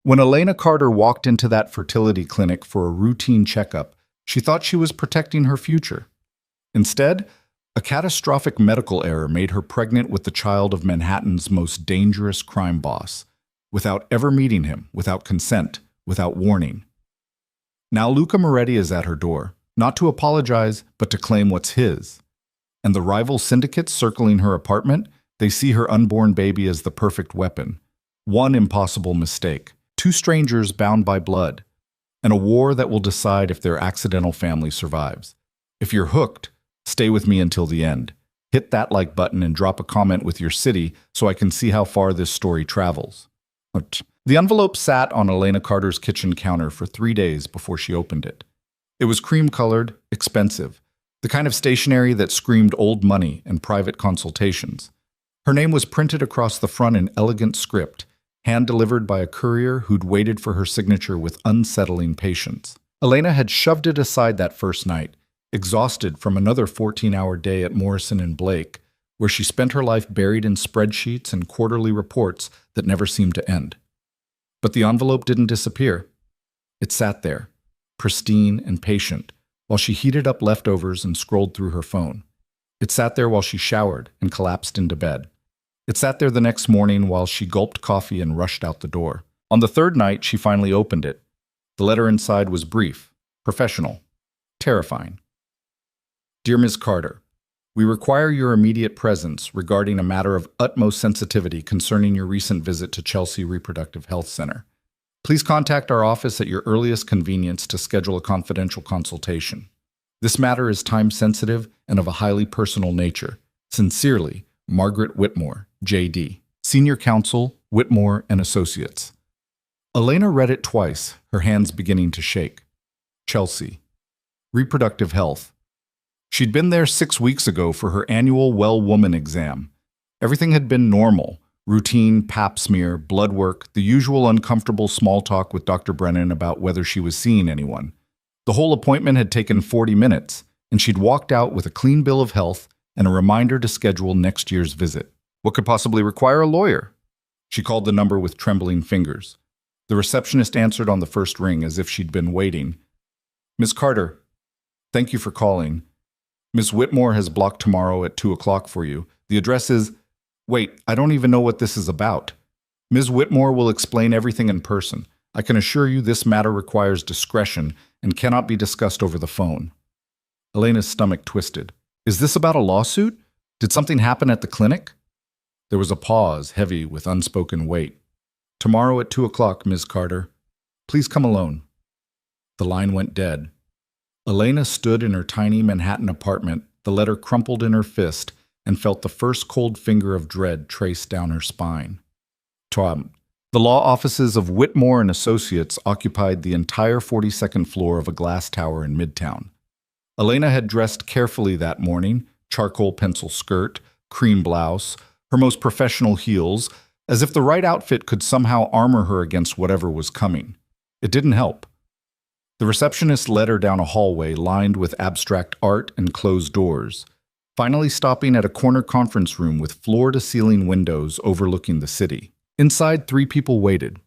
When Elena Carter walked into that fertility clinic for a routine checkup, she thought she was protecting her future. Instead, a catastrophic medical error made her pregnant with the child of Manhattan's most dangerous crime boss, without ever meeting him, without consent, without warning. Now Luca Moretti is at her door, not to apologize, but to claim what's his. And the rival syndicates circling her apartment, they see her unborn baby as the perfect weapon. One impossible mistake, two strangers bound by blood, and a war that will decide if their accidental family survives. If you're hooked, stay with me until the end. Hit that like button and drop a comment with your city so I can see how far this story travels. The envelope sat on Elena Carter's kitchen counter for 3 days before she opened it. It was cream-colored, expensive, the kind of stationery that screamed old money and private consultations. Her name was printed across the front in elegant script, hand-delivered by a courier who'd waited for her signature with unsettling patience. Elena had shoved it aside that first night, exhausted from another 14-hour day at Morrison and Blake, where she spent her life buried in spreadsheets and quarterly reports that never seemed to end. But the envelope didn't disappear. It sat there, pristine and patient, while she heated up leftovers and scrolled through her phone. It sat there while she showered and collapsed into bed. It sat there the next morning while she gulped coffee and rushed out the door. On the third night, she finally opened it. The letter inside was brief, professional, terrifying. Dear Ms. Carter, we require your immediate presence regarding a matter of utmost sensitivity concerning your recent visit to Chelsea Reproductive Health Center. Please contact our office at your earliest convenience to schedule a confidential consultation. This matter is time-sensitive and of a highly personal nature. Sincerely, Margaret Whitmore, J.D., Senior Counsel, Whitmore and Associates. Elena read it twice, her hands beginning to shake. Chelsea. Reproductive Health. She'd been there 6 weeks ago for her annual Well Woman exam. Everything had been normal. Routine pap smear, blood work, the usual uncomfortable small talk with Dr. Brennan about whether she was seeing anyone. The whole appointment had taken 40 minutes, and she'd walked out with a clean bill of health and a reminder to schedule next year's visit. What could possibly require a lawyer? She called the number with trembling fingers. The receptionist answered on the first ring as if she'd been waiting. Ms. Carter, thank you for calling. Ms. Whitmore has blocked tomorrow at 2 o'clock for you. The address is... Wait, I don't even know what this is about. Ms. Whitmore will explain everything in person. I can assure you this matter requires discretion and cannot be discussed over the phone. Elena's stomach twisted. Is this about a lawsuit? Did something happen at the clinic? There was a pause, heavy with unspoken weight. Tomorrow at 2 o'clock, Ms. Carter. Please come alone. The line went dead. Elena stood in her tiny Manhattan apartment, the letter crumpled in her fist, and felt the first cold finger of dread trace down her spine. The law offices of Whitmore and Associates occupied the entire 42nd floor of a glass tower in Midtown. Elena had dressed carefully that morning, charcoal pencil skirt, cream blouse, her most professional heels, as if the right outfit could somehow armor her against whatever was coming. It didn't help. The receptionist led her down a hallway lined with abstract art and closed doors, finally stopping at a corner conference room with floor-to-ceiling windows overlooking the city. Inside, 3 people waited.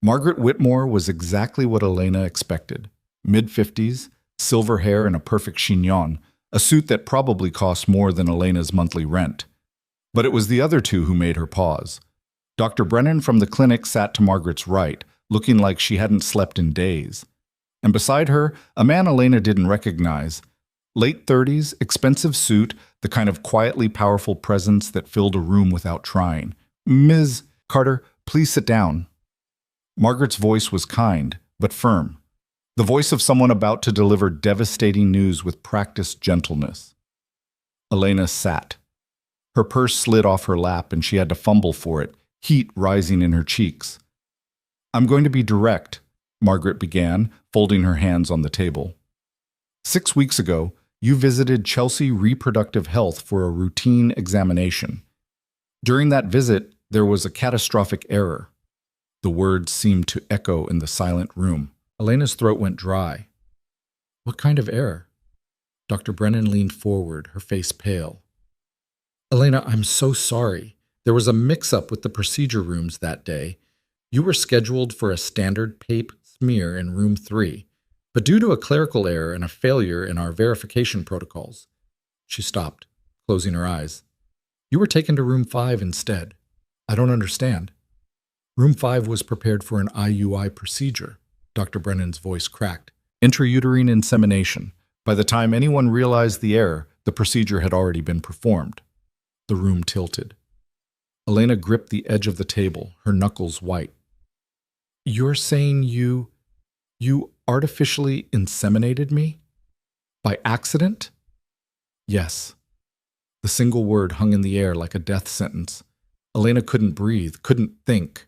Margaret Whitmore was exactly what Elena expected. Mid-50s, silver hair and a perfect chignon, a suit that probably cost more than Elena's monthly rent. But it was the other 2 who made her pause. Dr. Brennan from the clinic sat to Margaret's right, looking like she hadn't slept in days. And beside her, a man Elena didn't recognize. Late 30s, expensive suit, the kind of quietly powerful presence that filled a room without trying. Ms. Carter, please sit down. Margaret's voice was kind, but firm. The voice of someone about to deliver devastating news with practiced gentleness. Elena sat. Her purse slid off her lap and she had to fumble for it, heat rising in her cheeks. I'm going to be direct, Margaret began, folding her hands on the table. 6 weeks ago, you visited Chelsea Reproductive Health for a routine examination. During that visit, there was a catastrophic error. The words seemed to echo in the silent room. Elena's throat went dry. What kind of error? Dr. Brennan leaned forward, her face pale. Elena, I'm so sorry. There was a mix-up with the procedure rooms that day. You were scheduled for a standard PAPE smear in room 3, but due to a clerical error and a failure in our verification protocols, she stopped, closing her eyes. You were taken to room 5 instead. I don't understand. Room 5 was prepared for an IUI procedure. Dr. Brennan's voice cracked. Intrauterine insemination. By the time anyone realized the error, the procedure had already been performed. The room tilted. Elena gripped the edge of the table, her knuckles white. You're saying you artificially inseminated me? By accident? Yes. The single word hung in the air like a death sentence. Elena couldn't breathe, couldn't think.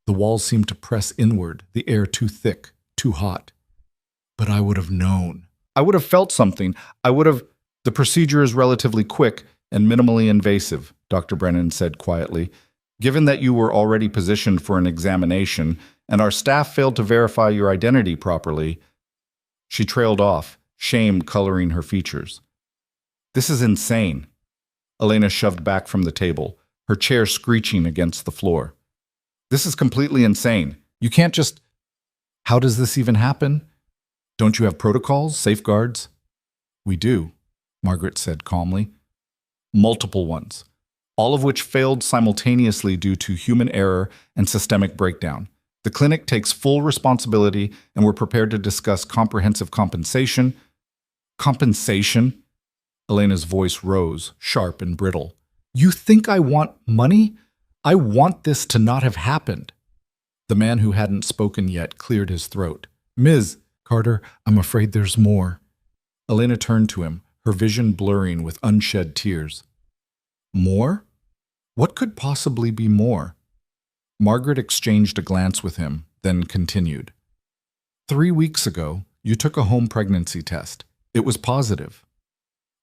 The walls seemed to press inward, the air too thick, too hot. But I would have known. I would have felt something. The procedure is relatively quick and minimally invasive, Dr. Brennan said quietly. Given that you were already positioned for an examination and our staff failed to verify your identity properly, she trailed off, shame coloring her features. This is insane. Elena shoved back from the table, her chair screeching against the floor. This is completely insane. You can't just... How does this even happen? Don't you have protocols, safeguards? We do, Margaret said calmly. Multiple ones, all of which failed simultaneously due to human error and systemic breakdown. The clinic takes full responsibility and we're prepared to discuss comprehensive compensation. Compensation? Elena's voice rose, sharp and brittle. You think I want money? I want this to not have happened. The man who hadn't spoken yet cleared his throat. Ms. Carter, I'm afraid there's more. Elena turned to him, her vision blurring with unshed tears. More? What could possibly be more? Margaret exchanged a glance with him, then continued. 3 weeks ago, you took a home pregnancy test. It was positive.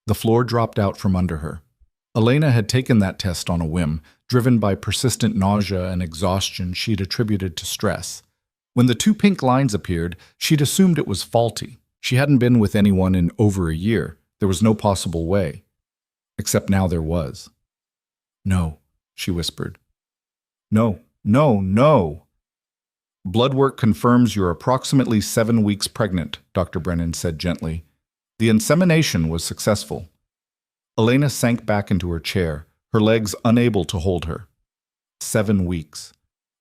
The floor dropped out from under her. Elena had taken that test on a whim, driven by persistent nausea and exhaustion she'd attributed to stress. When the 2 pink lines appeared, she'd assumed it was faulty. She hadn't been with anyone in over a year. There was no possible way. Except now there was. No, she whispered. No, no, no. Blood work confirms you're approximately 7 weeks pregnant, Dr. Brennan said gently. The insemination was successful. Elena sank back into her chair, her legs unable to hold her. 7 weeks.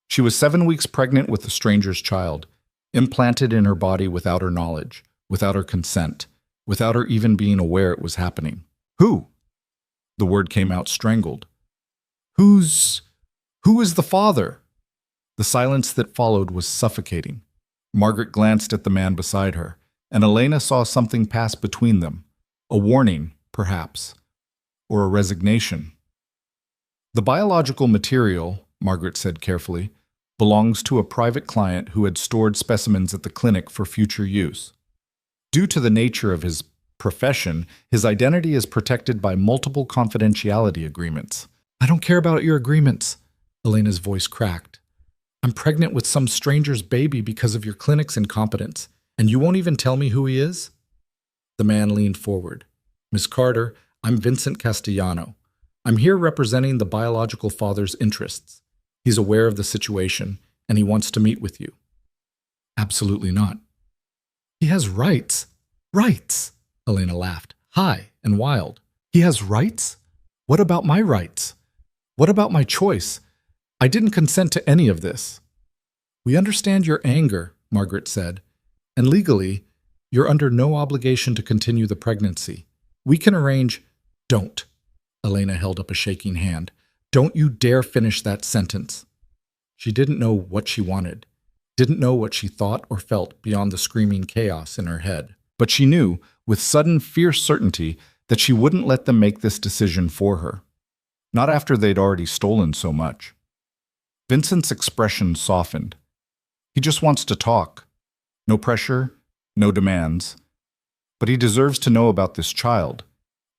She was 7 weeks pregnant with a stranger's child, implanted in her body without her knowledge, without her consent, without her even being aware it was happening. Who? The word came out strangled. Who is the father? The silence that followed was suffocating. Margaret glanced at the man beside her, and Elena saw something pass between them. A warning, perhaps, or a resignation. The biological material, Margaret said carefully, belongs to a private client who had stored specimens at the clinic for future use. Due to the nature of his profession, his identity is protected by multiple confidentiality agreements. I don't care about your agreements, Elena's voice cracked. I'm pregnant with some stranger's baby because of your clinic's incompetence, and you won't even tell me who he is? The man leaned forward. Miss Carter, I'm Vincent Castellano. I'm here representing the biological father's interests. He's aware of the situation, and he wants to meet with you. Absolutely not. He has rights. Rights, Elena laughed, high and wild. He has rights? What about my rights? What about my choice? I didn't consent to any of this. We understand your anger, Margaret said, and legally, you're under no obligation to continue the pregnancy. We can arrange... Don't. Elena held up a shaking hand. Don't you dare finish that sentence. She didn't know what she wanted, didn't know what she thought or felt beyond the screaming chaos in her head. But she knew, with sudden fierce certainty, that she wouldn't let them make this decision for her. Not after they'd already stolen so much. Vincent's expression softened. He just wants to talk. No pressure, no demands. But he deserves to know about this child,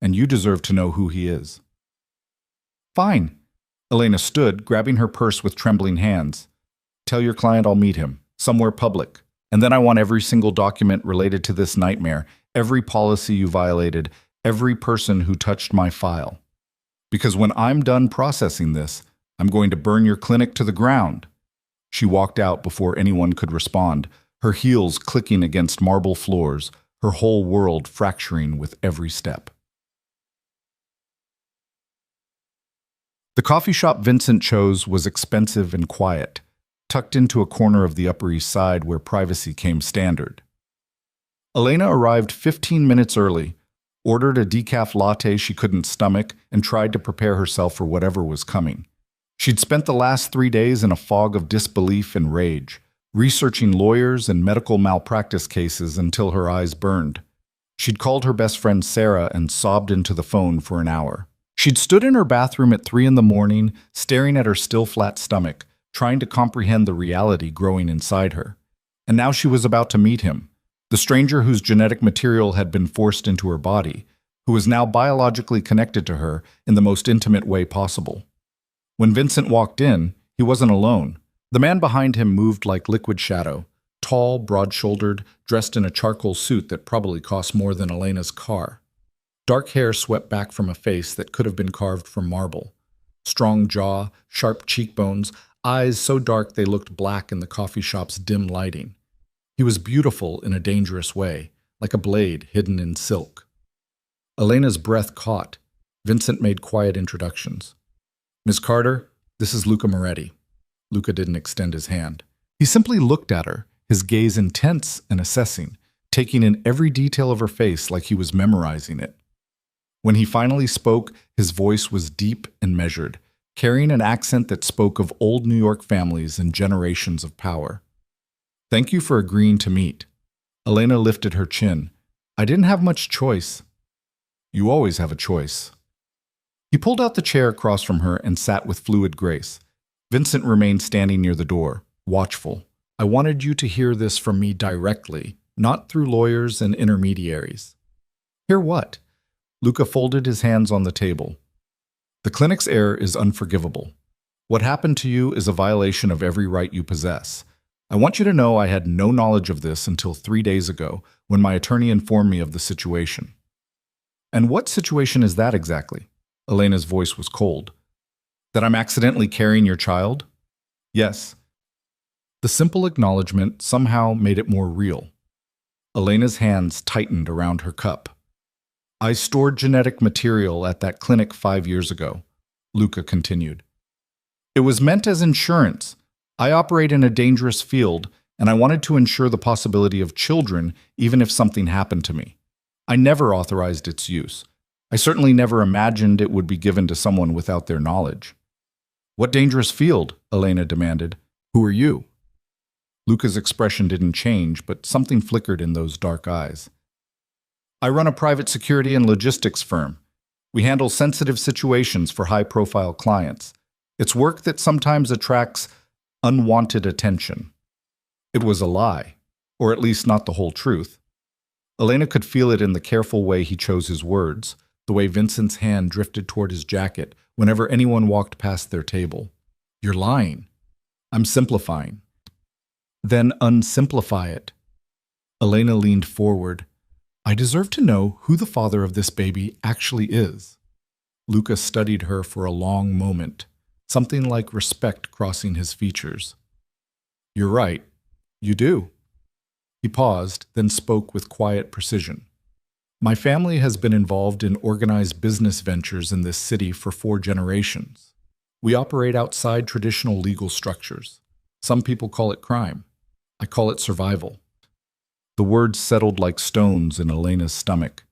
and you deserve to know who he is. Fine. Elena stood, grabbing her purse with trembling hands. Tell your client I'll meet him, somewhere public. And then I want every single document related to this nightmare, every policy you violated, every person who touched my file. Because when I'm done processing this, I'm going to burn your clinic to the ground. She walked out before anyone could respond, her heels clicking against marble floors, her whole world fracturing with every step. The coffee shop Vincent chose was expensive and quiet, tucked into a corner of the Upper East Side where privacy came standard. Elena arrived 15 minutes early, ordered a decaf latte she couldn't stomach, and tried to prepare herself for whatever was coming. She'd spent the last 3 days in a fog of disbelief and rage, researching lawyers and medical malpractice cases until her eyes burned. She'd called her best friend Sarah and sobbed into the phone for an hour. She'd stood in her bathroom at 3 in the morning, staring at her still flat stomach, trying to comprehend the reality growing inside her. And now she was about to meet him, the stranger whose genetic material had been forced into her body, who was now biologically connected to her in the most intimate way possible. When Vincent walked in, he wasn't alone. The man behind him moved like liquid shadow, tall, broad-shouldered, dressed in a charcoal suit that probably cost more than Elena's car. Dark hair swept back from a face that could have been carved from marble. Strong jaw, sharp cheekbones, eyes so dark they looked black in the coffee shop's dim lighting. He was beautiful in a dangerous way, like a blade hidden in silk. Elena's breath caught. Vincent made quiet introductions. "Miss Carter, this is Luca Moretti." Luca didn't extend his hand. He simply looked at her, his gaze intense and assessing, taking in every detail of her face like he was memorizing it. When he finally spoke, his voice was deep and measured, carrying an accent that spoke of old New York families and generations of power. "Thank you for agreeing to meet." Elena lifted her chin. "I didn't have much choice." "You always have a choice." He pulled out the chair across from her and sat with fluid grace. Vincent remained standing near the door, watchful. "I wanted you to hear this from me directly, not through lawyers and intermediaries." "Hear what?" Luca folded his hands on the table. "The clinic's error is unforgivable. What happened to you is a violation of every right you possess. I want you to know I had no knowledge of this until 3 days ago, when my attorney informed me of the situation." "And what situation is that exactly?" Elena's voice was cold. "That I'm accidentally carrying your child?" "Yes." The simple acknowledgement somehow made it more real. Elena's hands tightened around her cup. "I stored genetic material at that clinic 5 years ago," Luca continued. "It was meant as insurance. I operate in a dangerous field, and I wanted to ensure the possibility of children even if something happened to me. I never authorized its use. I certainly never imagined it would be given to someone without their knowledge." "What dangerous field?" Elena demanded. "Who are you?" Luca's expression didn't change, but something flickered in those dark eyes. "I run a private security and logistics firm. We handle sensitive situations for high-profile clients. It's work that sometimes attracts unwanted attention." It was a lie, or at least not the whole truth. Elena could feel it in the careful way he chose his words, the way Vincent's hand drifted toward his jacket whenever anyone walked past their table. "You're lying." "I'm simplifying." "Then unsimplify it." Elena leaned forward. "I deserve to know who the father of this baby actually is." Luca studied her for a long moment, something like respect crossing his features. "You're right. You do." He paused, then spoke with quiet precision. "My family has been involved in organized business ventures in this city for 4 generations. We operate outside traditional legal structures. Some people call it crime. I call it survival." The words settled like stones in Elena's stomach.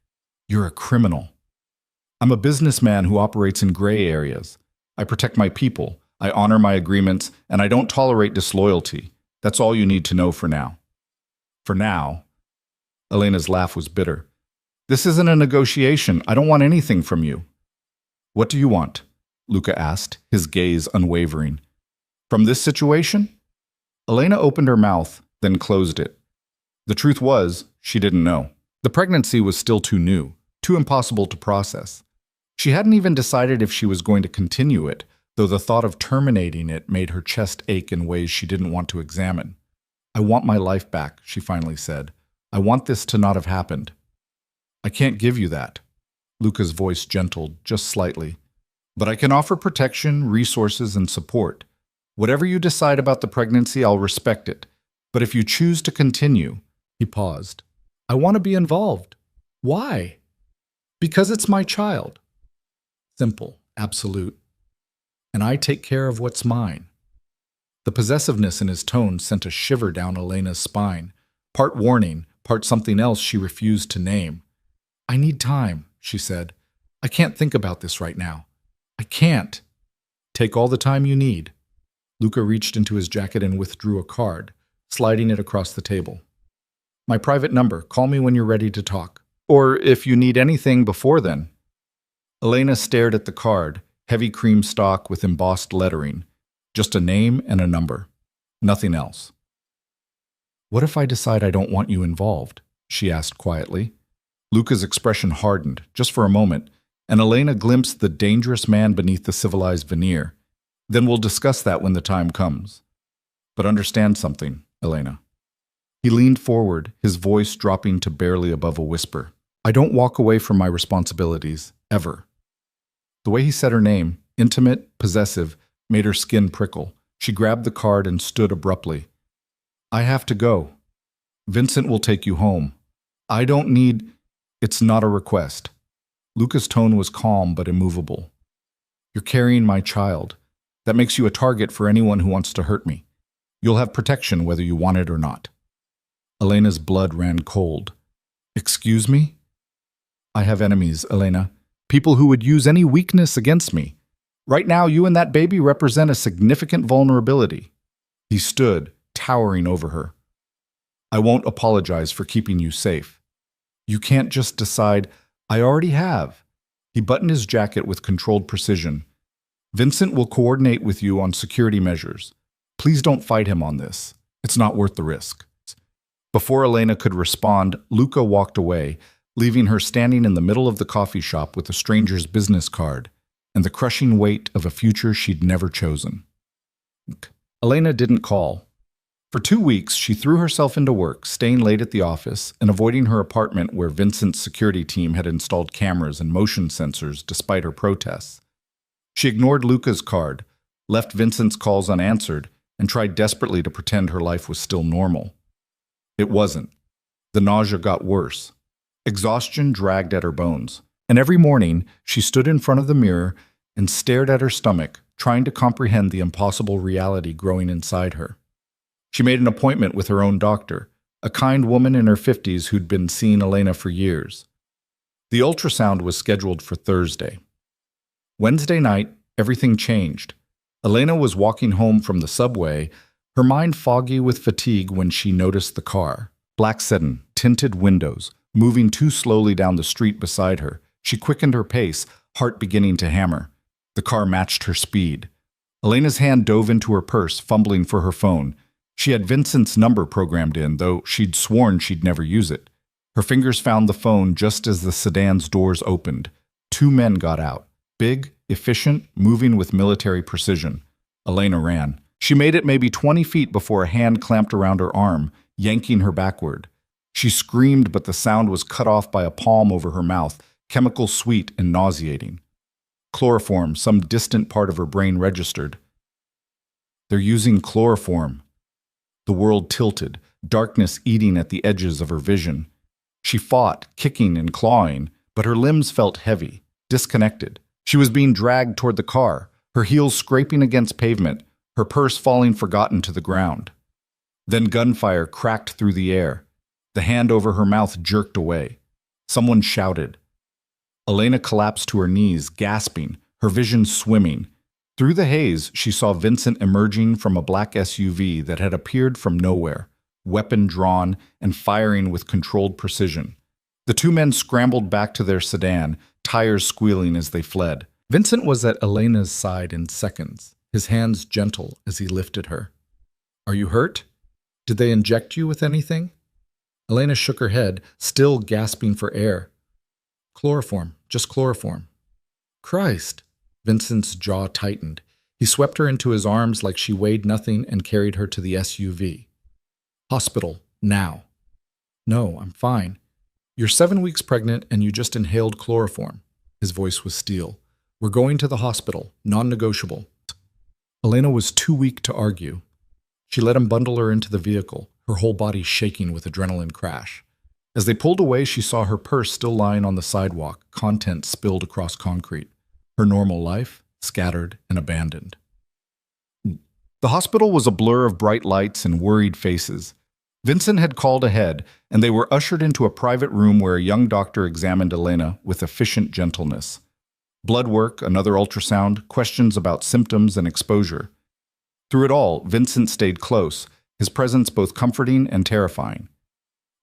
"You're a criminal." "I'm a businessman who operates in gray areas. I protect my people, I honor my agreements, and I don't tolerate disloyalty. That's all you need to know for now." "For now?" Elena's laugh was bitter. "This isn't a negotiation. I don't want anything from you." "What do you want?" Luca asked, his gaze unwavering. "From this situation?" Elena opened her mouth, then closed it. The truth was, she didn't know. The pregnancy was still too new, too impossible to process. She hadn't even decided if she was going to continue it, though the thought of terminating it made her chest ache in ways she didn't want to examine. "I want my life back," she finally said. "I want this to not have happened." "I can't give you that." Luca's voice gentled just slightly. "But I can offer protection, resources, and support. Whatever you decide about the pregnancy, I'll respect it. But if you choose to continue, He paused. I want to be involved. Why? Because it's my child. Simple, absolute. And I take care of what's mine. The possessiveness in his tone sent a shiver down Elena's spine, part warning, part something else she refused to name. I need time, she said. I can't think about this right now. I can't. Take all the time you need. Luca reached into his jacket and withdrew a card, sliding it across the table. My private number. Call me when you're ready to talk. or if you need anything before then. Elena stared at the card, heavy cream stock with embossed lettering, just a name and a number, nothing else. What if I decide I don't want you involved? She asked quietly. Luca's expression hardened, just for a moment, and Elena glimpsed the dangerous man beneath the civilized veneer. Then we'll discuss that when the time comes. But understand something, Elena. He leaned forward, his voice dropping to barely above a whisper. I don't walk away from my responsibilities, ever. The way he said her name, intimate, possessive, made her skin prickle. She grabbed the card and stood abruptly. I have to go. Vincent will take you home. I don't need... It's not a request. Luca's tone was calm but immovable. You're carrying my child. That makes you a target for anyone who wants to hurt me. You'll have protection whether you want it or not. Elena's blood ran cold. Excuse me? I have enemies, Elena. People who would use any weakness against me. Right now, you and that baby represent a significant vulnerability. He stood, towering over her. I won't apologize for keeping you safe. You can't just decide, I already have. He buttoned his jacket with controlled precision. Vincent will coordinate with you on security measures. Please don't fight him on this. It's not worth the risk. Before Elena could respond, Luca walked away, leaving her standing in the middle of the coffee shop with a stranger's business card and the crushing weight of a future she'd never chosen. Elena didn't call. For 2 weeks, she threw herself into work, staying late at the office and avoiding her apartment where Vincent's security team had installed cameras and motion sensors despite her protests. She ignored Luca's card, left Vincent's calls unanswered, and tried desperately to pretend her life was still normal. It wasn't. The nausea got worse. Exhaustion dragged at her bones, and every morning she stood in front of the mirror and stared at her stomach, trying to comprehend the impossible reality growing inside her. She made an appointment with her own doctor, a kind woman in her 50s who'd been seeing Elena for years. The ultrasound was scheduled for Thursday. Wednesday night, everything changed. Elena was walking home from the subway, her mind foggy with fatigue when she noticed the car. Black sedan, tinted windows, moving too slowly down the street beside her. She quickened her pace, heart beginning to hammer. The car matched her speed. Elena's hand dove into her purse, fumbling for her phone. She had Vincent's number programmed in, though she'd sworn she'd never use it. Her fingers found the phone just as the sedan's doors opened. 2 men got out. Big, efficient, moving with military precision. Elena ran. She made it maybe 20 feet before a hand clamped around her arm, yanking her backward. She screamed, but the sound was cut off by a palm over her mouth, chemical sweet and nauseating. Chloroform, some distant part of her brain registered. They're using chloroform. The world tilted, darkness eating at the edges of her vision. She fought, kicking and clawing, but her limbs felt heavy, disconnected. She was being dragged toward the car, her heels scraping against pavement, her purse falling forgotten to the ground. Then gunfire cracked through the air. The hand over her mouth jerked away. Someone shouted. Elena collapsed to her knees, gasping, her vision swimming. Through the haze, she saw Vincent emerging from a black SUV that had appeared from nowhere, weapon drawn and firing with controlled precision. The 2 men scrambled back to their sedan, tires squealing as they fled. Vincent was at Elena's side in seconds, his hands gentle as he lifted her. Are you hurt? Did they inject you with anything? Elena shook her head, still gasping for air. Chloroform, just chloroform. Christ! Vincent's jaw tightened. He swept her into his arms like she weighed nothing and carried her to the SUV. Hospital, now. No, I'm fine. You're 7 weeks pregnant and you just inhaled chloroform. His voice was steel. We're going to the hospital, non-negotiable. Elena was too weak to argue. She let him bundle her into the vehicle, her whole body shaking with adrenaline crash. As they pulled away, she saw her purse still lying on the sidewalk, contents spilled across concrete. Her normal life, scattered and abandoned. The hospital was a blur of bright lights and worried faces. Vincent had called ahead, and they were ushered into a private room where a young doctor examined Elena with efficient gentleness. Blood work, another ultrasound, questions about symptoms and exposure. Through it all, Vincent stayed close, his presence both comforting and terrifying.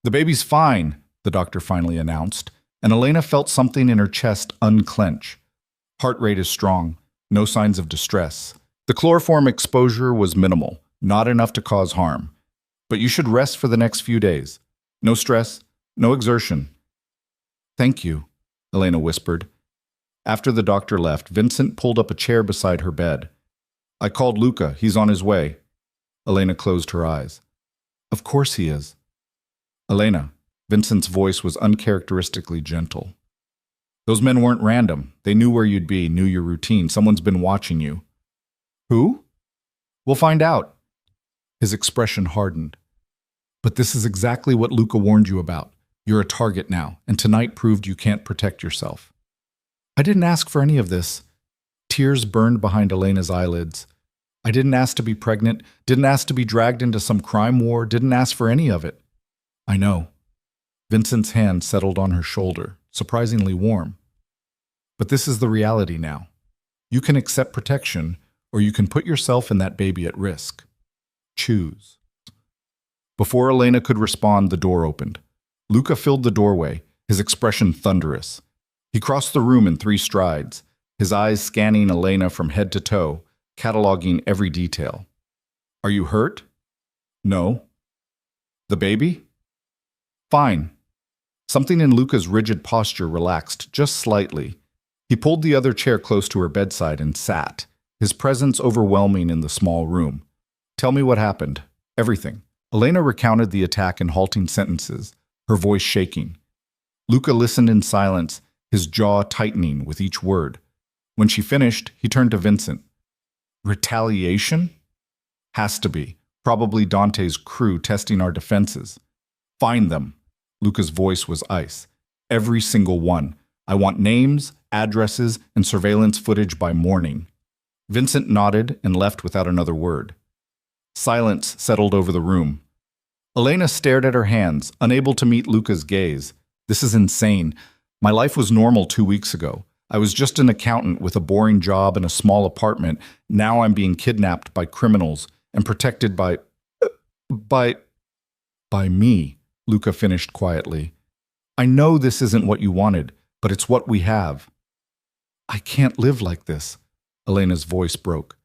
"The baby's fine," the doctor finally announced, and Elena felt something in her chest unclench. Heart rate is strong, no signs of distress. The chloroform exposure was minimal, not enough to cause harm. But you should rest for the next few days. No stress, no exertion. "Thank you," Elena whispered. After the doctor left, Vincent pulled up a chair beside her bed. "I called Luca. He's on his way." Elena closed her eyes. "Of course he is." "Elena," Vincent's voice was uncharacteristically gentle. "Those men weren't random. They knew where you'd be, knew your routine. Someone's been watching you." "Who?" "We'll find out." His expression hardened. "But this is exactly what Luca warned you about. You're a target now, and tonight proved you can't protect yourself." "I didn't ask for any of this." Tears burned behind Elena's eyelids. "I didn't ask to be pregnant, didn't ask to be dragged into some crime war, didn't ask for any of it." "I know." Vincent's hand settled on her shoulder, surprisingly warm. "But this is the reality now. You can accept protection, or you can put yourself and that baby at risk. Choose." Before Elena could respond, the door opened. Luca filled the doorway, his expression thunderous. He crossed the room in 3 strides, his eyes scanning Elena from head to toe, cataloging every detail. "Are you hurt?" "No." "The baby?" "Fine." Something in Luca's rigid posture relaxed just slightly. He pulled the other chair close to her bedside and sat, his presence overwhelming in the small room. "Tell me what happened. Everything." Elena recounted the attack in halting sentences, her voice shaking. Luca listened in silence, his jaw tightening with each word. When she finished, he turned to Vincent. "Retaliation?" "Has to be. Probably Dante's crew testing our defenses." "Find them." Luca's voice was ice. "Every single one. I want names, addresses, and surveillance footage by morning." Vincent nodded and left without another word. Silence settled over the room. Elena stared at her hands, unable to meet Luca's gaze. "This is insane. My life was normal 2 weeks ago. I was just an accountant with a boring job and a small apartment. Now I'm being kidnapped by criminals and protected by me," Luca finished quietly. "I know this isn't what you wanted, but it's what we have." "I can't live like this," Elena's voice broke.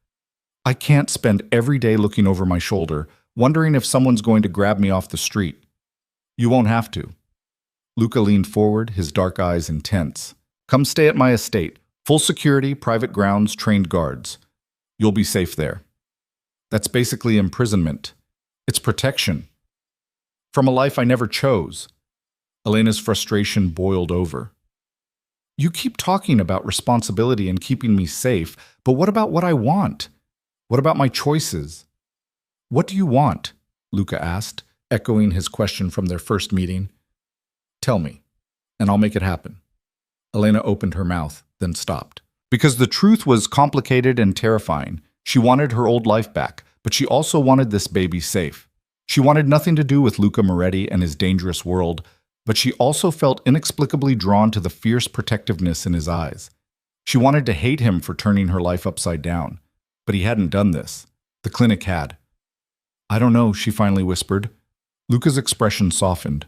"I can't spend every day looking over my shoulder, wondering if someone's going to grab me off the street." "You won't have to." Luca leaned forward, his dark eyes intense. "Come stay at my estate. Full security, private grounds, trained guards. You'll be safe there." "That's basically imprisonment. It's protection. From a life I never chose." Elena's frustration boiled over. "You keep talking about responsibility and keeping me safe, but what about what I want? What about my choices?" "What do you want?" Luca asked, echoing his question from their first meeting. "Tell me, and I'll make it happen." Elena opened her mouth, then stopped. Because the truth was complicated and terrifying. She wanted her old life back, but she also wanted this baby safe. She wanted nothing to do with Luca Moretti and his dangerous world, but she also felt inexplicably drawn to the fierce protectiveness in his eyes. She wanted to hate him for turning her life upside down, but he hadn't done this. The clinic had. "I don't know," she finally whispered. Luca's expression softened.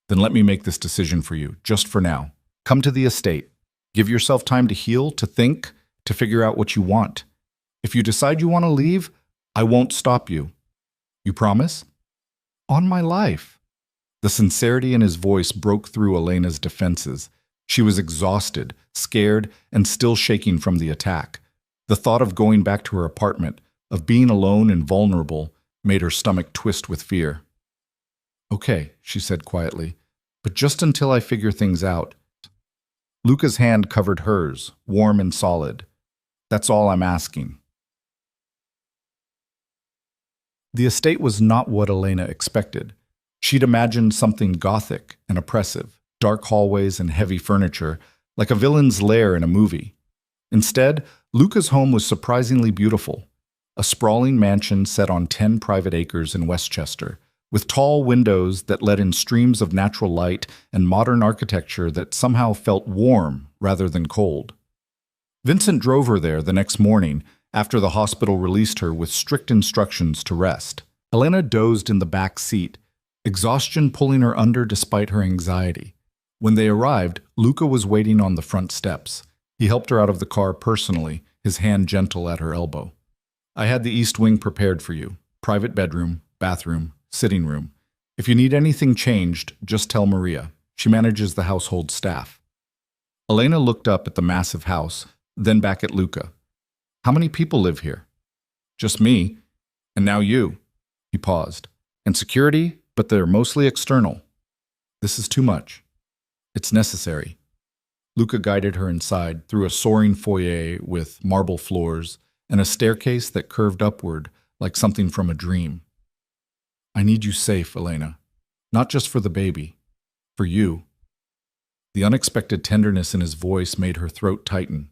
"Then let me make this decision for you, just for now. Come to the estate. Give yourself time to heal, to think, to figure out what you want. If you decide you want to leave, I won't stop you. You promise?" "On my life." The sincerity in his voice broke through Elena's defenses. She was exhausted, scared, and still shaking from the attack. The thought of going back to her apartment, of being alone and vulnerable, made her stomach twist with fear. "Okay," she said quietly, "but just until I figure things out." Luca's hand covered hers, warm and solid. "That's all I'm asking." The estate was not what Elena expected. She'd imagined something gothic and oppressive, dark hallways and heavy furniture, like a villain's lair in a movie. Instead, Luca's home was surprisingly beautiful. A sprawling mansion set on 10 private acres in Westchester, with tall windows that let in streams of natural light and modern architecture that somehow felt warm rather than cold. Vincent drove her there the next morning after the hospital released her with strict instructions to rest. Elena dozed in the back seat, exhaustion pulling her under despite her anxiety. When they arrived, Luca was waiting on the front steps. He helped her out of the car personally, his hand gentle at her elbow. "I had the East Wing prepared for you. Private bedroom, bathroom, sitting room. If you need anything changed, just tell Maria. She manages the household staff." Elena looked up at the massive house, then back at Luca. "How many people live here?" "Just me. And now you." He paused. "And security, but they're mostly external." "This is too much." "It's necessary." Luca guided her inside through a soaring foyer with marble floors and a staircase that curved upward like something from a dream. "I need you safe, Elena. Not just for the baby. For you." The unexpected tenderness in his voice made her throat tighten.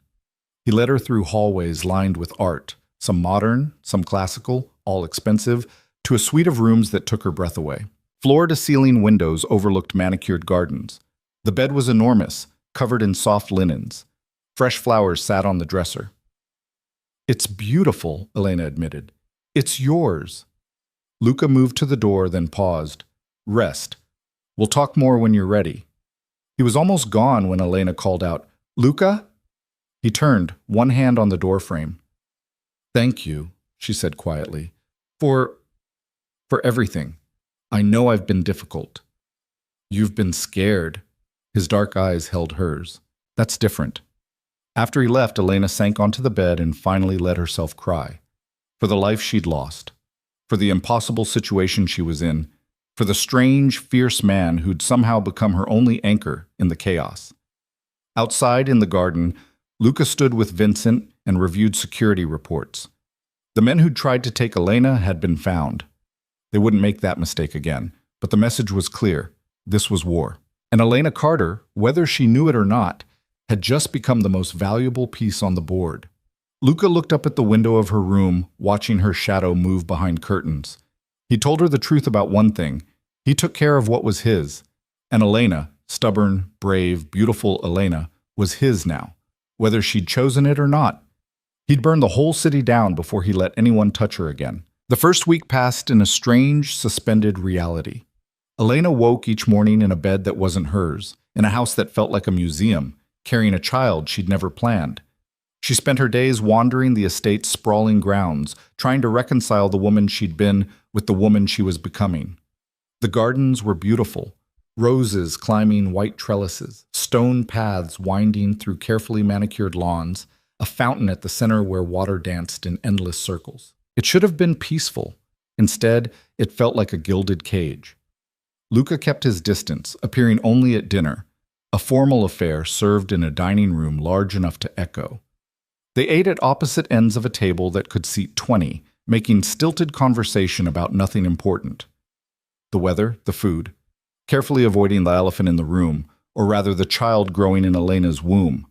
He led her through hallways lined with art, some modern, some classical, all expensive, to a suite of rooms that took her breath away. Floor-to-ceiling windows overlooked manicured gardens. The bed was enormous, covered in soft linens. Fresh flowers sat on the dresser. "It's beautiful," Elena admitted. "It's yours." Luca moved to the door, then paused. "Rest. We'll talk more when you're ready." He was almost gone when Elena called out, "Luca?" He turned, one hand on the doorframe. "Thank you," she said quietly, for everything. I know I've been difficult." "You've been scared." His dark eyes held hers. "That's different." After he left, Elena sank onto the bed and finally let herself cry. For the life she'd lost. For the impossible situation she was in. For the strange, fierce man who'd somehow become her only anchor in the chaos. Outside in the garden, Luca stood with Vincent and reviewed security reports. The men who'd tried to take Elena had been found. They wouldn't make that mistake again, but the message was clear. This was war. And Elena Carter, whether she knew it or not, had just become the most valuable piece on the board. Luca looked up at the window of her room, watching her shadow move behind curtains. He told her the truth about one thing. He took care of what was his. And Elena, stubborn, brave, beautiful Elena, was his now, whether she'd chosen it or not. He'd burn the whole city down before he let anyone touch her again. The first week passed in a strange, suspended reality. Elena woke each morning in a bed that wasn't hers, in a house that felt like a museum, carrying a child she'd never planned. She spent her days wandering the estate's sprawling grounds, trying to reconcile the woman she'd been with the woman she was becoming. The gardens were beautiful, roses climbing white trellises, stone paths winding through carefully manicured lawns, a fountain at the center where water danced in endless circles. It should have been peaceful. Instead, it felt like a gilded cage. Luca kept his distance, appearing only at dinner, a formal affair served in a dining room large enough to echo. They ate at opposite ends of a table that could seat 20, making stilted conversation about nothing important. The weather, the food, carefully avoiding the elephant in the room, or rather the child growing in Elena's womb.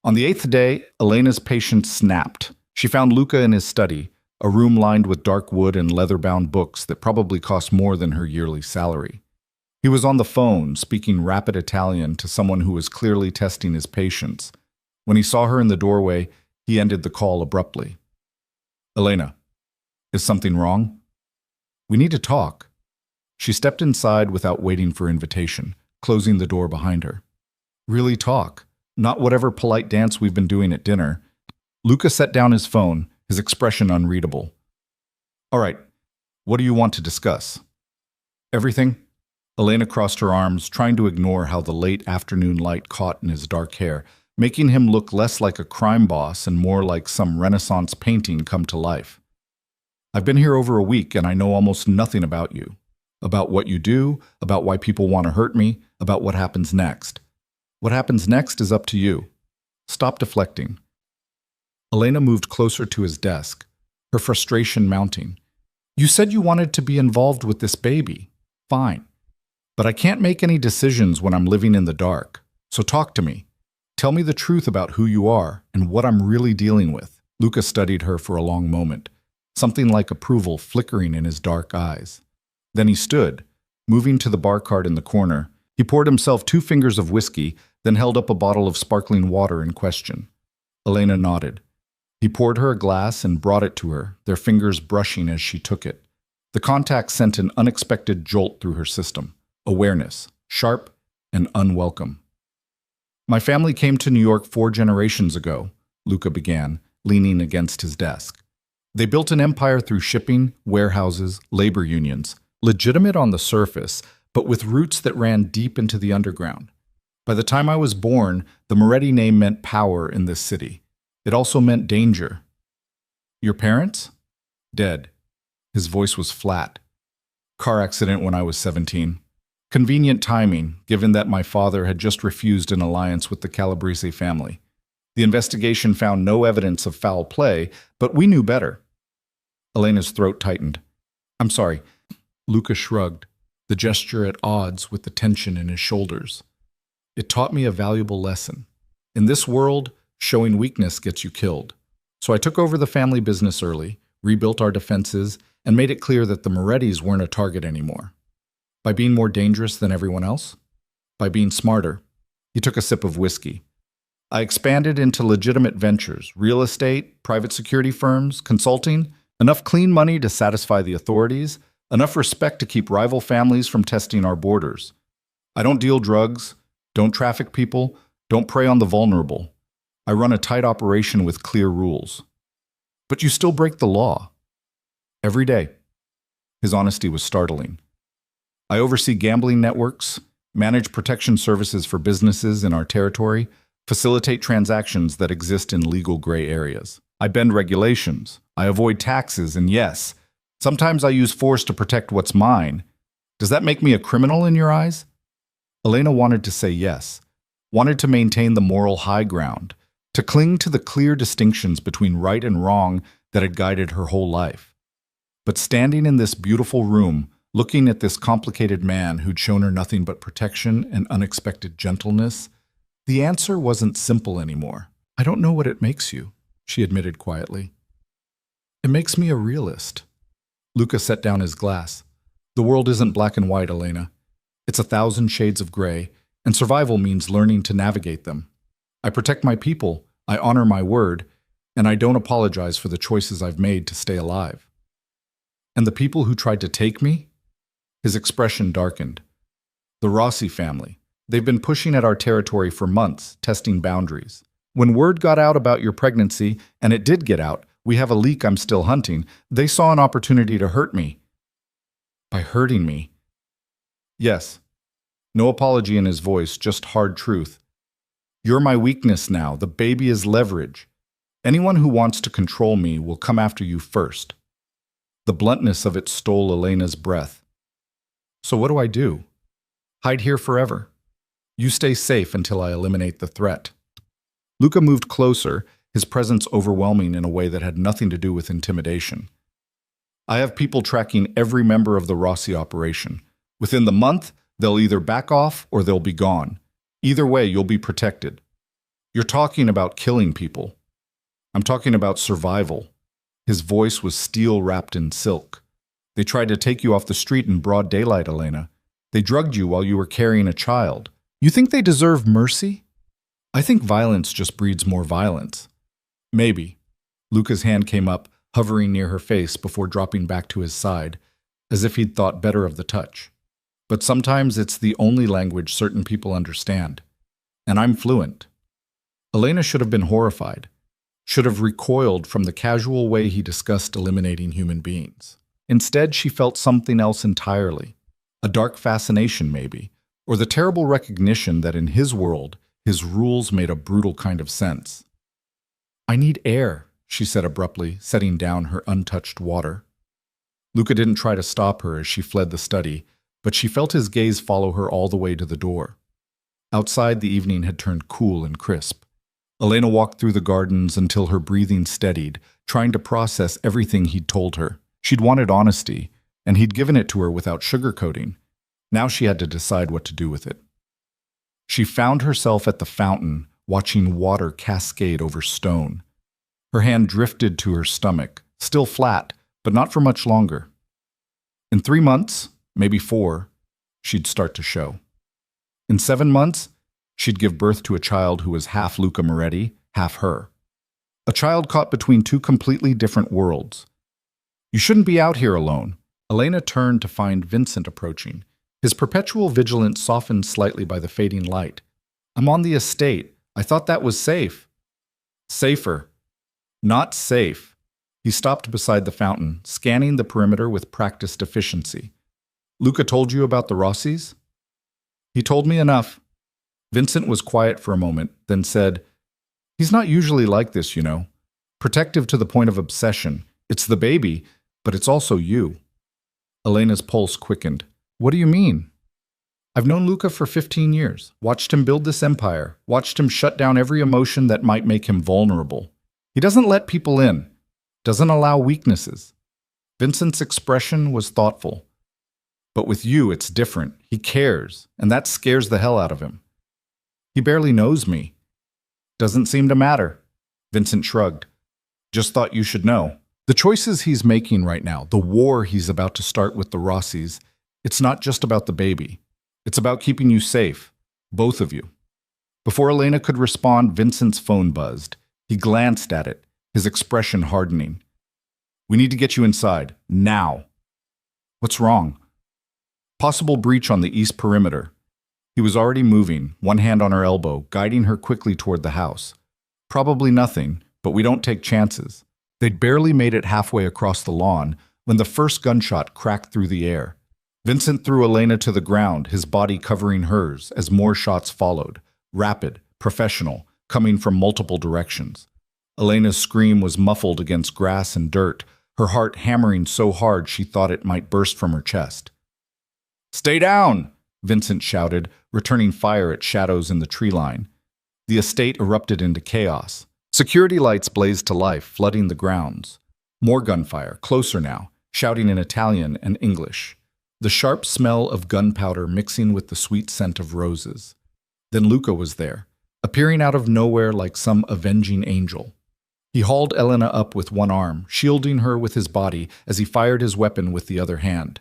On the 8th day, Elena's patience snapped. She found Luca in his study, a room lined with dark wood and leather-bound books that probably cost more than her yearly salary. He was on the phone, speaking rapid Italian to someone who was clearly testing his patience. When he saw her in the doorway, he ended the call abruptly. "Elena, is something wrong? We need to talk." She stepped inside without waiting for invitation, closing the door behind her. "Really talk, not whatever polite dance we've been doing at dinner." Luca set down his phone, his expression unreadable. "All right, what do you want to discuss?" "Everything." Elena crossed her arms, trying to ignore how the late afternoon light caught in his dark hair, making him look less like a crime boss and more like some Renaissance painting come to life. "I've been here over a week and I know almost nothing about you. About what you do, about why people want to hurt me, about what happens next. What happens next is up to you. Stop deflecting." Elena moved closer to his desk, her frustration mounting. You said you wanted to be involved with this baby. Fine. But I can't make any decisions when I'm living in the dark. So talk to me. Tell me the truth about who you are and what I'm really dealing with. Luca studied her for a long moment, something like approval flickering in his dark eyes. Then he stood, moving to the bar cart in the corner. He poured himself 2 fingers of whiskey, then held up a bottle of sparkling water in question. Elena nodded. He poured her a glass and brought it to her, their fingers brushing as she took it. The contact sent an unexpected jolt through her system. Awareness, sharp and unwelcome. My family came to New York 4 generations ago, Luca began, leaning against his desk. They built an empire through shipping, warehouses, labor unions, legitimate on the surface, but with roots that ran deep into the underground. By the time I was born, the Moretti name meant power in this city. It also meant danger. Your parents? Dead. His voice was flat. Car accident when I was 17. Convenient timing, given that my father had just refused an alliance with the Calabrese family. The investigation found no evidence of foul play, but we knew better. Elena's throat tightened. I'm sorry. Luca shrugged, the gesture at odds with the tension in his shoulders. It taught me a valuable lesson. In this world, showing weakness gets you killed. So I took over the family business early, rebuilt our defenses, and made it clear that the Morettis weren't a target anymore. By being more dangerous than everyone else? By being smarter. He took a sip of whiskey. I expanded into legitimate ventures, real estate, private security firms, consulting, enough clean money to satisfy the authorities, enough respect to keep rival families from testing our borders. I don't deal drugs, don't traffic people, don't prey on the vulnerable. I run a tight operation with clear rules. But you still break the law. Every day. His honesty was startling. I oversee gambling networks, manage protection services for businesses in our territory, facilitate transactions that exist in legal gray areas. I bend regulations. I avoid taxes, and yes, sometimes I use force to protect what's mine. Does that make me a criminal in your eyes? Elena wanted to say yes, wanted to maintain the moral high ground, to cling to the clear distinctions between right and wrong that had guided her whole life. But standing in this beautiful room, looking at this complicated man who'd shown her nothing but protection and unexpected gentleness, the answer wasn't simple anymore. I don't know what it makes you, she admitted quietly. It makes me a realist. Luca set down his glass. The world isn't black and white, Elena. It's 1,000 shades of gray, and survival means learning to navigate them. I protect my people, I honor my word, and I don't apologize for the choices I've made to stay alive. And the people who tried to take me? His expression darkened. The Rossi family. They've been pushing at our territory for months, testing boundaries. When word got out about your pregnancy, and it did get out, we have a leak I'm still hunting, they saw an opportunity to hurt me. By hurting me? Yes. No apology in his voice, just hard truth. You're my weakness now. The baby is leverage. Anyone who wants to control me will come after you first. The bluntness of it stole Elena's breath. So what do I do? Hide here forever. You stay safe until I eliminate the threat. Luca moved closer, his presence overwhelming in a way that had nothing to do with intimidation. I have people tracking every member of the Rossi operation. Within the month, they'll either back off or they'll be gone. Either way, you'll be protected. You're talking about killing people. I'm talking about survival. His voice was steel wrapped in silk. They tried to take you off the street in broad daylight, Elena. They drugged you while you were carrying a child. You think they deserve mercy? I think violence just breeds more violence. Maybe. Luca's hand came up, hovering near her face before dropping back to his side, as if he'd thought better of the touch. But sometimes it's the only language certain people understand. And I'm fluent. Elena should have been horrified, should have recoiled from the casual way he discussed eliminating human beings. Instead, she felt something else entirely. A dark fascination, maybe, or the terrible recognition that in his world, his rules made a brutal kind of sense. I need air, she said abruptly, setting down her untouched water. Luca didn't try to stop her as she fled the study, but she felt his gaze follow her all the way to the door. Outside, the evening had turned cool and crisp. Elena walked through the gardens until her breathing steadied, trying to process everything he'd told her. She'd wanted honesty, and he'd given it to her without sugarcoating. Now she had to decide what to do with it. She found herself at the fountain, watching water cascade over stone. Her hand drifted to her stomach, still flat, but not for much longer. In 3 months, maybe 4, she'd start to show. In 7 months, she'd give birth to a child who was half Luca Moretti, half her. A child caught between 2 completely different worlds. You shouldn't be out here alone. Elena turned to find Vincent approaching. His perpetual vigilance softened slightly by the fading light. I'm on the estate. I thought that was safe. Safer. Not safe. He stopped beside the fountain, scanning the perimeter with practiced efficiency. Luca told you about the Rossis? He told me enough. Vincent was quiet for a moment, then said, He's not usually like this, you know. Protective to the point of obsession. It's the baby, but it's also you. Elena's pulse quickened. What do you mean? I've known Luca for 15 years, watched him build this empire, watched him shut down every emotion that might make him vulnerable. He doesn't let people in, doesn't allow weaknesses. Vincent's expression was thoughtful. But with you, it's different. He cares, and that scares the hell out of him. He barely knows me. Doesn't seem to matter. Vincent shrugged. Just thought you should know. The choices he's making right now, the war he's about to start with the Rossis, it's not just about the baby. It's about keeping you safe, both of you. Before Elena could respond, Vincent's phone buzzed. He glanced at it, his expression hardening. We need to get you inside, now. What's wrong? Possible breach on the east perimeter. He was already moving, one hand on her elbow, guiding her quickly toward the house. Probably nothing, but we don't take chances. They'd barely made it halfway across the lawn when the first gunshot cracked through the air. Vincent threw Elena to the ground, his body covering hers, as more shots followed. Rapid, professional, coming from multiple directions. Elena's scream was muffled against grass and dirt, her heart hammering so hard she thought it might burst from her chest. Stay down! Vincent shouted, returning fire at shadows in the tree line. The estate erupted into chaos. Security lights blazed to life, flooding the grounds. More gunfire, closer now, shouting in Italian and English. The sharp smell of gunpowder mixing with the sweet scent of roses. Then Luca was there, appearing out of nowhere like some avenging angel. He hauled Elena up with one arm, shielding her with his body as he fired his weapon with the other hand.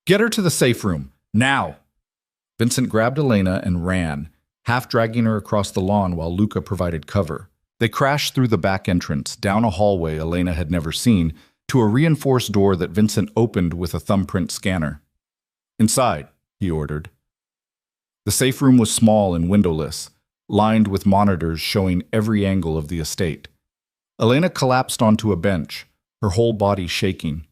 Get her to the safe room, now! Vincent grabbed Elena and ran, half dragging her across the lawn while Luca provided cover. They crashed through the back entrance, down a hallway Elena had never seen, to a reinforced door that Vincent opened with a thumbprint scanner. Inside, he ordered. The safe room was small and windowless, lined with monitors showing every angle of the estate. Elena collapsed onto a bench, her whole body shaking.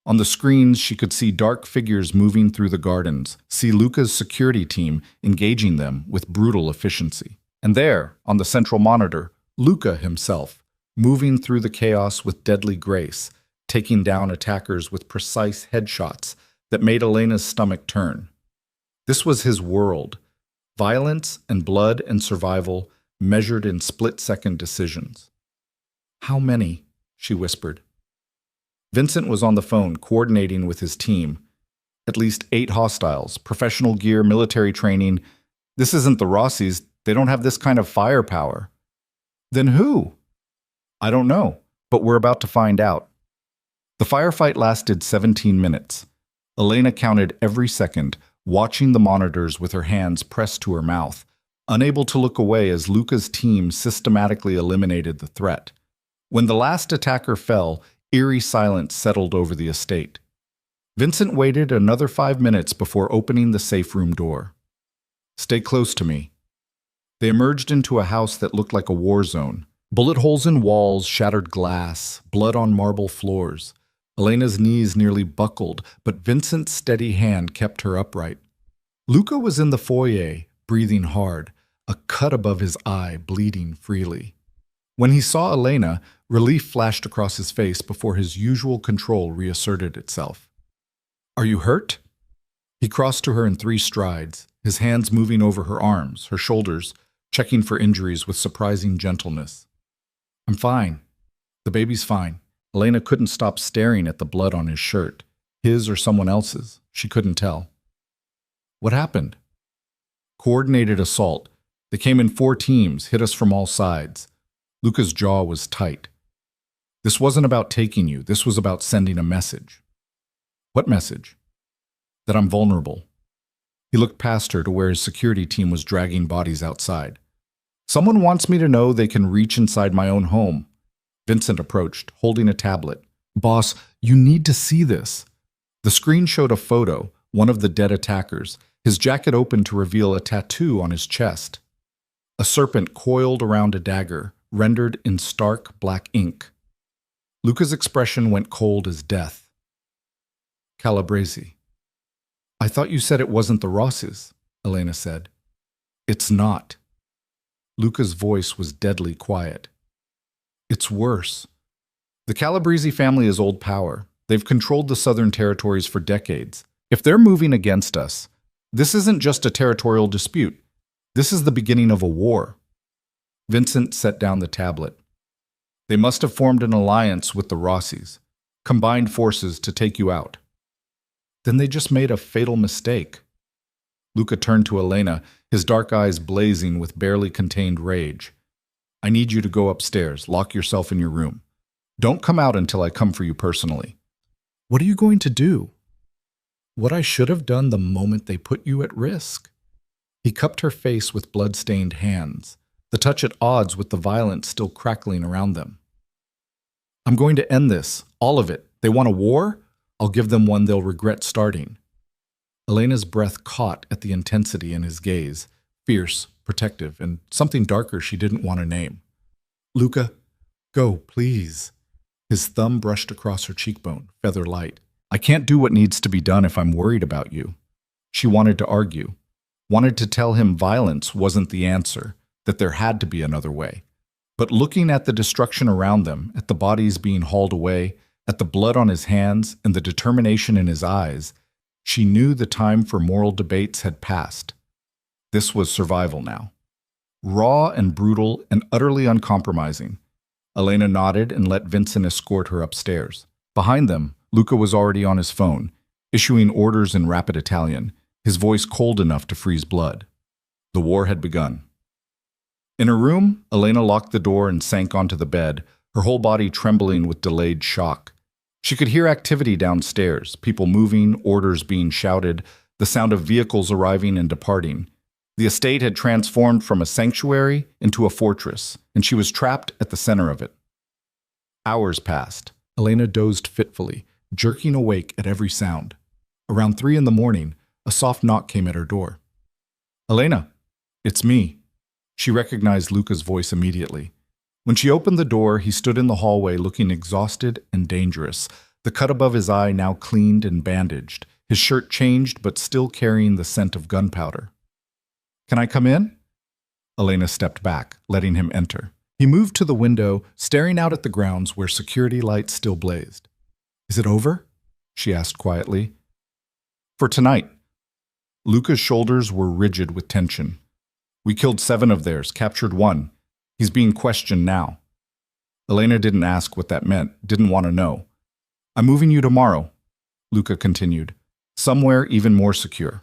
On the screens, she could see dark figures moving through the gardens, see Luca's security team engaging them with brutal efficiency. And there, on the central monitor, Luca himself, moving through the chaos with deadly grace, taking down attackers with precise headshots that made Elena's stomach turn. This was his world, violence and blood and survival measured in split-second decisions. How many? She whispered. Vincent was on the phone, coordinating with his team. At least 8 hostiles, professional gear, military training. This isn't the Rossis. They don't have this kind of firepower. Then who? I don't know, but we're about to find out. The firefight lasted 17 minutes. Elena counted every second, watching the monitors with her hands pressed to her mouth, unable to look away as Luca's team systematically eliminated the threat. When the last attacker fell, eerie silence settled over the estate. Vincent waited another 5 minutes before opening the safe room door. Stay close to me. They emerged into a house that looked like a war zone. Bullet holes in walls, shattered glass, blood on marble floors. Elena's knees nearly buckled, but Vincent's steady hand kept her upright. Luca was in the foyer, breathing hard, a cut above his eye bleeding freely. When he saw Elena, relief flashed across his face before his usual control reasserted itself. Are you hurt? He crossed to her in 3 strides, his hands moving over her arms, her shoulders, checking for injuries with surprising gentleness. I'm fine. The baby's fine. Elena couldn't stop staring at the blood on his shirt. His or someone else's. She couldn't tell. What happened? Coordinated assault. They came in 4 teams, hit us from all sides. Luca's jaw was tight. This wasn't about taking you. This was about sending a message. What message? That I'm vulnerable. He looked past her to where his security team was dragging bodies outside. Someone wants me to know they can reach inside my own home. Vincent approached, holding a tablet. Boss, you need to see this. The screen showed a photo, one of the dead attackers, his jacket open to reveal a tattoo on his chest. A serpent coiled around a dagger, rendered in stark black ink. Luca's expression went cold as death. Calabrese. I thought you said it wasn't the Rosses, Elena said. It's not. Luca's voice was deadly quiet. It's worse. The Calabrese family is old power. They've controlled the Southern Territories for decades. If they're moving against us, this isn't just a territorial dispute. This is the beginning of a war. Vincent set down the tablet. They must have formed an alliance with the Rosses, combined forces to take you out. Then they just made a fatal mistake. Luca turned to Elena, his dark eyes blazing with barely contained rage. I need you to go upstairs, lock yourself in your room. Don't come out until I come for you personally. What are you going to do? What I should have done the moment they put you at risk. He cupped her face with blood-stained hands, the touch at odds with the violence still crackling around them. I'm going to end this, all of it. They want a war? I'll give them one they'll regret starting. Elena's breath caught at the intensity in his gaze, fierce, protective, and something darker she didn't want to name. Luca, go, please. His thumb brushed across her cheekbone, feather light. I can't do what needs to be done if I'm worried about you. She wanted to argue, wanted to tell him violence wasn't the answer, that there had to be another way. But looking at the destruction around them, at the bodies being hauled away, at the blood on his hands and the determination in his eyes, she knew the time for moral debates had passed. This was survival now. Raw and brutal and utterly uncompromising. Elena nodded and let Vincent escort her upstairs. Behind them, Luca was already on his phone, issuing orders in rapid Italian, his voice cold enough to freeze blood. The war had begun. In her room, Elena locked the door and sank onto the bed, her whole body trembling with delayed shock. She could hear activity downstairs, people moving, orders being shouted, the sound of vehicles arriving and departing. The estate had transformed from a sanctuary into a fortress, and she was trapped at the center of it. Hours passed. Elena dozed fitfully, jerking awake at every sound. Around 3 a.m, a soft knock came at her door. Elena, it's me. She recognized Luca's voice immediately. When she opened the door, he stood in the hallway looking exhausted and dangerous, the cut above his eye now cleaned and bandaged, his shirt changed but still carrying the scent of gunpowder. Can I come in? Elena stepped back, letting him enter. He moved to the window, staring out at the grounds where security lights still blazed. Is it over? She asked quietly. For tonight. Luca's shoulders were rigid with tension. We killed 7 of theirs, captured 1. He's being questioned now. Elena didn't ask what that meant, didn't want to know. I'm moving you tomorrow, Luca continued. Somewhere even more secure.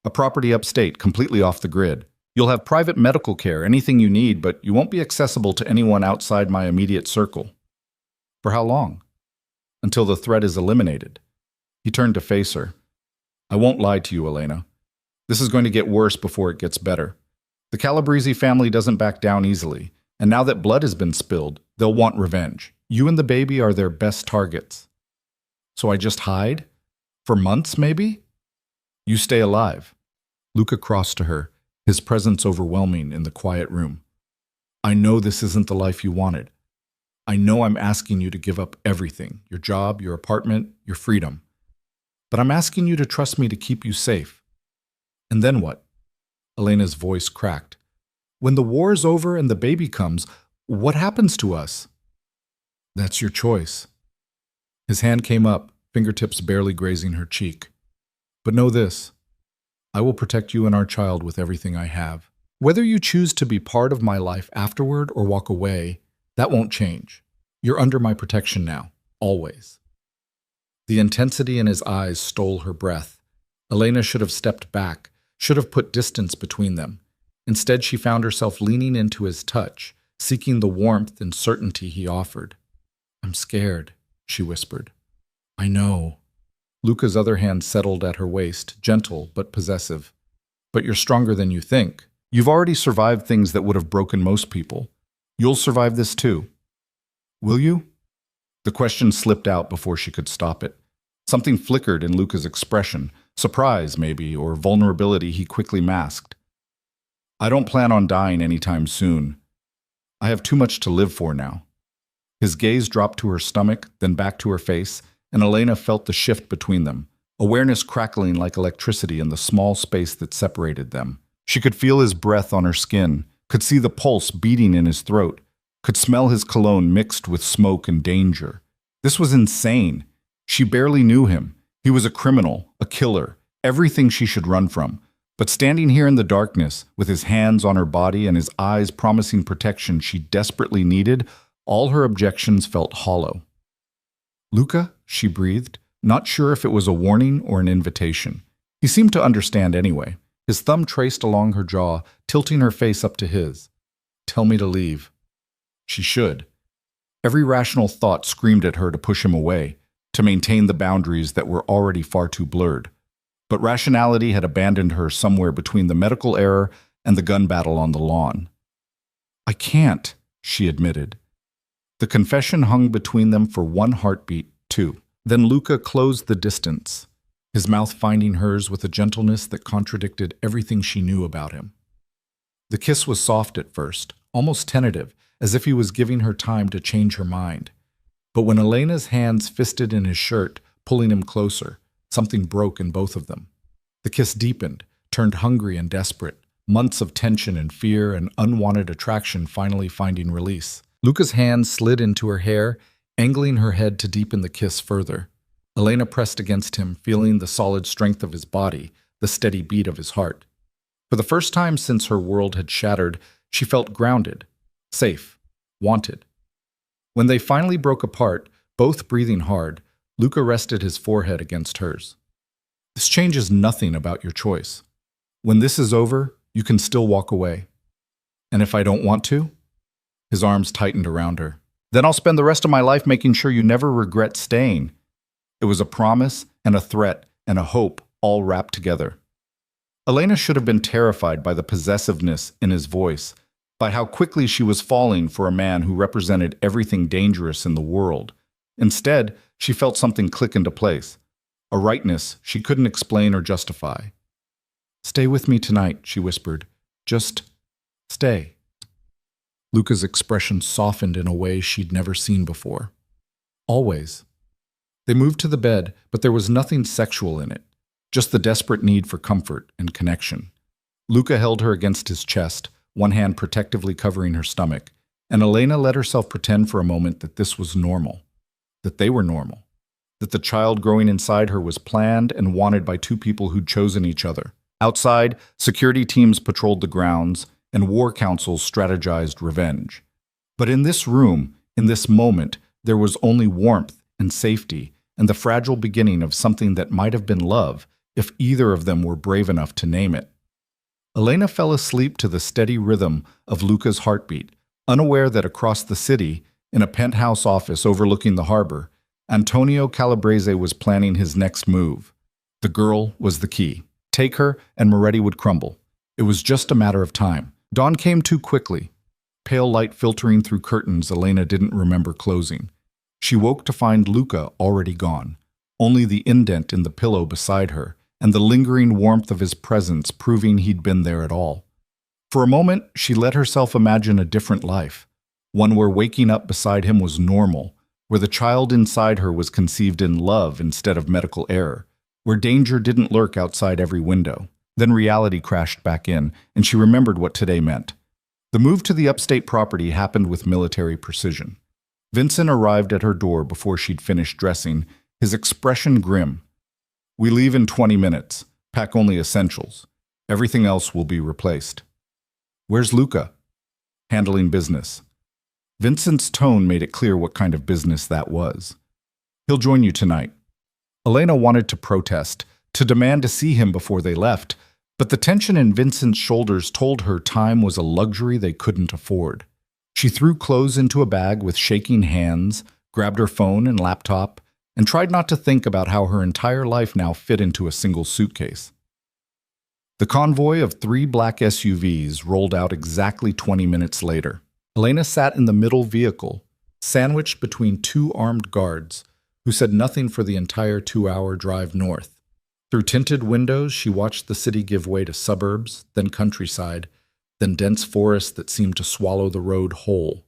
A property upstate, completely off the grid. You'll have private medical care, anything you need, but you won't be accessible to anyone outside my immediate circle. For how long? Until the threat is eliminated. He turned to face her. I won't lie to you, Elena. This is going to get worse before it gets better. The Calabrese family doesn't back down easily, and now that blood has been spilled, they'll want revenge. You and the baby are their best targets. So I just hide? For months, maybe? You stay alive. Luca crossed to her, his presence overwhelming in the quiet room. I know this isn't the life you wanted. I know I'm asking you to give up everything, your job, your apartment, your freedom. But I'm asking you to trust me to keep you safe. And then what? Elena's voice cracked. When the war's over and the baby comes, what happens to us? That's your choice. His hand came up, fingertips barely grazing her cheek. But know this. I will protect you and our child with everything I have. Whether you choose to be part of my life afterward or walk away, that won't change. You're under my protection now, always. The intensity in his eyes stole her breath. Elena should have stepped back, should have put distance between them. Instead, she found herself leaning into his touch, seeking the warmth and certainty he offered. "I'm scared," she whispered. "I know." Luca's other hand settled at her waist, gentle but possessive. "But you're stronger than you think. You've already survived things that would have broken most people. You'll survive this too. Will you?" The question slipped out before she could stop it. Something flickered in Luca's expression, surprise maybe, or vulnerability he quickly masked. "I don't plan on dying anytime soon. I have too much to live for now." His gaze dropped to her stomach, then back to her face, and Elena felt the shift between them, awareness crackling like electricity in the small space that separated them. She could feel his breath on her skin, could see the pulse beating in his throat, could smell his cologne mixed with smoke and danger. This was insane. She barely knew him. He was a criminal, a killer, everything she should run from. But standing here in the darkness, with his hands on her body and his eyes promising protection she desperately needed, all her objections felt hollow. "Luca," she breathed, not sure if it was a warning or an invitation. He seemed to understand anyway. His thumb traced along her jaw, tilting her face up to his. "Tell me to leave." She should. Every rational thought screamed at her to push him away, to maintain the boundaries that were already far too blurred. But rationality had abandoned her somewhere between the medical error and the gun battle on the lawn. "I can't," she admitted. The confession hung between them for one heartbeat, too. Then Luca closed the distance, his mouth finding hers with a gentleness that contradicted everything she knew about him. The kiss was soft at first, almost tentative, as if he was giving her time to change her mind. But when Elena's hands fisted in his shirt, pulling him closer, something broke in both of them. The kiss deepened, turned hungry and desperate, months of tension and fear and unwanted attraction finally finding release. Luca's hand slid into her hair, angling her head to deepen the kiss further. Elena pressed against him, feeling the solid strength of his body, the steady beat of his heart. For the first time since her world had shattered, she felt grounded, safe, wanted. When they finally broke apart, both breathing hard, Luca rested his forehead against hers. "This changes nothing about your choice. When this is over, you can still walk away. And if I don't want to?" His arms tightened around her. "Then I'll spend the rest of my life making sure you never regret staying." It was a promise and a threat and a hope all wrapped together. Elena should have been terrified by the possessiveness in his voice, by how quickly she was falling for a man who represented everything dangerous in the world. Instead, she felt something click into place, a rightness she couldn't explain or justify. "Stay with me tonight," she whispered. "Just stay." Luca's expression softened in a way she'd never seen before. "Always." They moved to the bed, but there was nothing sexual in it, just the desperate need for comfort and connection. Luca held her against his chest, one hand protectively covering her stomach, and Elena let herself pretend for a moment that this was normal, that they were normal, that the child growing inside her was planned and wanted by two people who'd chosen each other. Outside, security teams patrolled the grounds, and war councils strategized revenge. But in this room, in this moment, there was only warmth and safety, and the fragile beginning of something that might have been love, if either of them were brave enough to name it. Elena fell asleep to the steady rhythm of Luca's heartbeat, unaware that across the city, in a penthouse office overlooking the harbor, Antonio Calabrese was planning his next move. The girl was the key. Take her, and Moretti would crumble. It was just a matter of time. Dawn came too quickly, pale light filtering through curtains Elena didn't remember closing. She woke to find Luca already gone, only the indent in the pillow beside her, and the lingering warmth of his presence proving he'd been there at all. For a moment, she let herself imagine a different life, one where waking up beside him was normal, where the child inside her was conceived in love instead of medical error, where danger didn't lurk outside every window. Then reality crashed back in, and she remembered what today meant. The move to the upstate property happened with military precision. Vincent arrived at her door before she'd finished dressing, his expression grim. "We leave in 20 minutes. Pack only essentials. Everything else will be replaced." "Where's Luca?" "Handling business." Vincent's tone made it clear what kind of business that was. He'll join you tonight. Elena wanted to protest, to demand to see him before they left, but the tension in Vincent's shoulders told her time was a luxury they couldn't afford. She threw clothes into a bag with shaking hands, grabbed her phone and laptop, and tried not to think about how her entire life now fit into a single suitcase. The convoy of 3 black SUVs rolled out exactly 20 minutes later. Elena sat in the middle vehicle, sandwiched between 2 armed guards, who said nothing for the entire 2-hour drive north. Through tinted windows, she watched the city give way to suburbs, then countryside, then dense forest that seemed to swallow the road whole.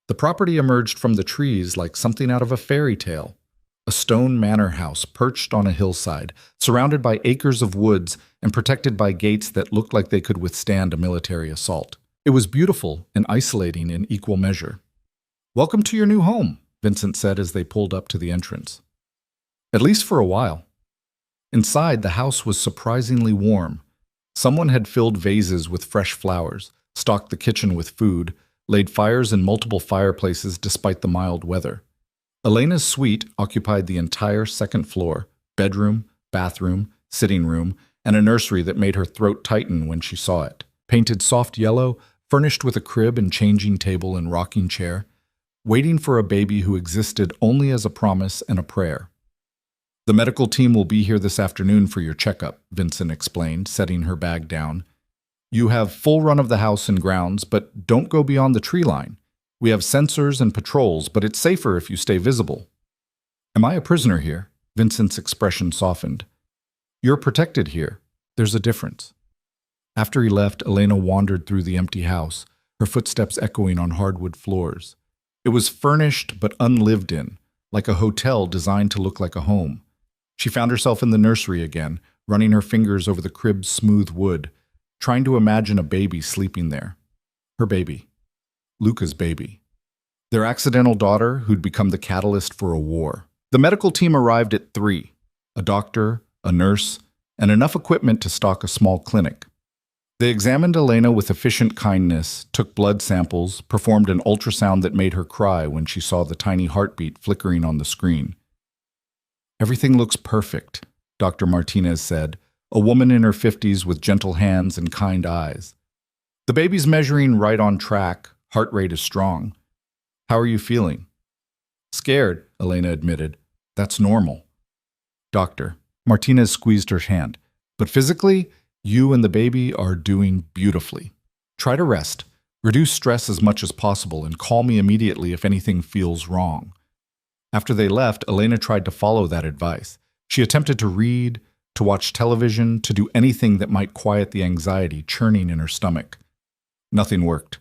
The property emerged from the trees like something out of a fairy tale. A stone manor house perched on a hillside, surrounded by acres of woods and protected by gates that looked like they could withstand a military assault. It was beautiful and isolating in equal measure. "Welcome to your new home," Vincent said as they pulled up to the entrance. "At least for a while." Inside, the house was surprisingly warm. Someone had filled vases with fresh flowers, stocked the kitchen with food, laid fires in multiple fireplaces despite the mild weather. Elena's suite occupied the entire second floor, bedroom, bathroom, sitting room, and a nursery that made her throat tighten when she saw it. Painted soft yellow, furnished with a crib and changing table and rocking chair, waiting for a baby who existed only as a promise and a prayer. "The medical team will be here this afternoon for your checkup," Vincent explained, setting her bag down. "You have full run of the house and grounds, but don't go beyond the tree line. We have sensors and patrols, but it's safer if you stay visible." "Am I a prisoner here?" Vincent's expression softened. "You're protected here. There's a difference." After he left, Elena wandered through the empty house, her footsteps echoing on hardwood floors. It was furnished but unlived in, like a hotel designed to look like a home. She found herself in the nursery again, running her fingers over the crib's smooth wood, trying to imagine a baby sleeping there. Her baby. Luca's baby. Their accidental daughter who'd become the catalyst for a war. The medical team arrived at 3. A doctor, a nurse, and enough equipment to stock a small clinic. They examined Elena with efficient kindness, took blood samples, performed an ultrasound that made her cry when she saw the tiny heartbeat flickering on the screen. "Everything looks perfect," Dr. Martinez said, a woman in her 50s with gentle hands and kind eyes. "The baby's measuring right on track. Heart rate is strong. How are you feeling?" "Scared," Elena admitted. "That's normal." "Doctor," Martinez squeezed her hand, "but physically, you and the baby are doing beautifully. Try to rest, reduce stress as much as possible, and call me immediately if anything feels wrong." After they left, Elena tried to follow that advice. She attempted to read, to watch television, to do anything that might quiet the anxiety churning in her stomach. Nothing worked.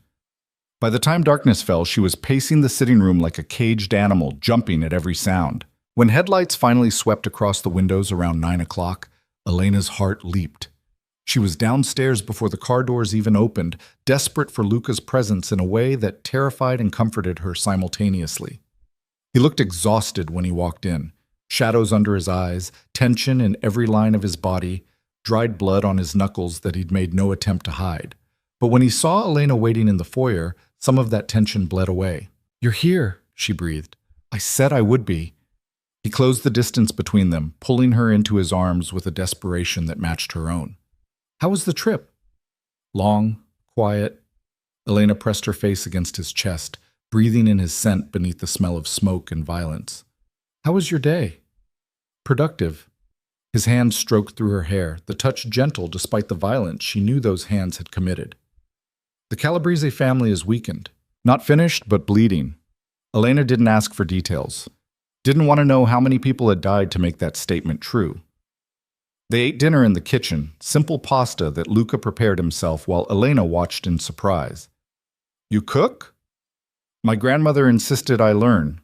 By the time darkness fell, she was pacing the sitting room like a caged animal, jumping at every sound. When headlights finally swept across the windows around 9 o'clock, Elena's heart leaped. She was downstairs before the car doors even opened, desperate for Luca's presence in a way that terrified and comforted her simultaneously. He looked exhausted when he walked in, shadows under his eyes, tension in every line of his body, dried blood on his knuckles that he'd made no attempt to hide. But when he saw Elena waiting in the foyer, some of that tension bled away. "You're here," she breathed. "I said I would be." He closed the distance between them, pulling her into his arms with a desperation that matched her own. "How was the trip?" "Long, quiet." Elena pressed her face against his chest, breathing in his scent beneath the smell of smoke and violence. "How was your day?" "Productive." His hand stroked through her hair, the touch gentle despite the violence she knew those hands had committed. "The Calabrese family is weakened. Not finished, but bleeding." Elena didn't ask for details. Didn't want to know how many people had died to make that statement true. They ate dinner in the kitchen, simple pasta that Luca prepared himself while Elena watched in surprise. "You cook?" "My grandmother insisted I learn."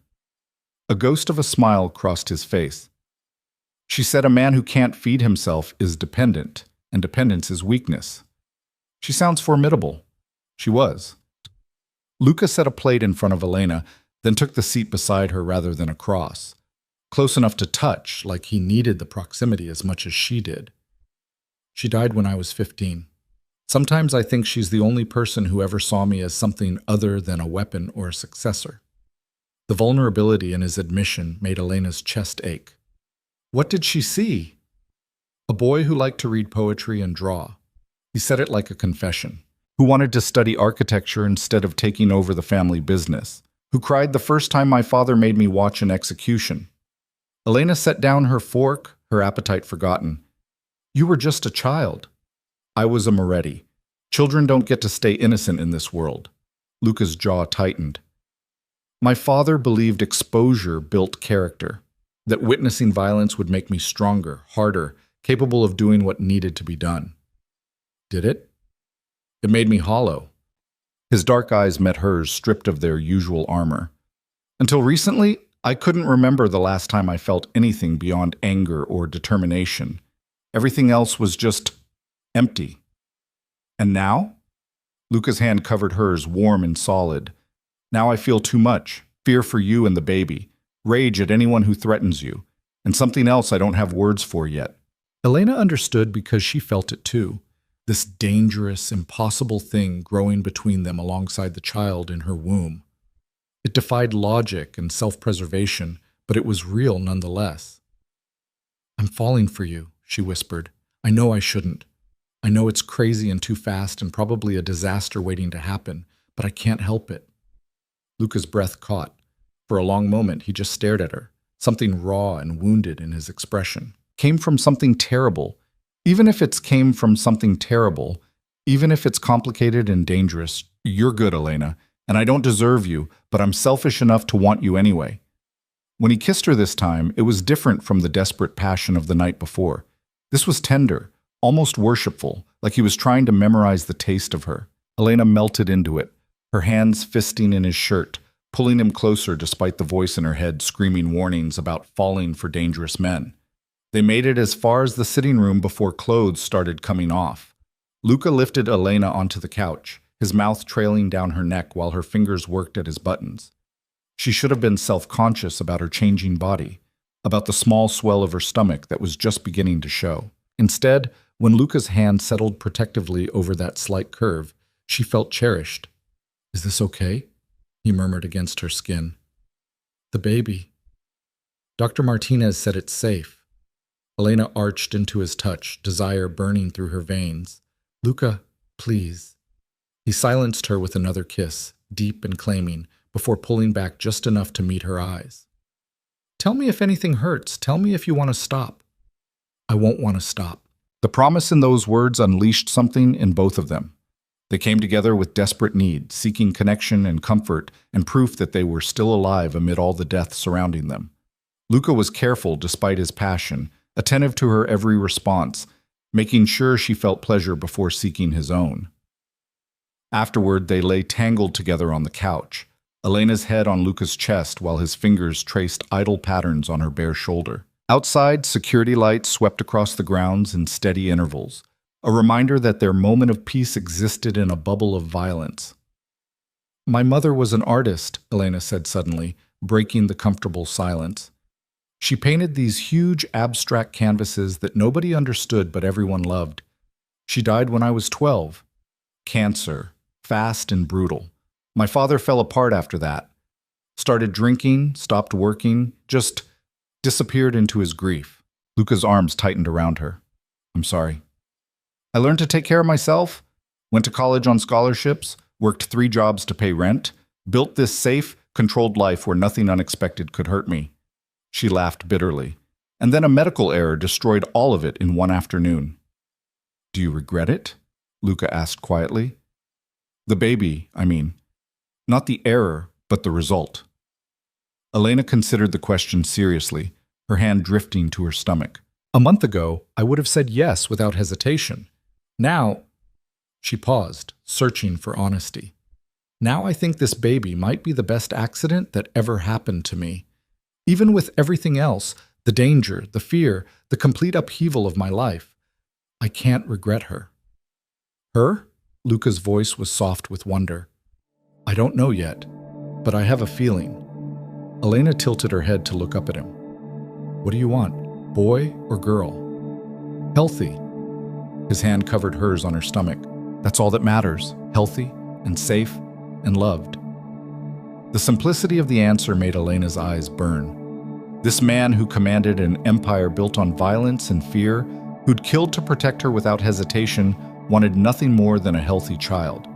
A ghost of a smile crossed his face. "She said a man who can't feed himself is dependent, and dependence is weakness." "She sounds formidable." She was. Luca set a plate in front of Elena, then took the seat beside her rather than across. Close enough to touch, like he needed the proximity as much as she did. "She died when I was 15. Sometimes I think she's the only person who ever saw me as something other than a weapon or a successor." The vulnerability in his admission made Elena's chest ache. What did she see? A boy who liked to read poetry and draw. He said it like a confession. Who wanted to study architecture instead of taking over the family business. Who cried the first time my father made me watch an execution. Elena set down her fork, her appetite forgotten. You were just a child. I was a Moretti. Children don't get to stay innocent in this world. Luca's jaw tightened. My father believed exposure built character, that witnessing violence would make me stronger, harder, capable of doing what needed to be done. Did it? It made me hollow. His dark eyes met hers, stripped of their usual armor. Until recently, I couldn't remember the last time I felt anything beyond anger or determination. Everything else was just empty. And now? Luca's hand covered hers, warm and solid. Now I feel too much. Fear for you and the baby. Rage at anyone who threatens you. And something else I don't have words for yet. Elena understood because she felt it too. This dangerous, impossible thing growing between them alongside the child in her womb. It defied logic and self-preservation, but it was real nonetheless. I'm falling for you, she whispered. I know I shouldn't. I know it's crazy and too fast and probably a disaster waiting to happen, but I can't help it. Luca's breath caught. For a long moment, he just stared at her. Something raw and wounded in his expression. Came from something terrible. Even if it's came from something terrible, even if it's complicated and dangerous, you're good, Elena, and I don't deserve you, but I'm selfish enough to want you anyway. When he kissed her this time, it was different from the desperate passion of the night before. This was tender, almost worshipful, like he was trying to memorize the taste of her. Elena melted into it, her hands fisting in his shirt, pulling him closer despite the voice in her head screaming warnings about falling for dangerous men. They made it as far as the sitting room before clothes started coming off. Luca lifted Elena onto the couch, his mouth trailing down her neck while her fingers worked at his buttons. She should have been self-conscious about her changing body, about the small swell of her stomach that was just beginning to show. Instead, when Luca's hand settled protectively over that slight curve, she felt cherished. Is this okay? He murmured against her skin. The baby. Dr. Martinez said it's safe. Elena arched into his touch, desire burning through her veins. Luca, please. He silenced her with another kiss, deep and claiming, before pulling back just enough to meet her eyes. Tell me if anything hurts. Tell me if you want to stop. I won't want to stop. The promise in those words unleashed something in both of them. They came together with desperate need, seeking connection and comfort and proof that they were still alive amid all the death surrounding them. Luca was careful despite his passion, attentive to her every response, making sure she felt pleasure before seeking his own. Afterward, they lay tangled together on the couch, Elena's head on Luca's chest while his fingers traced idle patterns on her bare shoulder. Outside, security lights swept across the grounds in steady intervals, a reminder that their moment of peace existed in a bubble of violence. My mother was an artist, Elena said suddenly, breaking the comfortable silence. She painted these huge, abstract canvases that nobody understood but everyone loved. She died when I was 12. Cancer, fast and brutal. My father fell apart after that. Started drinking, stopped working, just disappeared into his grief. Luca's arms tightened around her. I'm sorry. I learned to take care of myself, went to college on scholarships, worked 3 jobs to pay rent, built this safe, controlled life where nothing unexpected could hurt me. She laughed bitterly. And then a medical error destroyed all of it in one afternoon. Do you regret it? Luca asked quietly. The baby, I mean. Not the error, but the result. Elena considered the question seriously, her hand drifting to her stomach. A month ago, I would have said yes without hesitation. Now, she paused, searching for honesty. Now I think this baby might be the best accident that ever happened to me. Even with everything else, the danger, the fear, the complete upheaval of my life, I can't regret her. Her? Luca's voice was soft with wonder. I don't know yet, but I have a feeling. Elena tilted her head to look up at him. What do you want, boy or girl? Healthy. His hand covered hers on her stomach. That's all that matters, healthy and safe and loved. The simplicity of the answer made Elena's eyes burn. This man who commanded an empire built on violence and fear, who'd killed to protect her without hesitation, wanted nothing more than a healthy child.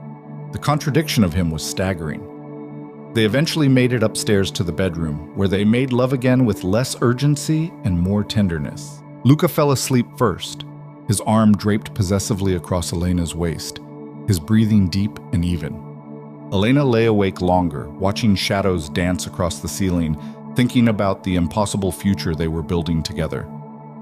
The contradiction of him was staggering. They eventually made it upstairs to the bedroom, where they made love again with less urgency and more tenderness. Luca fell asleep first, his arm draped possessively across Elena's waist, his breathing deep and even. Elena lay awake longer, watching shadows dance across the ceiling, thinking about the impossible future they were building together.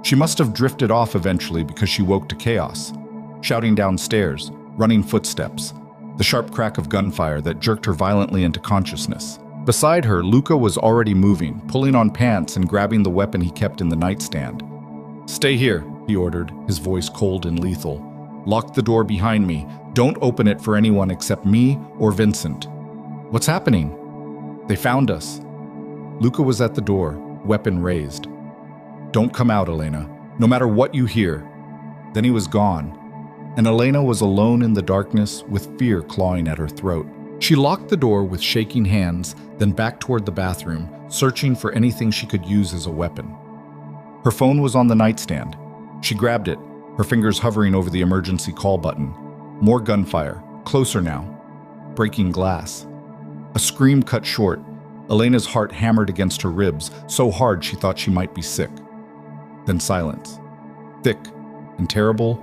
She must have drifted off eventually because she woke to chaos, shouting downstairs, running footsteps, the sharp crack of gunfire that jerked her violently into consciousness. Beside her, Luca was already moving, pulling on pants and grabbing the weapon he kept in the nightstand. "Stay here," he ordered, his voice cold and lethal. "Lock the door behind me. Don't open it for anyone except me or Vincent." "What's happening?" "They found us." Luca was at the door, weapon raised. "Don't come out, Elena, no matter what you hear." Then he was gone, and Elena was alone in the darkness with fear clawing at her throat. She locked the door with shaking hands, then backed toward the bathroom, searching for anything she could use as a weapon. Her phone was on the nightstand. She grabbed it, her fingers hovering over the emergency call button. More gunfire, closer now. Breaking glass. A scream cut short. Elena's heart hammered against her ribs, so hard she thought she might be sick. Then silence. Thick and terrible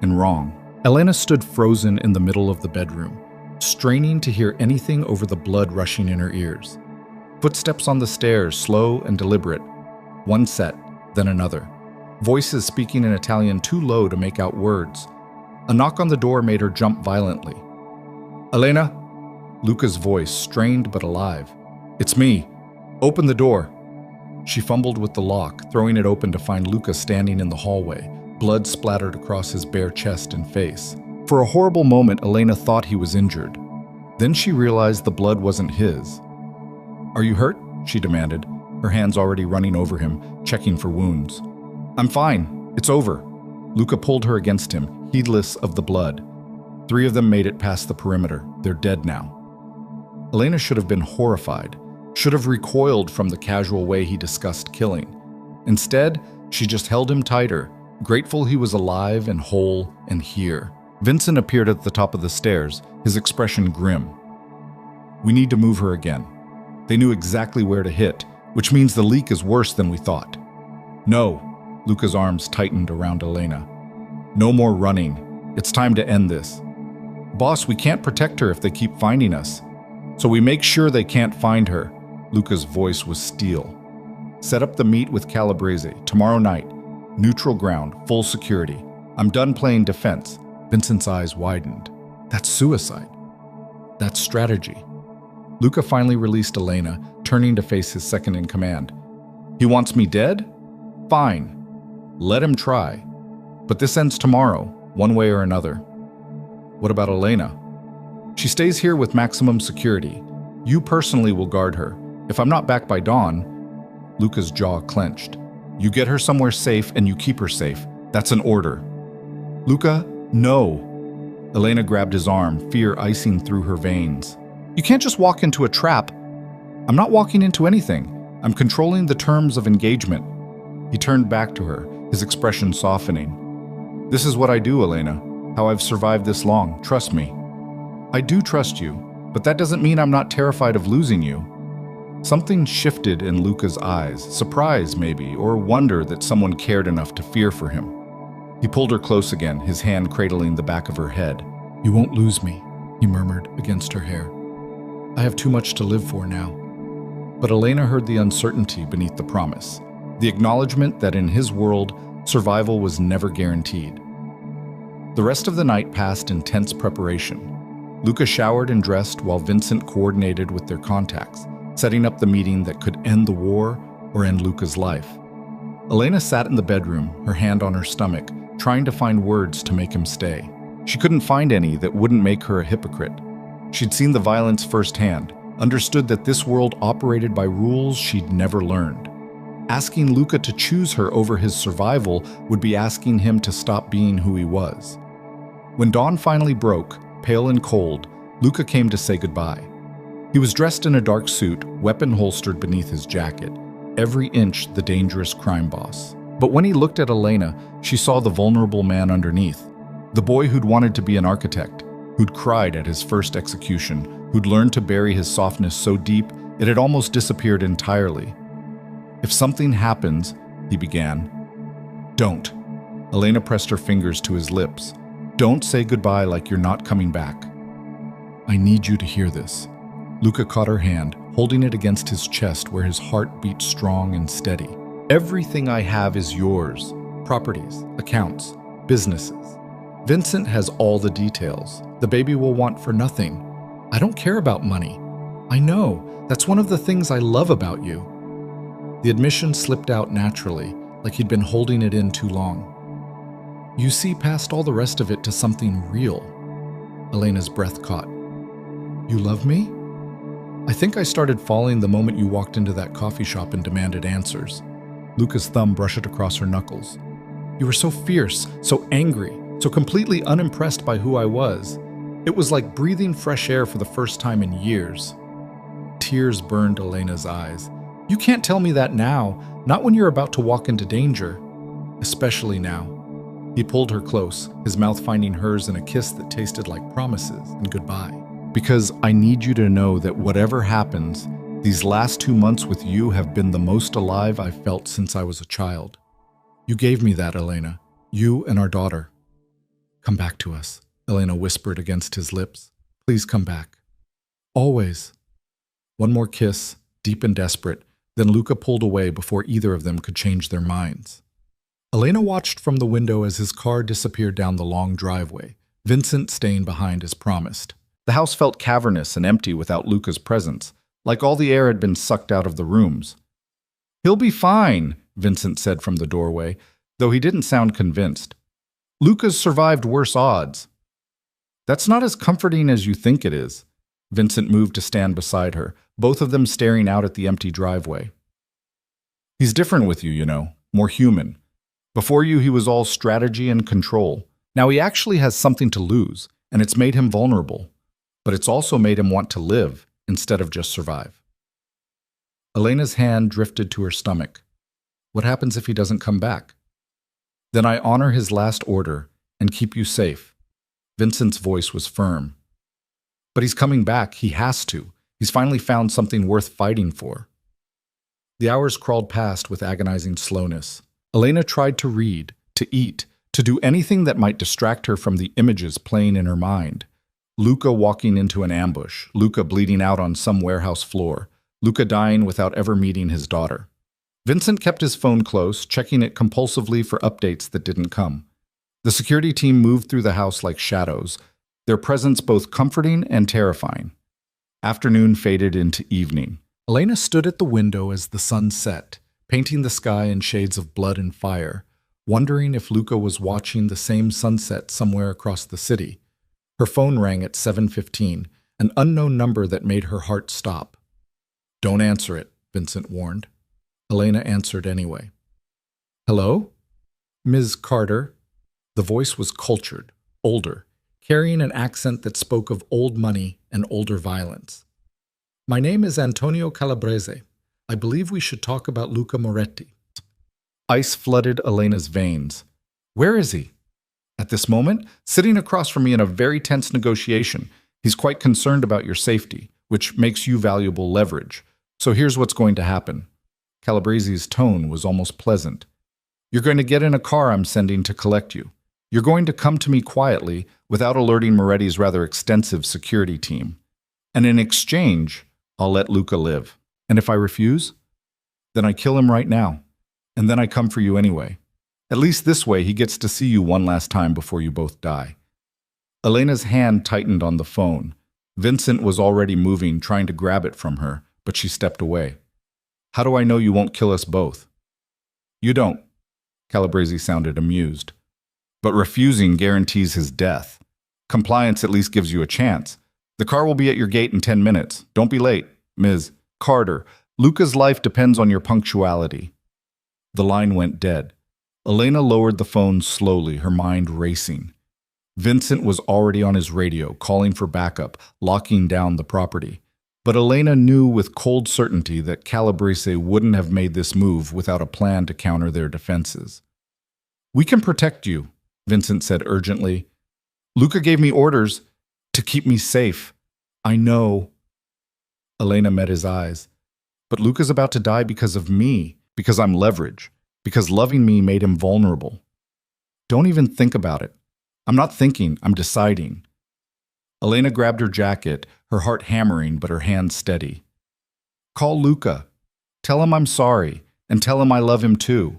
and wrong. Elena stood frozen in the middle of the bedroom, straining to hear anything over the blood rushing in her ears. Footsteps on the stairs, slow and deliberate. One set, then another. Voices speaking in Italian too low to make out words. A knock on the door made her jump violently. "Elena?" Luca's voice, strained but alive. "It's me. Open the door." She fumbled with the lock, throwing it open to find Luca standing in the hallway, blood splattered across his bare chest and face. For a horrible moment, Elena thought he was injured. Then she realized the blood wasn't his. "Are you hurt?" she demanded, her hands already running over him, checking for wounds. "I'm fine. It's over." Luca pulled her against him, heedless of the blood. 3 of them made it past the perimeter. They're dead now. Elena should have been horrified, should have recoiled from the casual way he discussed killing. Instead, she just held him tighter, grateful he was alive and whole and here. Vincent appeared at the top of the stairs, his expression grim. "We need to move her again. They knew exactly where to hit, which means the leak is worse than we thought." "No." Luca's arms tightened around Elena. "No more running. It's time to end this." "Boss, we can't protect her if they keep finding us. So we make sure they can't find her." Luca's voice was steel. "Set up the meet with Calabrese tomorrow night. Neutral ground, full security. I'm done playing defense." Vincent's eyes widened. "That's suicide. That's strategy." Luca finally released Elena, turning to face his second-in-command. "He wants me dead? Fine. Let him try. But this ends tomorrow, one way or another." "What about Elena?" "She stays here with maximum security. You personally will guard her. If I'm not back by dawn..." Luca's jaw clenched. "You get her somewhere safe and you keep her safe. That's an order." "Luca, no." Elena grabbed his arm, fear icing through her veins. "You can't just walk into a trap." "I'm not walking into anything. I'm controlling the terms of engagement." He turned back to her, his expression softening. "This is what I do, Elena. How I've survived this long. Trust me." "I do trust you, but that doesn't mean I'm not terrified of losing you." Something shifted in Luca's eyes, surprise maybe, or wonder that someone cared enough to fear for him. He pulled her close again, his hand cradling the back of her head. "You won't lose me," he murmured against her hair. "I have too much to live for now." But Elena heard the uncertainty beneath the promise, the acknowledgement that in his world, survival was never guaranteed. The rest of the night passed in tense preparation. Luca showered and dressed while Vincent coordinated with their contacts, setting up the meeting that could end the war or end Luca's life. Elena sat in the bedroom, her hand on her stomach, trying to find words to make him stay. She couldn't find any that wouldn't make her a hypocrite. She'd seen the violence firsthand, understood that this world operated by rules she'd never learned. Asking Luca to choose her over his survival would be asking him to stop being who he was. When dawn finally broke, pale and cold, Luca came to say goodbye. He was dressed in a dark suit, weapon holstered beneath his jacket, every inch the dangerous crime boss. But when he looked at Elena, she saw the vulnerable man underneath. The boy who'd wanted to be an architect, who'd cried at his first execution, who'd learned to bury his softness so deep it had almost disappeared entirely. "If something happens," he began. "Don't." Elena pressed her fingers to his lips. "Don't say goodbye like you're not coming back." "I need you to hear this." Luca caught her hand, holding it against his chest where his heart beat strong and steady. "Everything I have is yours. Properties, accounts, businesses. Vincent has all the details. The baby will want for nothing. I don't care about money. I know. That's one of the things I love about you." The admission slipped out naturally, like he'd been holding it in too long. "You see past all the rest of it to something real." Elena's breath caught. "You love me?" "I think I started falling the moment you walked into that coffee shop and demanded answers." Luca's thumb brushed across her knuckles. "You were so fierce, so angry, so completely unimpressed by who I was. It was like breathing fresh air for the first time in years." Tears burned Elena's eyes. "You can't tell me that now, not when you're about to walk into danger. Especially now." He pulled her close, his mouth finding hers in a kiss that tasted like promises and goodbye. "Because I need you to know that whatever happens, these last 2 months with you have been the most alive I've felt since I was a child. You gave me that, Elena. You and our daughter." "Come back to us," Elena whispered against his lips. "Please come back. Always." One more kiss, deep and desperate, then Luca pulled away before either of them could change their minds. Elena watched from the window as his car disappeared down the long driveway, Vincent staying behind as promised. The house felt cavernous and empty without Luca's presence, like all the air had been sucked out of the rooms. "He'll be fine," Vincent said from the doorway, though he didn't sound convinced. "Luca's survived worse odds." "That's not as comforting as you think it is." Vincent moved to stand beside her, both of them staring out at the empty driveway. "He's different with you, you know, more human. Before you, he was all strategy and control. Now he actually has something to lose, and it's made him vulnerable. But it's also made him want to live instead of just survive." Elena's hand drifted to her stomach. "What happens if he doesn't come back?" "Then I honor his last order and keep you safe." Vincent's voice was firm. "But he's coming back. He has to. He's finally found something worth fighting for." The hours crawled past with agonizing slowness. Elena tried to read, to eat, to do anything that might distract her from the images playing in her mind. Luca walking into an ambush, Luca bleeding out on some warehouse floor, Luca dying without ever meeting his daughter. Vincent kept his phone close, checking it compulsively for updates that didn't come. The security team moved through the house like shadows, their presence both comforting and terrifying. Afternoon faded into evening. Elena stood at the window as the sun set, painting the sky in shades of blood and fire, wondering if Luca was watching the same sunset somewhere across the city. Her phone rang at 7:15, an unknown number that made her heart stop. "Don't answer it," Vincent warned. Elena answered anyway. "Hello? Ms. Carter?" The voice was cultured, older, carrying an accent that spoke of old money and older violence. "My name is Antonio Calabrese. I believe we should talk about Luca Moretti." Ice flooded Elena's veins. "Where is he?" "At this moment, sitting across from me in a very tense negotiation. He's quite concerned about your safety, which makes you valuable leverage. So here's what's going to happen." Calabrese's tone was almost pleasant. "You're going to get in a car I'm sending to collect you. You're going to come to me quietly, without alerting Moretti's rather extensive security team. And in exchange, I'll let Luca live. And if I refuse, then I kill him right now. And then I come for you anyway. At least this way he gets to see you one last time before you both die." Elena's hand tightened on the phone. Vincent was already moving, trying to grab it from her, but she stepped away. "How do I know you won't kill us both?" "You don't." Calabrese sounded amused. "But refusing guarantees his death. Compliance at least gives you a chance. The car will be at your gate in 10 minutes. Don't be late. Ms. Carter, Luca's life depends on your punctuality." The line went dead. Elena lowered the phone slowly, her mind racing. Vincent was already on his radio, calling for backup, locking down the property. But Elena knew with cold certainty that Calabrese wouldn't have made this move without a plan to counter their defenses. "We can protect you," Vincent said urgently. "Luca gave me orders to keep me safe. I know." Elena met his eyes. "But Luca's about to die because of me, because I'm leverage, because loving me made him vulnerable. Don't even think about it. I'm not thinking, I'm deciding." Elena grabbed her jacket, her heart hammering but her hands steady. "Call Luca. Tell him I'm sorry, and tell him I love him too."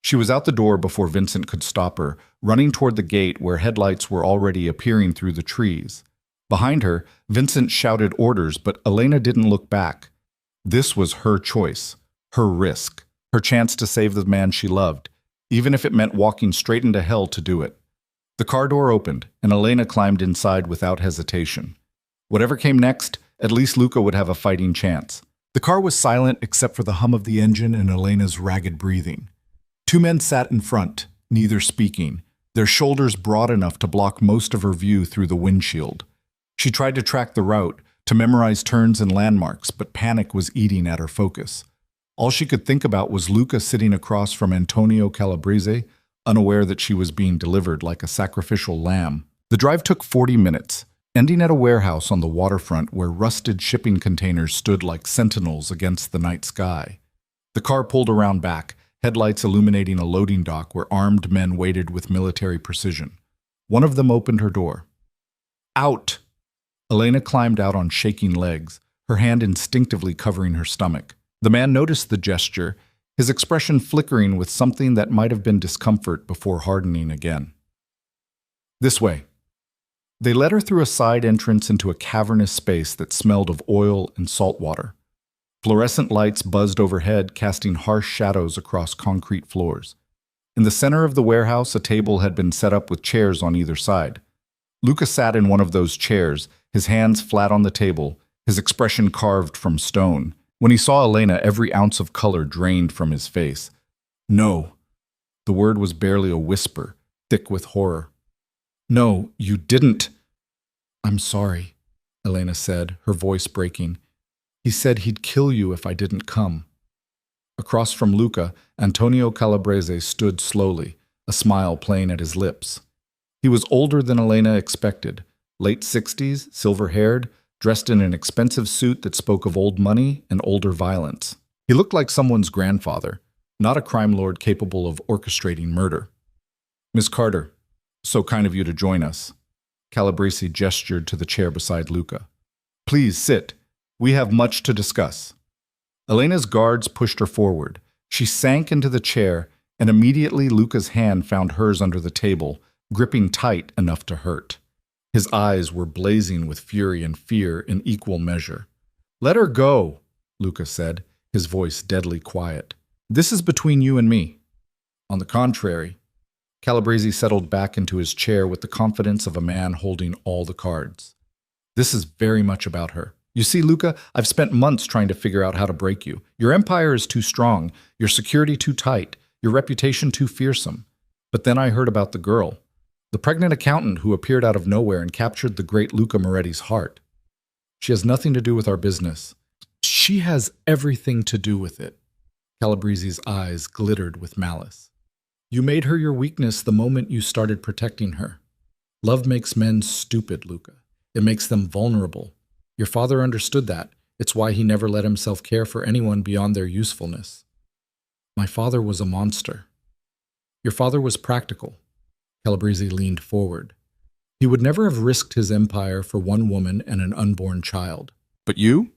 She was out the door before Vincent could stop her, running toward the gate where headlights were already appearing through the trees. Behind her, Vincent shouted orders, but Elena didn't look back. This was her choice, her risk, her chance to save the man she loved, even if it meant walking straight into hell to do it. The car door opened, and Elena climbed inside without hesitation. Whatever came next, at least Luca would have a fighting chance. The car was silent except for the hum of the engine and Elena's ragged breathing. Two men sat in front, neither speaking, their shoulders broad enough to block most of her view through the windshield. She tried to track the route, to memorize turns and landmarks, but panic was eating at her focus. All she could think about was Luca sitting across from Antonio Calabrese, unaware that she was being delivered like a sacrificial lamb. The drive took 40 minutes, ending at a warehouse on the waterfront where rusted shipping containers stood like sentinels against the night sky. The car pulled around back, headlights illuminating a loading dock where armed men waited with military precision. One of them opened her door. "Out!" Elena climbed out on shaking legs, her hand instinctively covering her stomach. The man noticed the gesture, his expression flickering with something that might have been discomfort before hardening again. "This way." They led her through a side entrance into a cavernous space that smelled of oil and salt water. Fluorescent lights buzzed overhead, casting harsh shadows across concrete floors. In the center of the warehouse, a table had been set up with chairs on either side. Luca sat in one of those chairs, his hands flat on the table, his expression carved from stone. When he saw Elena, every ounce of color drained from his face. "No." The word was barely a whisper, thick with horror. "No, you didn't." "I'm sorry," Elena said, her voice breaking. "He said he'd kill you if I didn't come." Across from Luca, Antonio Calabrese stood slowly, a smile playing at his lips. He was older than Elena expected, late 60s, silver-haired, dressed in an expensive suit that spoke of old money and older violence. He looked like someone's grandfather, not a crime lord capable of orchestrating murder. "Miss Carter, so kind of you to join us." Calabrese gestured to the chair beside Luca. "Please sit. We have much to discuss." Elena's guards pushed her forward. She sank into the chair, and immediately Luca's hand found hers under the table, gripping tight enough to hurt. His eyes were blazing with fury and fear in equal measure. "Let her go," Luca said, his voice deadly quiet. "This is between you and me." On the contrary, Calabrese settled back into his chair with the confidence of a man holding all the cards. "This is very much about her. You see, Luca, I've spent months trying to figure out how to break you. Your empire is too strong, your security too tight, your reputation too fearsome. But then I heard about the girl. The pregnant accountant who appeared out of nowhere and captured the great Luca Moretti's heart. She has nothing to do with our business. She has everything to do with it." Calabrese's eyes glittered with malice. "You made her your weakness the moment you started protecting her. Love makes men stupid, Luca. It makes them vulnerable. Your father understood that. It's why he never let himself care for anyone beyond their usefulness." "My father was a monster." "Your father was practical." Calabrese leaned forward. "He would never have risked his empire for one woman and an unborn child. But you?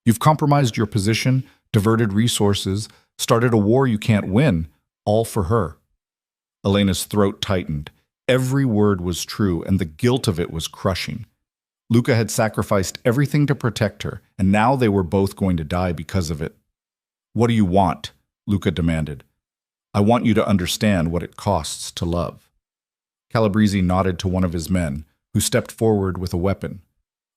You've compromised your position, diverted resources, started a war you can't win, all for her." Elena's throat tightened. Every word was true, and the guilt of it was crushing. Luca had sacrificed everything to protect her, and now they were both going to die because of it. "What do you want?" Luca demanded. "I want you to understand what it costs to love." Calabrese nodded to one of his men, who stepped forward with a weapon.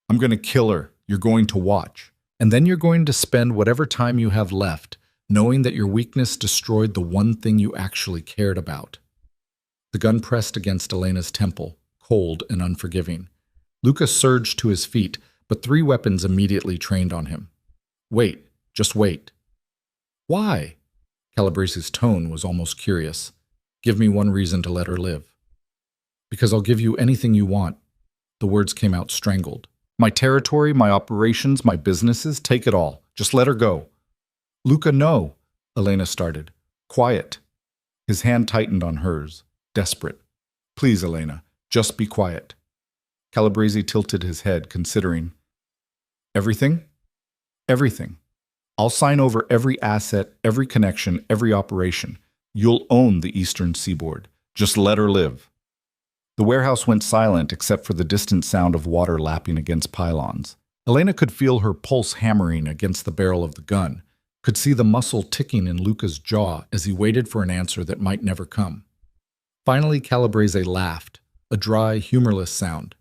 "I'm going to kill her. You're going to watch. And then you're going to spend whatever time you have left knowing that your weakness destroyed the one thing you actually cared about." The gun pressed against Elena's temple, cold and unforgiving. Luca surged to his feet, but 3 weapons immediately trained on him. Wait, just wait. Why? Calabrese's tone was almost curious. Give me one reason to let her live. Because I'll give you anything you want. The words came out strangled. My territory, my operations, my businesses, take it all. Just let her go. Luca, no, Elena started. Quiet. His hand tightened on hers, desperate. Please, Elena, just be quiet. Calabrese tilted his head, considering. Everything? Everything. I'll sign over every asset, every connection, every operation. You'll own the eastern seaboard. Just let her live. The warehouse went silent except for the distant sound of water lapping against pylons. Elena could feel her pulse hammering against the barrel of the gun, could see the muscle ticking in Luca's jaw as he waited for an answer that might never come. Finally, Calabrese laughed, a dry, humorless sound.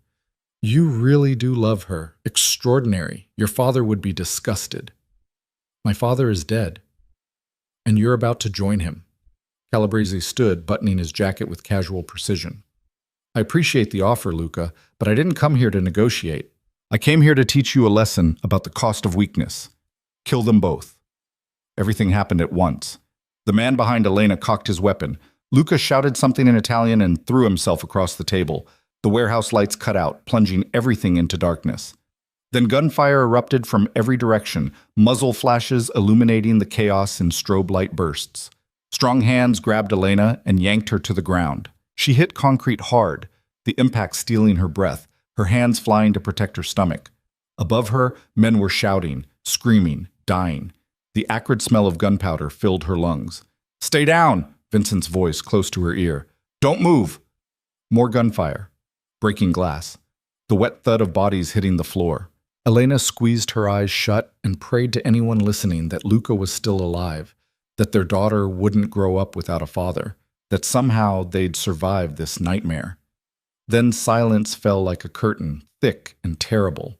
You really do love her. Extraordinary. Your father would be disgusted. My father is dead. And you're about to join him. Calabrese stood, buttoning his jacket with casual precision. I appreciate the offer, Luca, but I didn't come here to negotiate. I came here to teach you a lesson about the cost of weakness. Kill them both. Everything happened at once. The man behind Elena cocked his weapon. Luca shouted something in Italian and threw himself across the table. The warehouse lights cut out, plunging everything into darkness. Then gunfire erupted from every direction, muzzle flashes illuminating the chaos in strobe light bursts. Strong hands grabbed Elena and yanked her to the ground. She hit concrete hard, the impact stealing her breath, her hands flying to protect her stomach. Above her, men were shouting, screaming, dying. The acrid smell of gunpowder filled her lungs. Stay down, Vincent's voice close to her ear. Don't move. More gunfire, breaking glass, the wet thud of bodies hitting the floor. Elena squeezed her eyes shut and prayed to anyone listening that Luca was still alive, that their daughter wouldn't grow up without a father, that somehow they'd survive this nightmare. Then silence fell like a curtain, thick and terrible.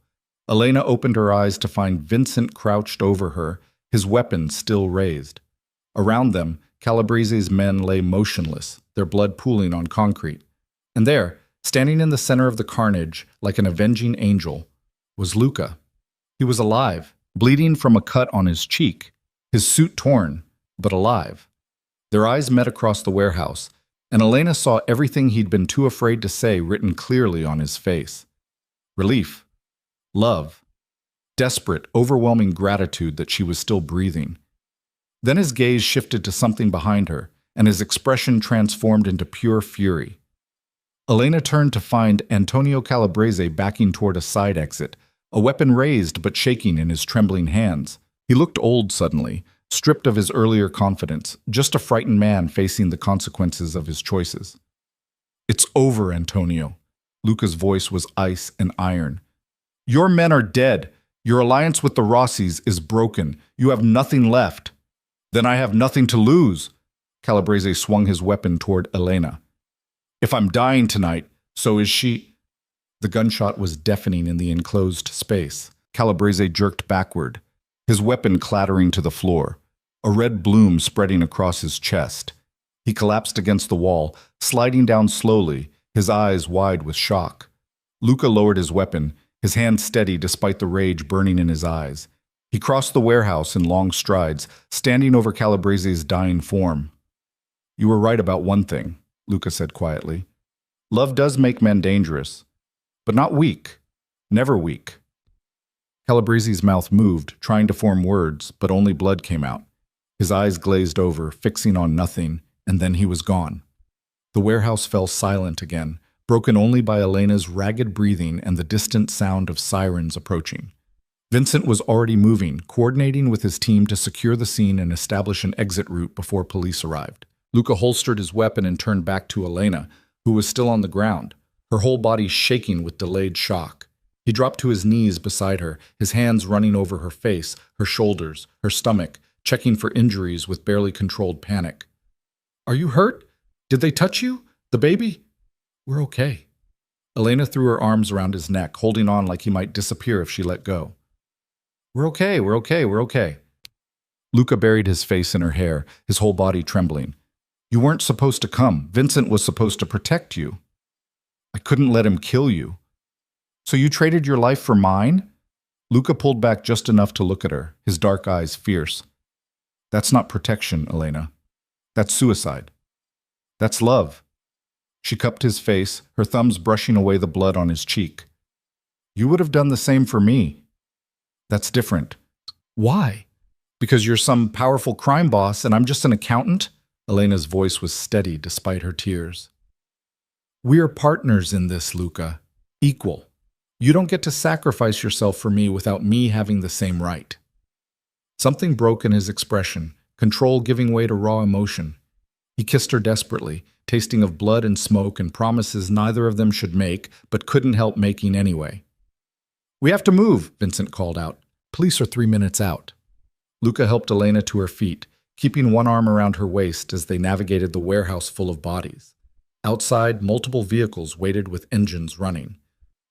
Elena opened her eyes to find Vincent crouched over her, his weapon still raised. Around them, Calabrese's men lay motionless, their blood pooling on concrete. And there, standing in the center of the carnage, like an avenging angel, was Luca. He was alive, bleeding from a cut on his cheek, his suit torn, but alive. Their eyes met across the warehouse, and Elena saw everything he'd been too afraid to say written clearly on his face. Relief, love, desperate, overwhelming gratitude that she was still breathing. Then his gaze shifted to something behind her, and his expression transformed into pure fury. Elena turned to find Antonio Calabrese backing toward a side exit, a weapon raised but shaking in his trembling hands. He looked old suddenly, stripped of his earlier confidence, just a frightened man facing the consequences of his choices. It's over, Antonio. Luca's voice was ice and iron. Your men are dead. Your alliance with the Rossis is broken. You have nothing left. Then I have nothing to lose. Calabrese swung his weapon toward Elena. If I'm dying tonight, so is she. The gunshot was deafening in the enclosed space. Calabrese jerked backward, his weapon clattering to the floor, a red bloom spreading across his chest. He collapsed against the wall, sliding down slowly, his eyes wide with shock. Luca lowered his weapon, his hand steady despite the rage burning in his eyes. He crossed the warehouse in long strides, standing over Calabrese's dying form. You were right about one thing, Luca said quietly. Love does make men dangerous, but not weak, never weak. Calabrese's mouth moved, trying to form words, but only blood came out. His eyes glazed over, fixing on nothing, and then he was gone. The warehouse fell silent again, broken only by Elena's ragged breathing and the distant sound of sirens approaching. Vincent was already moving, coordinating with his team to secure the scene and establish an exit route before police arrived. Luca holstered his weapon and turned back to Elena, who was still on the ground, her whole body shaking with delayed shock. He dropped to his knees beside her, his hands running over her face, her shoulders, her stomach, checking for injuries with barely controlled panic. Are you hurt? Did they touch you? The baby? We're okay. Elena threw her arms around his neck, holding on like he might disappear if she let go. We're okay, we're okay, we're okay. Luca buried his face in her hair, his whole body trembling. You weren't supposed to come. Vincent was supposed to protect you. I couldn't let him kill you. So you traded your life for mine? Luca pulled back just enough to look at her, his dark eyes fierce. That's not protection, Elena. That's suicide. That's love. She cupped his face, her thumbs brushing away the blood on his cheek. You would have done the same for me. That's different. Why? Because you're some powerful crime boss and I'm just an accountant? Elena's voice was steady despite her tears. We're partners in this, Luca. Equal. You don't get to sacrifice yourself for me without me having the same right. Something broke in his expression, control giving way to raw emotion. He kissed her desperately, tasting of blood and smoke and promises neither of them should make, but couldn't help making anyway. We have to move, Vincent called out. Police are 3 minutes out. Luca helped Elena to her feet, keeping one arm around her waist as they navigated the warehouse full of bodies. Outside, multiple vehicles waited with engines running.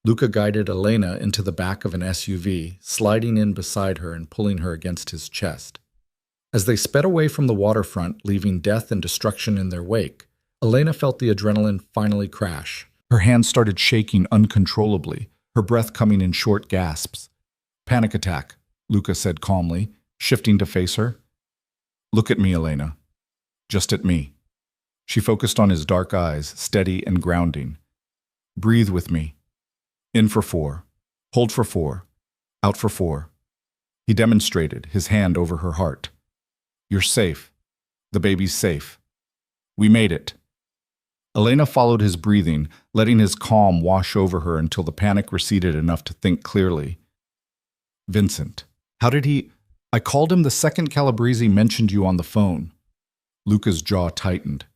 Luca guided Elena into the back of an SUV, sliding in beside her and pulling her against his chest. As they sped away from the waterfront, leaving death and destruction in their wake, Elena felt the adrenaline finally crash. Her hands started shaking uncontrollably, her breath coming in short gasps. Panic attack, Luca said calmly, shifting to face her. Look at me, Elena. Just at me. She focused on his dark eyes, steady and grounding. Breathe with me. In for 4. Hold for 4. Out for 4. He demonstrated, his hand over her heart. You're safe. The baby's safe. We made it. Elena followed his breathing, letting his calm wash over her until the panic receded enough to think clearly. Vincent. How did he... I called him the second Calabrese mentioned you on the phone. Luca's jaw tightened.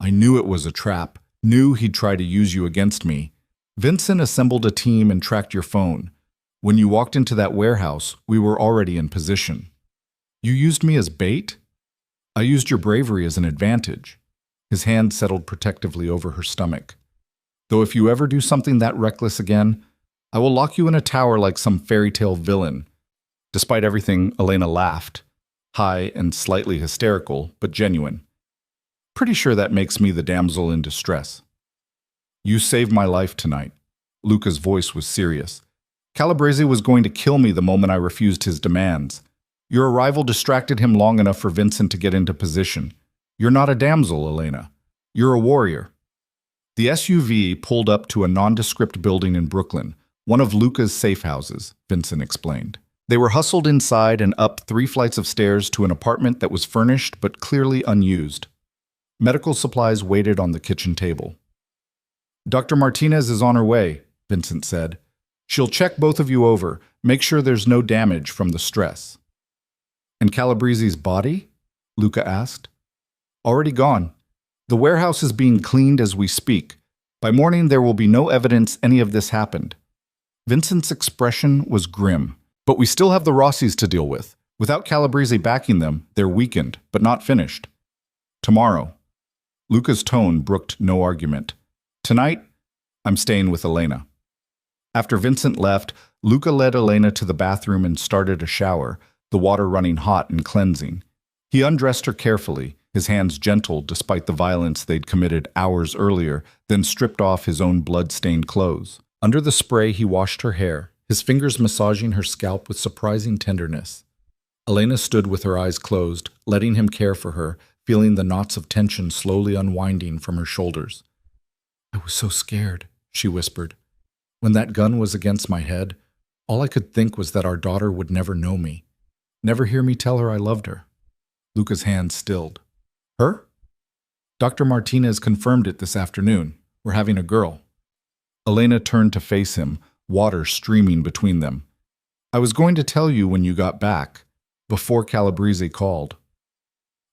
I knew it was a trap, knew he'd try to use you against me. Vincent assembled a team and tracked your phone. When you walked into that warehouse, we were already in position. You used me as bait? I used your bravery as an advantage. His hand settled protectively over her stomach. Though if you ever do something that reckless again, I will lock you in a tower like some fairy tale villain. Despite everything, Elena laughed. High and slightly hysterical, but genuine. Pretty sure that makes me the damsel in distress. You saved my life tonight. Luca's voice was serious. Calabrese was going to kill me the moment I refused his demands. Your arrival distracted him long enough for Vincent to get into position. You're not a damsel, Elena. You're a warrior. The SUV pulled up to a nondescript building in Brooklyn, one of Luca's safe houses, Vincent explained. They were hustled inside and up 3 flights of stairs to an apartment that was furnished but clearly unused. Medical supplies waited on the kitchen table. Dr. Martinez is on her way, Vincent said. She'll check both of you over, make sure there's no damage from the stress. And Calabrese's body? Luca asked. Already gone. The warehouse is being cleaned as we speak. By morning, there will be no evidence any of this happened. Vincent's expression was grim. But we still have the Rossis to deal with. Without Calabrese backing them, they're weakened, but not finished. Tomorrow. Luca's tone brooked no argument. Tonight, I'm staying with Elena. After Vincent left, Luca led Elena to the bathroom and started a shower, the water running hot and cleansing. He undressed her carefully, his hands gentle despite the violence they'd committed hours earlier, then stripped off his own blood-stained clothes. Under the spray, he washed her hair, his fingers massaging her scalp with surprising tenderness. Elena stood with her eyes closed, letting him care for her, feeling the knots of tension slowly unwinding from her shoulders. I was so scared, she whispered. When that gun was against my head, all I could think was that our daughter would never know me, never hear me tell her I loved her. Luca's hand stilled. Her? Dr. Martinez confirmed it this afternoon. We're having a girl. Elena turned to face him, water streaming between them. I was going to tell you when you got back, before Calabrese called.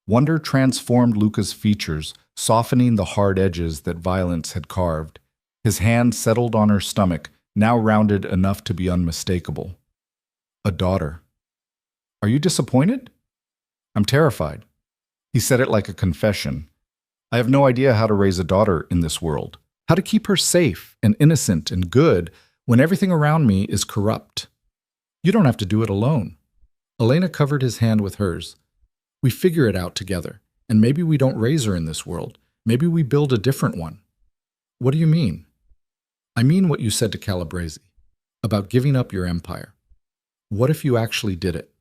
Wonder transformed Luca's features, softening the hard edges that violence had carved. His hand settled on her stomach, now rounded enough to be unmistakable. A daughter. Are you disappointed? I'm terrified. He said it like a confession. I have no idea how to raise a daughter in this world, how to keep her safe and innocent and good when everything around me is corrupt. You don't have to do it alone. Elena covered his hand with hers. We figure it out together, and maybe we don't raise her in this world. Maybe we build a different one. What do you mean? I mean what you said to Calabrese, about giving up your empire. What if you actually did it?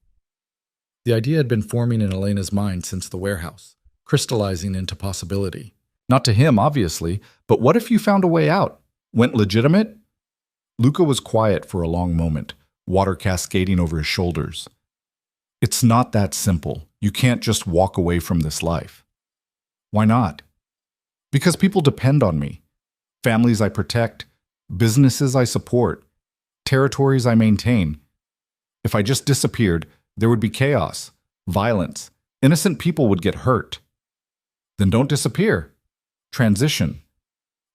The idea had been forming in Elena's mind since the warehouse, crystallizing into possibility. Not to him, obviously, but what if you found a way out? Went legitimate? Luca was quiet for a long moment, water cascading over his shoulders. It's not that simple. You can't just walk away from this life. Why not? Because people depend on me. Families I protect, businesses I support, territories I maintain. If I just disappeared, there would be chaos, violence. Innocent people would get hurt. Then don't disappear. Transition.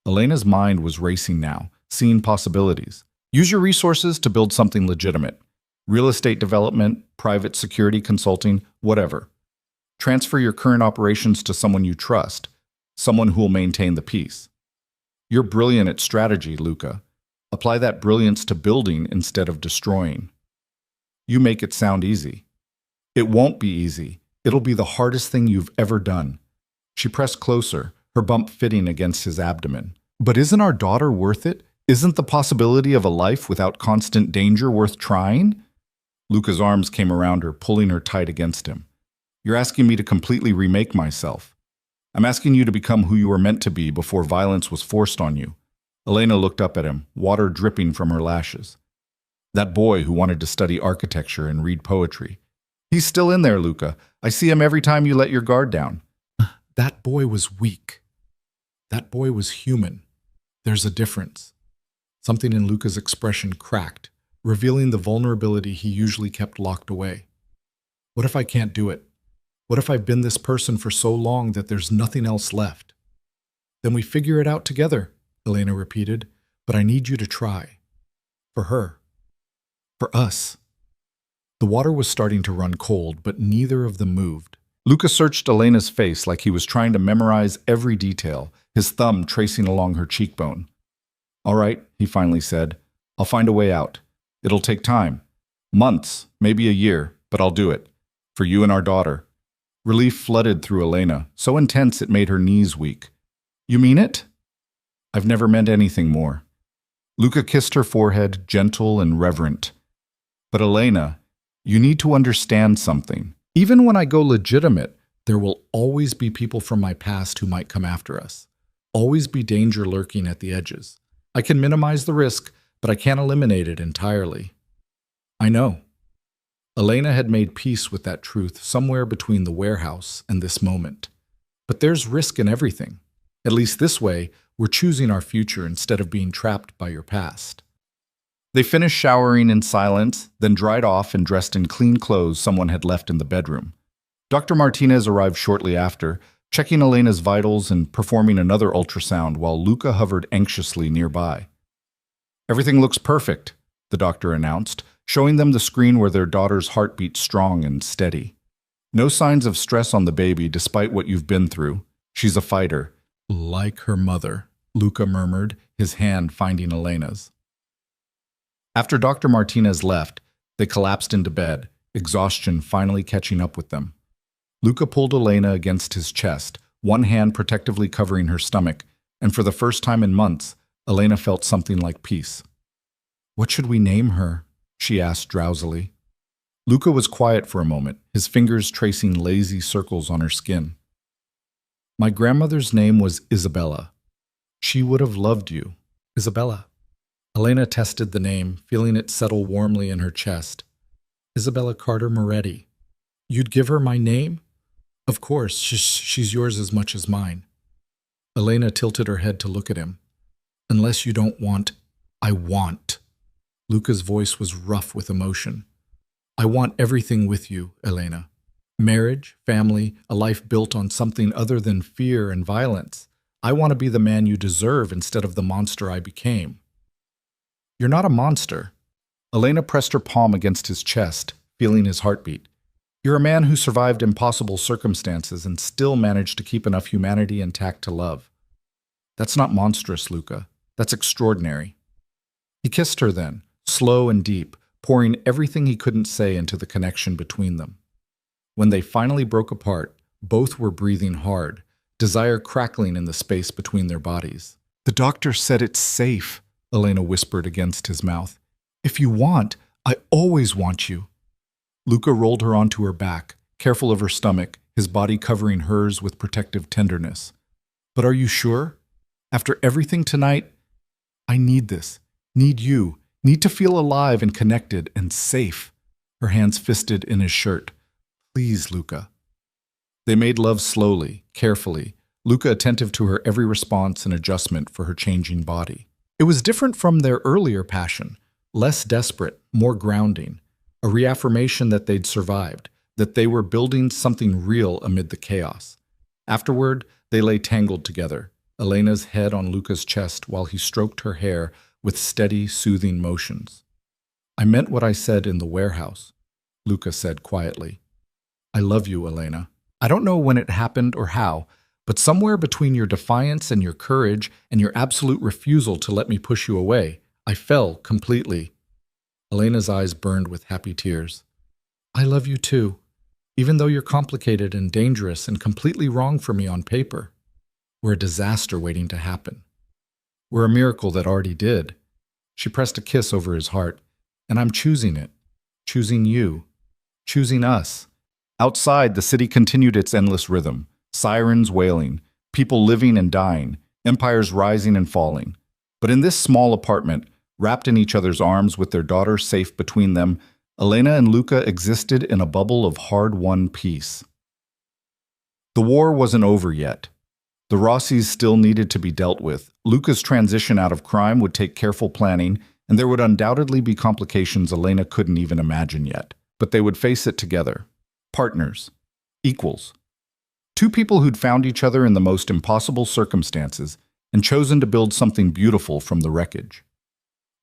Elena's mind was racing now, seeing possibilities. Use your resources to build something legitimate. Real estate development, private security consulting, whatever. Transfer your current operations to someone you trust, someone who will maintain the peace. You're brilliant at strategy, Luca. Apply that brilliance to building instead of destroying. You make it sound easy. It won't be easy. It'll be the hardest thing you've ever done. She pressed closer, her bump fitting against his abdomen. But isn't our daughter worth it? Isn't the possibility of a life without constant danger worth trying? Luca's arms came around her, pulling her tight against him. You're asking me to completely remake myself. I'm asking you to become who you were meant to be before violence was forced on you. Elena looked up at him, water dripping from her lashes. That boy who wanted to study architecture and read poetry. He's still in there, Luca. I see him every time you let your guard down. That boy was weak. That boy was human. There's a difference. Something in Luca's expression cracked, revealing the vulnerability he usually kept locked away. What if I can't do it? What if I've been this person for so long that there's nothing else left? Then we figure it out together, Elena repeated, but I need you to try. For her. For us. The water was starting to run cold, but neither of them moved. Luca searched Elena's face like he was trying to memorize every detail, his thumb tracing along her cheekbone. All right, he finally said. I'll find a way out. It'll take time. Months, maybe a year, but I'll do it. For you and our daughter. Relief flooded through Elena, so intense it made her knees weak. You mean it? I've never meant anything more. Luca kissed her forehead, gentle and reverent. But Elena, you need to understand something. Even when I go legitimate, there will always be people from my past who might come after us. Always be danger lurking at the edges. I can minimize the risk, but I can't eliminate it entirely. I know. Elena had made peace with that truth somewhere between the warehouse and this moment. But there's risk in everything. At least this way, we're choosing our future instead of being trapped by your past. They finished showering in silence, then dried off and dressed in clean clothes someone had left in the bedroom. Dr. Martinez arrived shortly after, checking Elena's vitals and performing another ultrasound while Luca hovered anxiously nearby. Everything looks perfect, the doctor announced, showing them the screen where their daughter's heart beat strong and steady. No signs of stress on the baby despite what you've been through. She's a fighter. Like her mother, Luca murmured, his hand finding Elena's. After Dr. Martinez left, they collapsed into bed, exhaustion finally catching up with them. Luca pulled Elena against his chest, one hand protectively covering her stomach, and for the first time in months, Elena felt something like peace. What should we name her? She asked drowsily. Luca was quiet for a moment, his fingers tracing lazy circles on her skin. My grandmother's name was Isabella. She would have loved you. Isabella. Elena tested the name, feeling it settle warmly in her chest. Isabella Carter Moretti. You'd give her my name? Of course, she's yours as much as mine. Elena tilted her head to look at him. Unless you don't want, I want. Luca's voice was rough with emotion. I want everything with you, Elena. Marriage, family, a life built on something other than fear and violence. I want to be the man you deserve instead of the monster I became. You're not a monster. Elena pressed her palm against his chest, feeling his heartbeat. You're a man who survived impossible circumstances and still managed to keep enough humanity intact to love. That's not monstrous, Luca. That's extraordinary. He kissed her then, slow and deep, pouring everything he couldn't say into the connection between them. When they finally broke apart, both were breathing hard, desire crackling in the space between their bodies. The doctor said it's safe, Elena whispered against his mouth. If you want, I always want you. Luca rolled her onto her back, careful of her stomach, his body covering hers with protective tenderness. But are you sure? After everything tonight, I need this. Need you. Need to feel alive and connected and safe. Her hands fisted in his shirt. Please, Luca. They made love slowly, carefully, Luca attentive to her every response and adjustment for her changing body. It was different from their earlier passion, less desperate, more grounding, a reaffirmation that they'd survived, that they were building something real amid the chaos. Afterward, they lay tangled together, Elena's head on Luca's chest while he stroked her hair with steady, soothing motions. I meant what I said in the warehouse, Luca said quietly. I love you, Elena. I don't know when it happened or how, but somewhere between your defiance and your courage and your absolute refusal to let me push you away, I fell completely. Elena's eyes burned with happy tears. I love you too, even though you're complicated and dangerous and completely wrong for me on paper. We're a disaster waiting to happen. We're a miracle that already did. She pressed a kiss over his heart, and I'm choosing it. Choosing you. Choosing us. Outside, the city continued its endless rhythm. Sirens wailing, people living and dying, empires rising and falling. But in this small apartment, wrapped in each other's arms with their daughter safe between them, Elena and Luca existed in a bubble of hard-won peace. The war wasn't over yet. The Rossis still needed to be dealt with. Luca's transition out of crime would take careful planning, and there would undoubtedly be complications Elena couldn't even imagine yet. But they would face it together. Partners. Equals. Two people who'd found each other in the most impossible circumstances and chosen to build something beautiful from the wreckage.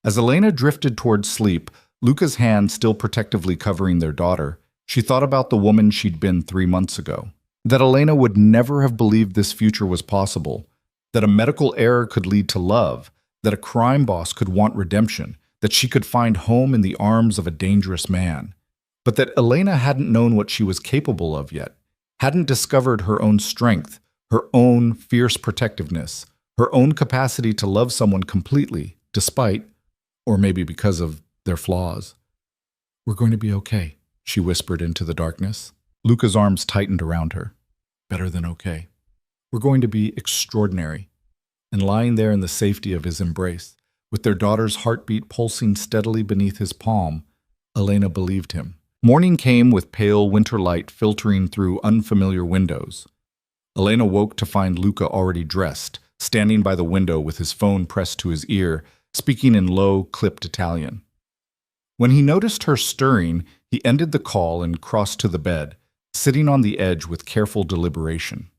As Elena drifted towards sleep, Luca's hand still protectively covering their daughter, she thought about the woman she'd been 3 months ago. That Elena would never have believed this future was possible, that a medical error could lead to love, that a crime boss could want redemption, that she could find home in the arms of a dangerous man. But that Elena hadn't known what she was capable of yet, hadn't discovered her own strength, her own fierce protectiveness, her own capacity to love someone completely, despite, or maybe because of, their flaws. We're going to be okay, she whispered into the darkness. Luca's arms tightened around her. Better than okay. We're going to be extraordinary. And lying there in the safety of his embrace, with their daughter's heartbeat pulsing steadily beneath his palm, Elena believed him. Morning came with pale winter light filtering through unfamiliar windows. Elena woke to find Luca already dressed, standing by the window with his phone pressed to his ear, speaking in low, clipped Italian. When he noticed her stirring, he ended the call and crossed to the bed, sitting on the edge with careful deliberation.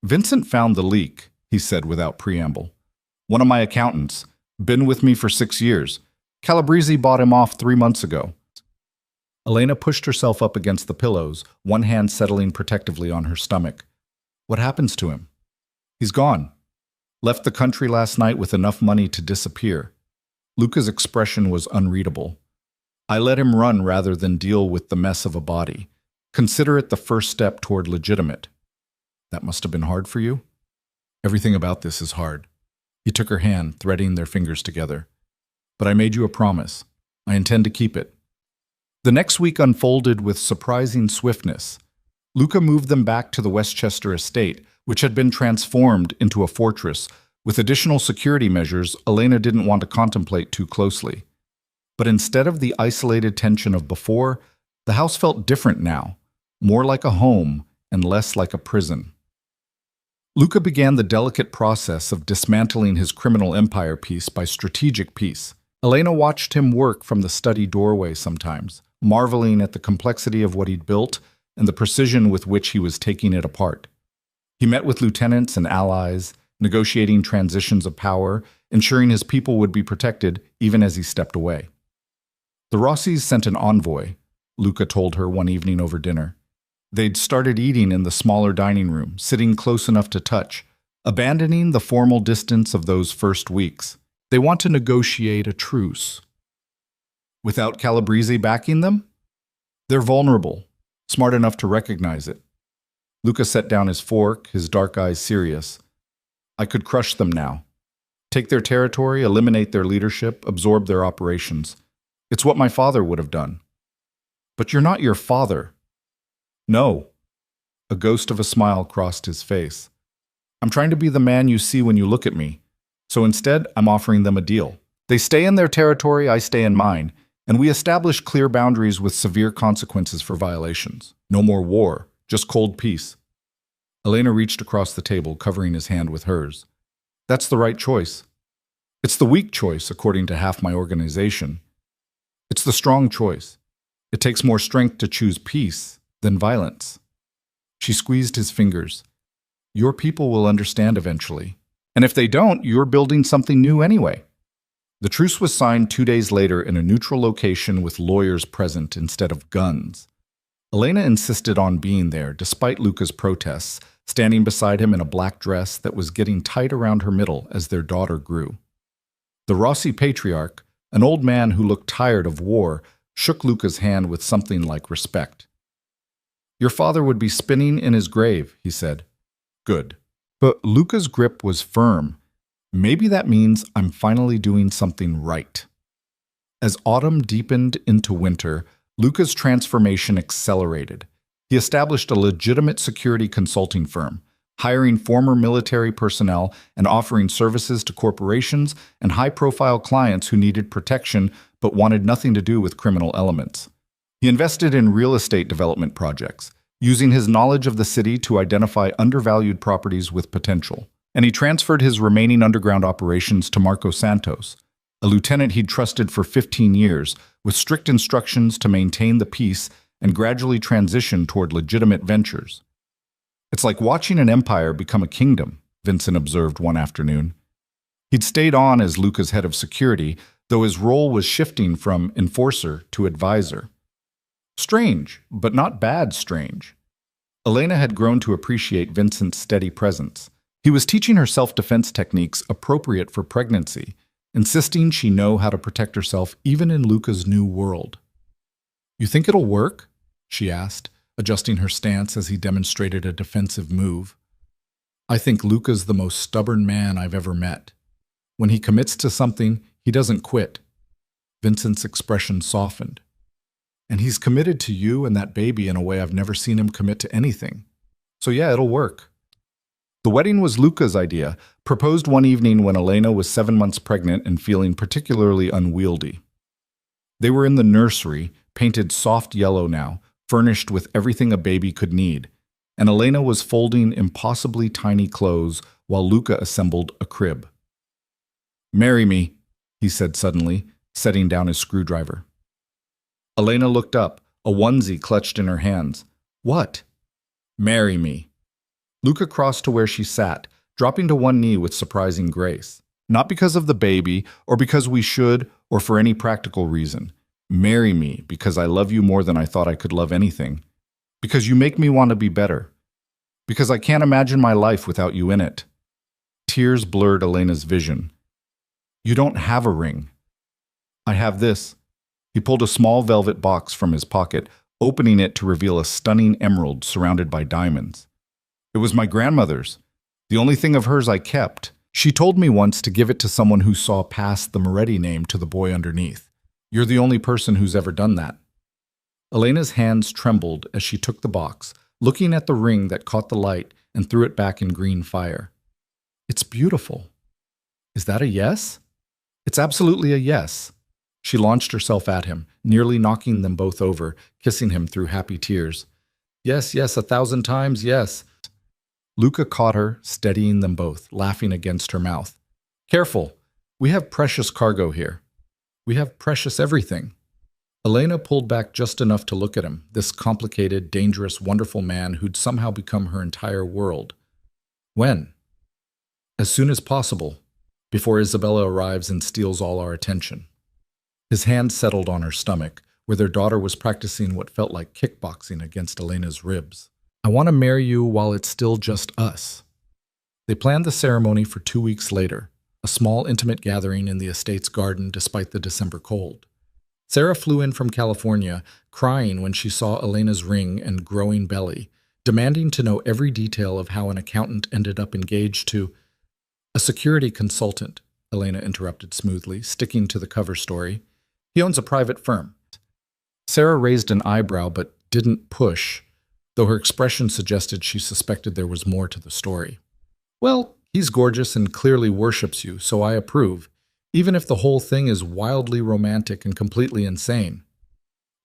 Vincent found the leak, he said without preamble. One of my accountants. Been with me for 6 years. Calabrese bought him off 3 months ago. Elena pushed herself up against the pillows, one hand settling protectively on her stomach. What happens to him? He's gone. Left the country last night with enough money to disappear. Luca's expression was unreadable. I let him run rather than deal with the mess of a body. Consider it the first step toward legitimate. That must have been hard for you? Everything about this is hard. He took her hand, threading their fingers together. But I made you a promise. I intend to keep it. The next week unfolded with surprising swiftness. Luca moved them back to the Westchester estate, which had been transformed into a fortress. With additional security measures, Elena didn't want to contemplate too closely. But instead of the isolated tension of before, the house felt different now, more like a home and less like a prison. Luca began the delicate process of dismantling his criminal empire piece by strategic piece. Elena watched him work from the study doorway sometimes, marveling at the complexity of what he'd built and the precision with which he was taking it apart. He met with lieutenants and allies, negotiating transitions of power, ensuring his people would be protected even as he stepped away. The Rossis sent an envoy, Luca told her one evening over dinner. They'd started eating in the smaller dining room, sitting close enough to touch, abandoning the formal distance of those first weeks. They want to negotiate a truce. Without Calabrese backing them? They're vulnerable, smart enough to recognize it. Luca set down his fork, his dark eyes serious. I could crush them now. Take their territory, eliminate their leadership, absorb their operations. It's what my father would have done. But you're not your father. No. A ghost of a smile crossed his face. I'm trying to be the man you see when you look at me. So instead, I'm offering them a deal. They stay in their territory, I stay in mine, and we establish clear boundaries with severe consequences for violations. No more war, just cold peace. Elena reached across the table, covering his hand with hers. That's the right choice. It's the weak choice, according to half my organization. It's the strong choice. It takes more strength to choose peace than violence. She squeezed his fingers. Your people will understand eventually. And if they don't, you're building something new anyway. The truce was signed 2 days later in a neutral location with lawyers present instead of guns. Elena insisted on being there, despite Luca's protests, standing beside him in a black dress that was getting tight around her middle as their daughter grew. The Rossi patriarch, an old man who looked tired of war, shook Luca's hand with something like respect. Your father would be spinning in his grave, he said. Good. But Luca's grip was firm. Maybe that means I'm finally doing something right. As autumn deepened into winter, Luca's transformation accelerated. He established a legitimate security consulting firm, hiring former military personnel and offering services to corporations and high-profile clients who needed protection but wanted nothing to do with criminal elements. He invested in real estate development projects, using his knowledge of the city to identify undervalued properties with potential. And he transferred his remaining underground operations to Marco Santos, a lieutenant he'd trusted for 15 years, with strict instructions to maintain the peace and gradually transition toward legitimate ventures. It's like watching an empire become a kingdom, Vincent observed one afternoon. He'd stayed on as Luca's head of security, though his role was shifting from enforcer to advisor. Strange, but not bad strange. Elena had grown to appreciate Vincent's steady presence. He was teaching her self-defense techniques appropriate for pregnancy, insisting she know how to protect herself even in Luca's new world. You think it'll work? She asked, adjusting her stance as he demonstrated a defensive move. I think Luca's the most stubborn man I've ever met. When he commits to something, he doesn't quit. Vincent's expression softened. And he's committed to you and that baby in a way I've never seen him commit to anything. So yeah, it'll work. The wedding was Luca's idea, proposed one evening when Elena was 7 months pregnant and feeling particularly unwieldy. They were in the nursery, painted soft yellow now, furnished with everything a baby could need, and Elena was folding impossibly tiny clothes while Luca assembled a crib. Marry me, he said suddenly, setting down his screwdriver. Elena looked up, a onesie clutched in her hands. What? Marry me. Luca crossed to where she sat, dropping to one knee with surprising grace. Not because of the baby, or because we should, or for any practical reason. Marry me because I love you more than I thought I could love anything. Because you make me want to be better. Because I can't imagine my life without you in it. Tears blurred Elena's vision. You don't have a ring. I have this. He pulled a small velvet box from his pocket, opening it to reveal a stunning emerald surrounded by diamonds. It was my grandmother's, the only thing of hers I kept. She told me once to give it to someone who saw past the Moretti name to the boy underneath. You're the only person who's ever done that. Elena's hands trembled as she took the box, looking at the ring that caught the light and threw it back in green fire. It's beautiful. Is that a yes? It's absolutely a yes. She launched herself at him, nearly knocking them both over, kissing him through happy tears. Yes, yes, 1,000 times, yes. Luca caught her, steadying them both, laughing against her mouth. Careful, we have precious cargo here. We have precious everything. Elena pulled back just enough to look at him, this complicated, dangerous, wonderful man who'd somehow become her entire world. When? As soon as possible, before Isabella arrives and steals all our attention. His hand settled on her stomach, where their daughter was practicing what felt like kickboxing against Elena's ribs. I want to marry you while it's still just us. They planned the ceremony for 2 weeks later, a small intimate gathering in the estate's garden despite the December cold. Sarah flew in from California, crying when she saw Elena's ring and growing belly, demanding to know every detail of how an accountant ended up engaged to a security consultant, Elena interrupted smoothly, sticking to the cover story. He owns a private firm. Sarah raised an eyebrow but didn't push, though her expression suggested she suspected there was more to the story. Well, he's gorgeous and clearly worships you, so I approve, even if the whole thing is wildly romantic and completely insane.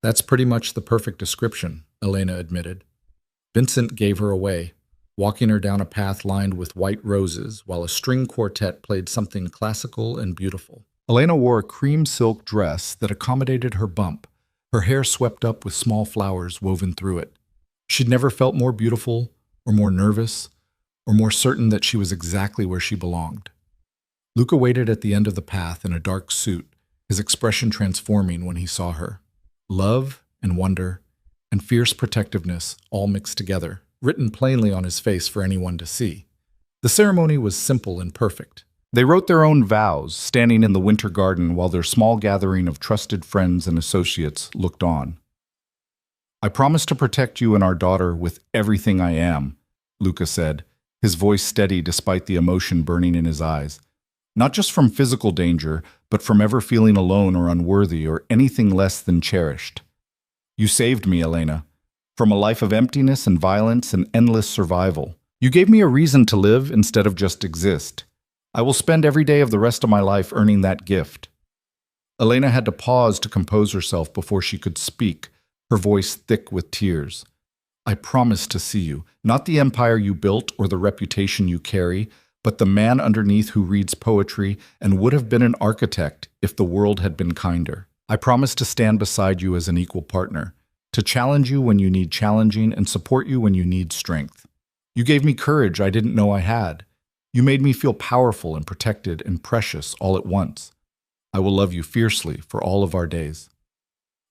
That's pretty much the perfect description, Elena admitted. Vincent gave her away, walking her down a path lined with white roses while a string quartet played something classical and beautiful. Elena wore a cream silk dress that accommodated her bump, her hair swept up with small flowers woven through it. She'd never felt more beautiful, or more nervous, or more certain that she was exactly where she belonged. Luca waited at the end of the path in a dark suit, his expression transforming when he saw her. Love and wonder and fierce protectiveness all mixed together, written plainly on his face for anyone to see. The ceremony was simple and perfect. They wrote their own vows, standing in the winter garden while their small gathering of trusted friends and associates looked on. "I promise to protect you and our daughter with everything I am," Luca said, his voice steady despite the emotion burning in his eyes. "Not just from physical danger, but from ever feeling alone or unworthy or anything less than cherished. You saved me, Elena, from a life of emptiness and violence and endless survival. You gave me a reason to live instead of just exist. I will spend every day of the rest of my life earning that gift." Elena had to pause to compose herself before she could speak, her voice thick with tears. "I promise to see you, not the empire you built or the reputation you carry, but the man underneath who reads poetry and would have been an architect if the world had been kinder. I promise to stand beside you as an equal partner, to challenge you when you need challenging and support you when you need strength. You gave me courage I didn't know I had. You made me feel powerful and protected and precious all at once. I will love you fiercely for all of our days."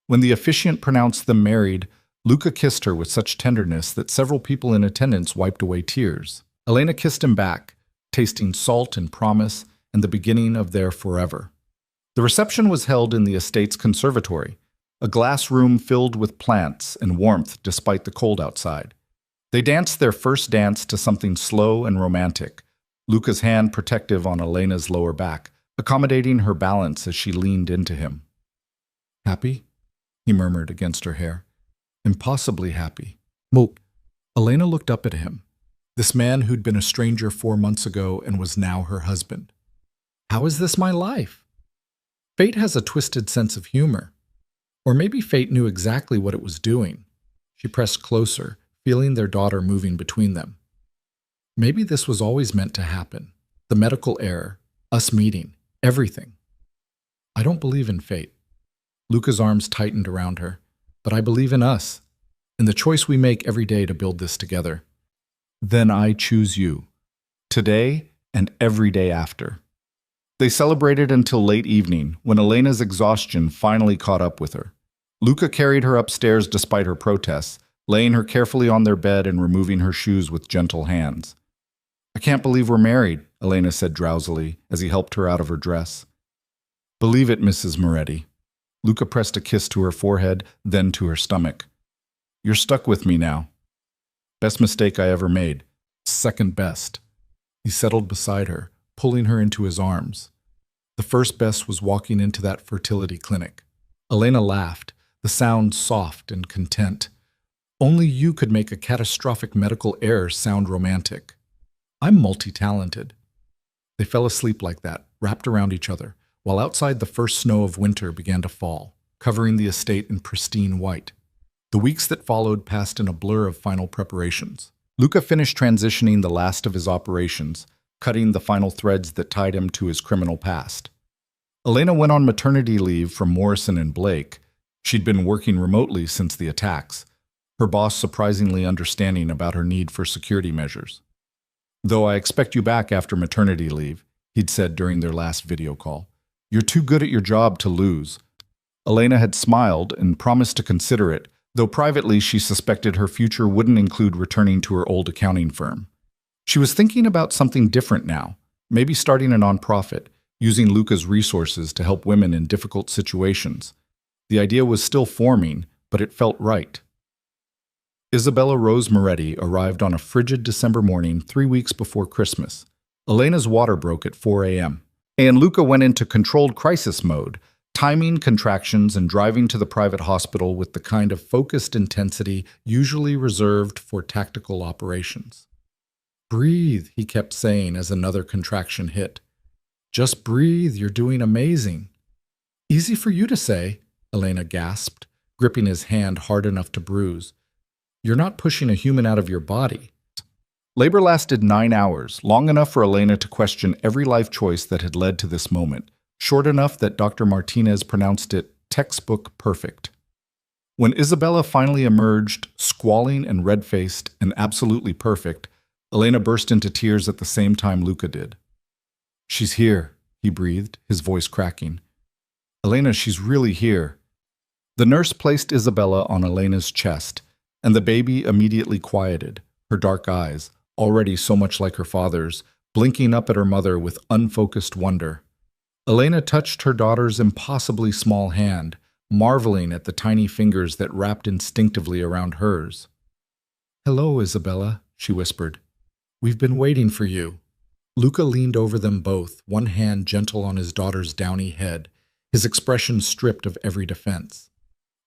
When the officiant pronounced them married, Luca kissed her with such tenderness that several people in attendance wiped away tears. Elena kissed him back, tasting salt and promise and the beginning of their forever. The reception was held in the estate's conservatory, a glass room filled with plants and warmth despite the cold outside. They danced their first dance to something slow and romantic, Luca's hand protective on Elena's lower back, accommodating her balance as she leaned into him. "Happy?" he murmured against her hair. "Impossibly happy." Elena looked up at him, this man who'd been a stranger 4 months ago and was now her husband. "How is this my life?" Fate has a twisted sense of humor. Or maybe fate knew exactly what it was doing. She pressed closer, feeling their daughter moving between them. Maybe this was always meant to happen. The medical error, us meeting, everything. "I don't believe in fate." Luca's arms tightened around her. "But I believe in us, in the choice we make every day to build this together." "Then I choose you, today and every day after." They celebrated until late evening, when Elena's exhaustion finally caught up with her. Luca carried her upstairs despite her protests, laying her carefully on their bed and removing her shoes with gentle hands. "I can't believe we're married," Elena said drowsily as he helped her out of her dress. "Believe it, Mrs. Moretti." Luca pressed a kiss to her forehead, then to her stomach. "You're stuck with me now. Best mistake I ever made. Second best." He settled beside her, pulling her into his arms. The first best was walking into that fertility clinic. Elena laughed, the sound soft and content. "Only you could make a catastrophic medical error sound romantic. I'm multi-talented." They fell asleep like that, wrapped around each other, while outside the first snow of winter began to fall, covering the estate in pristine white. The weeks that followed passed in a blur of final preparations. Luca finished transitioning the last of his operations, cutting the final threads that tied him to his criminal past. Elena went on maternity leave from Morrison and Blake. She'd been working remotely since the attacks, her boss surprisingly understanding about her need for security measures. "Though I expect you back after maternity leave," he'd said during their last video call. "You're too good at your job to lose." Elena had smiled and promised to consider it, though privately she suspected her future wouldn't include returning to her old accounting firm. She was thinking about something different now, maybe starting a nonprofit, using Luca's resources to help women in difficult situations. The idea was still forming, but it felt right. Isabella Rose Moretti arrived on a frigid December morning 3 weeks before Christmas. Elena's water broke at 4 a.m., and Luca went into controlled crisis mode, timing contractions and driving to the private hospital with the kind of focused intensity usually reserved for tactical operations. "Breathe," he kept saying as another contraction hit. "Just breathe, you're doing amazing." "Easy for you to say," Elena gasped, gripping his hand hard enough to bruise. "You're not pushing a human out of your body." Labor lasted 9 hours, long enough for Elena to question every life choice that had led to this moment, short enough that Dr. Martinez pronounced it textbook perfect. When Isabella finally emerged, squalling and red-faced and absolutely perfect, Elena burst into tears at the same time Luca did. "She's here," he breathed, his voice cracking. "Elena, she's really here." The nurse placed Isabella on Elena's chest, and the baby immediately quieted, her dark eyes, already so much like her father's, blinking up at her mother with unfocused wonder. Elena touched her daughter's impossibly small hand, marveling at the tiny fingers that wrapped instinctively around hers. "Hello, Isabella," she whispered. "We've been waiting for you." Luca leaned over them both, one hand gentle on his daughter's downy head, his expression stripped of every defense.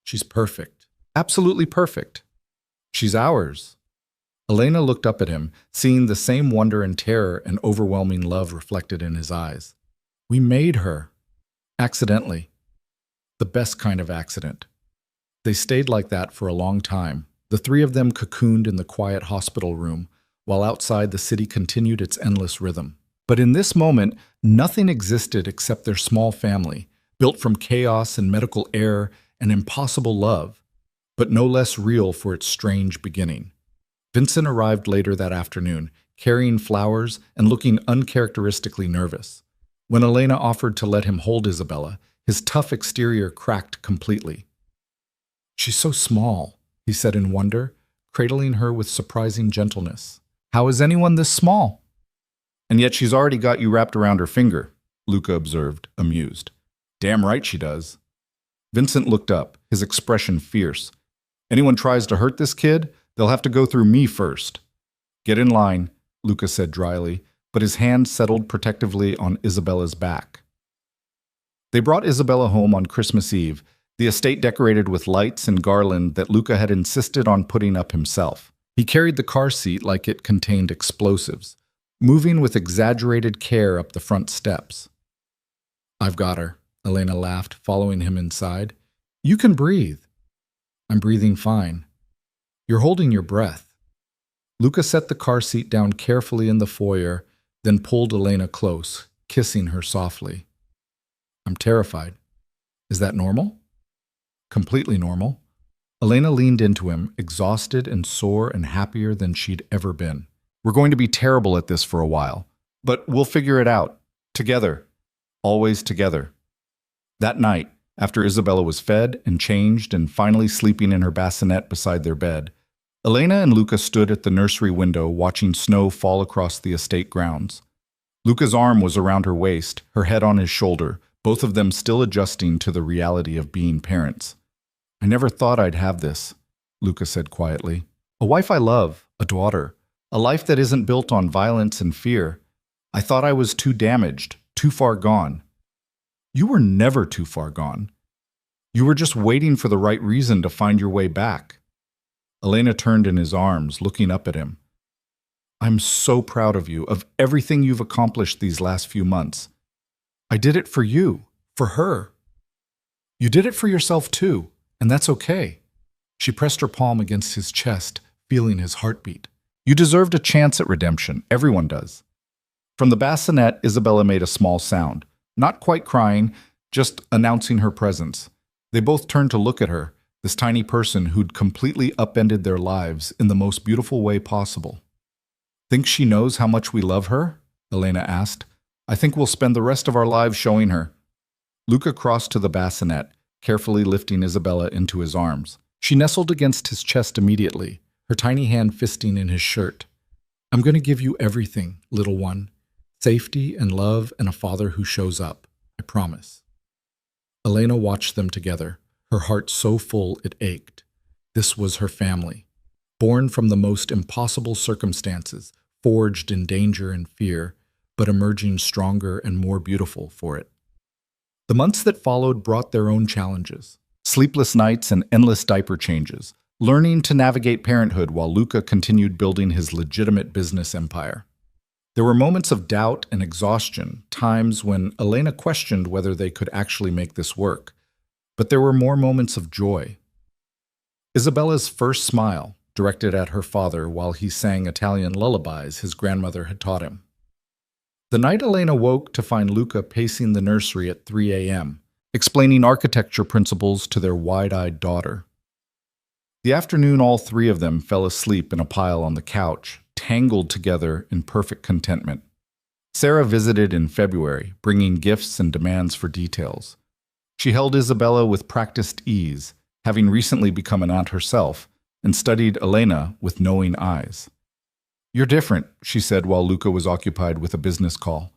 "She's perfect. Absolutely perfect. She's ours." Elena looked up at him, seeing the same wonder and terror and overwhelming love reflected in his eyes. "We made her. Accidentally. The best kind of accident." They stayed like that for a long time, the three of them cocooned in the quiet hospital room, while outside the city continued its endless rhythm. But in this moment, nothing existed except their small family, built from chaos and medical error and impossible love, but no less real for its strange beginning. Vincent arrived later that afternoon, carrying flowers and looking uncharacteristically nervous. When Elena offered to let him hold Isabella, his tough exterior cracked completely. "She's so small," he said in wonder, cradling her with surprising gentleness. "How is anyone this small?" "And yet she's already got you wrapped around her finger," Luca observed, amused. "Damn right she does." Vincent looked up, his expression fierce. "Anyone tries to hurt this kid, they'll have to go through me first." "Get in line," Luca said dryly, but his hand settled protectively on Isabella's back. They brought Isabella home on Christmas Eve, the estate decorated with lights and garland that Luca had insisted on putting up himself. He carried the car seat like it contained explosives, moving with exaggerated care up the front steps. "I've got her," Elena laughed, following him inside. "You can breathe." "I'm breathing fine." "You're holding your breath." Luca set the car seat down carefully in the foyer, then pulled Elena close, kissing her softly. "I'm terrified. Is that normal?" "Completely normal." Elena leaned into him, exhausted and sore and happier than she'd ever been. "We're going to be terrible at this for a while, but we'll figure it out. Together. Always together." That night, after Isabella was fed and changed and finally sleeping in her bassinet beside their bed, Elena and Luca stood at the nursery window watching snow fall across the estate grounds. Luca's arm was around her waist, her head on his shoulder, both of them still adjusting to the reality of being parents. "I never thought I'd have this," Luca said quietly. "A wife I love, a daughter, a life that isn't built on violence and fear. I thought I was too damaged, too far gone." "You were never too far gone. You were just waiting for the right reason to find your way back." Elena turned in his arms, looking up at him. "I'm so proud of you, of everything you've accomplished these last few months. I did it for you, for her. You did it for yourself too, and that's okay." She pressed her palm against his chest, feeling his heartbeat. "You deserved a chance at redemption. Everyone does." From the bassinet, Isabella made a small sound, not quite crying, just announcing her presence. They both turned to look at her, this tiny person who'd completely upended their lives in the most beautiful way possible. "Think she knows how much we love her?" Elena asked. "I think we'll spend the rest of our lives showing her." Luca crossed to the bassinet, carefully lifting Isabella into his arms. She nestled against his chest immediately, her tiny hand fisting in his shirt. "I'm going to give you everything, little one. Safety and love and a father who shows up. I promise." Elena watched them together, her heart so full it ached. This was her family, born from the most impossible circumstances, forged in danger and fear, but emerging stronger and more beautiful for it. The months that followed brought their own challenges. Sleepless nights and endless diaper changes, learning to navigate parenthood while Luca continued building his legitimate business empire. There were moments of doubt and exhaustion, times when Elena questioned whether they could actually make this work. But there were more moments of joy. Isabella's first smile, directed at her father while he sang Italian lullabies his grandmother had taught him. The night Elena woke to find Luca pacing the nursery at 3 a.m., explaining architecture principles to their wide-eyed daughter. The afternoon all three of them fell asleep in a pile on the couch, tangled together in perfect contentment. Sarah visited in February, bringing gifts and demands for details. She held Isabella with practiced ease, having recently become an aunt herself, and studied Elena with knowing eyes. "You're different," she said while Luca was occupied with a business call.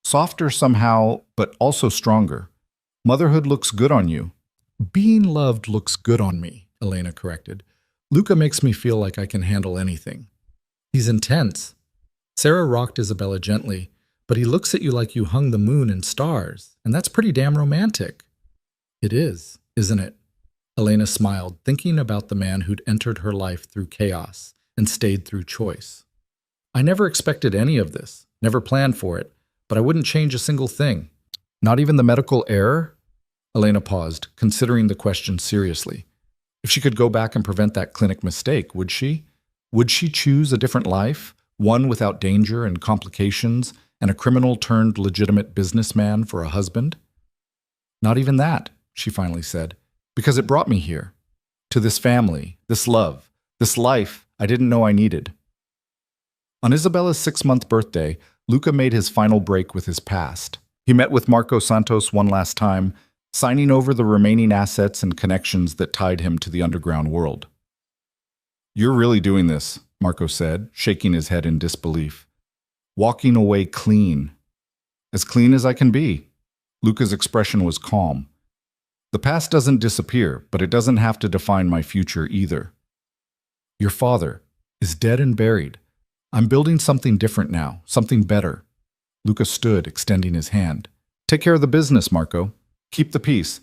"Softer somehow, but also stronger. Motherhood looks good on you." "Being loved looks good on me," Elena corrected. "Luca makes me feel like I can handle anything. He's intense." Sarah rocked Isabella gently. "But he looks at you like you hung the moon and stars, and that's pretty damn romantic." "It is, isn't it?" Elena smiled, thinking about the man who'd entered her life through chaos and stayed through choice. "I never expected any of this, never planned for it, but I wouldn't change a single thing." "Not even the medical error?" Elena paused, considering the question seriously. If she could go back and prevent that clinic mistake, would she? Would she choose a different life, one without danger and complications, and a criminal-turned-legitimate businessman for a husband? "Not even that," she finally said, "because it brought me here, to this family, this love, this life I didn't know I needed." On Isabella's 6-month birthday, Luca made his final break with his past. He met with Marco Santos one last time, signing over the remaining assets and connections that tied him to the underground world. "You're really doing this," Marco said, shaking his head in disbelief. "Walking away clean. As clean as I can be." Luca's expression was calm. "The past doesn't disappear, but it doesn't have to define my future either. Your father is dead and buried. I'm building something different now, something better." Luca stood, extending his hand. "Take care of the business, Marco. Keep the peace.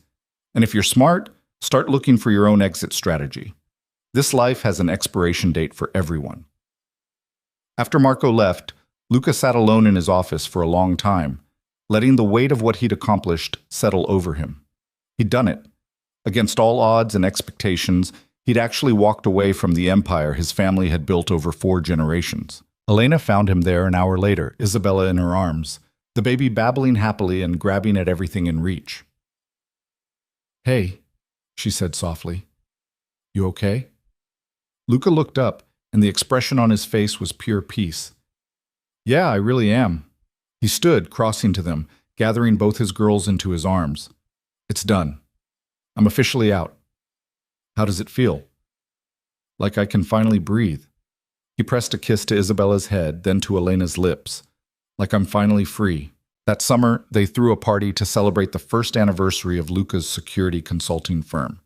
And if you're smart, start looking for your own exit strategy. This life has an expiration date for everyone." After Marco left, Luca sat alone in his office for a long time, letting the weight of what he'd accomplished settle over him. He'd done it. Against all odds and expectations, he'd actually walked away from the empire his family had built over 4 generations. Elena found him there an hour later, Isabella in her arms, the baby babbling happily and grabbing at everything in reach. "Hey," she said softly. "You okay?" Luca looked up, and the expression on his face was pure peace. "Yeah, I really am." He stood, crossing to them, gathering both his girls into his arms. "It's done. I'm officially out." "How does it feel?" "Like I can finally breathe." He pressed a kiss to Isabella's head, then to Elena's lips. "Like I'm finally free." That summer, they threw a party to celebrate the first anniversary of Luca's security consulting firm.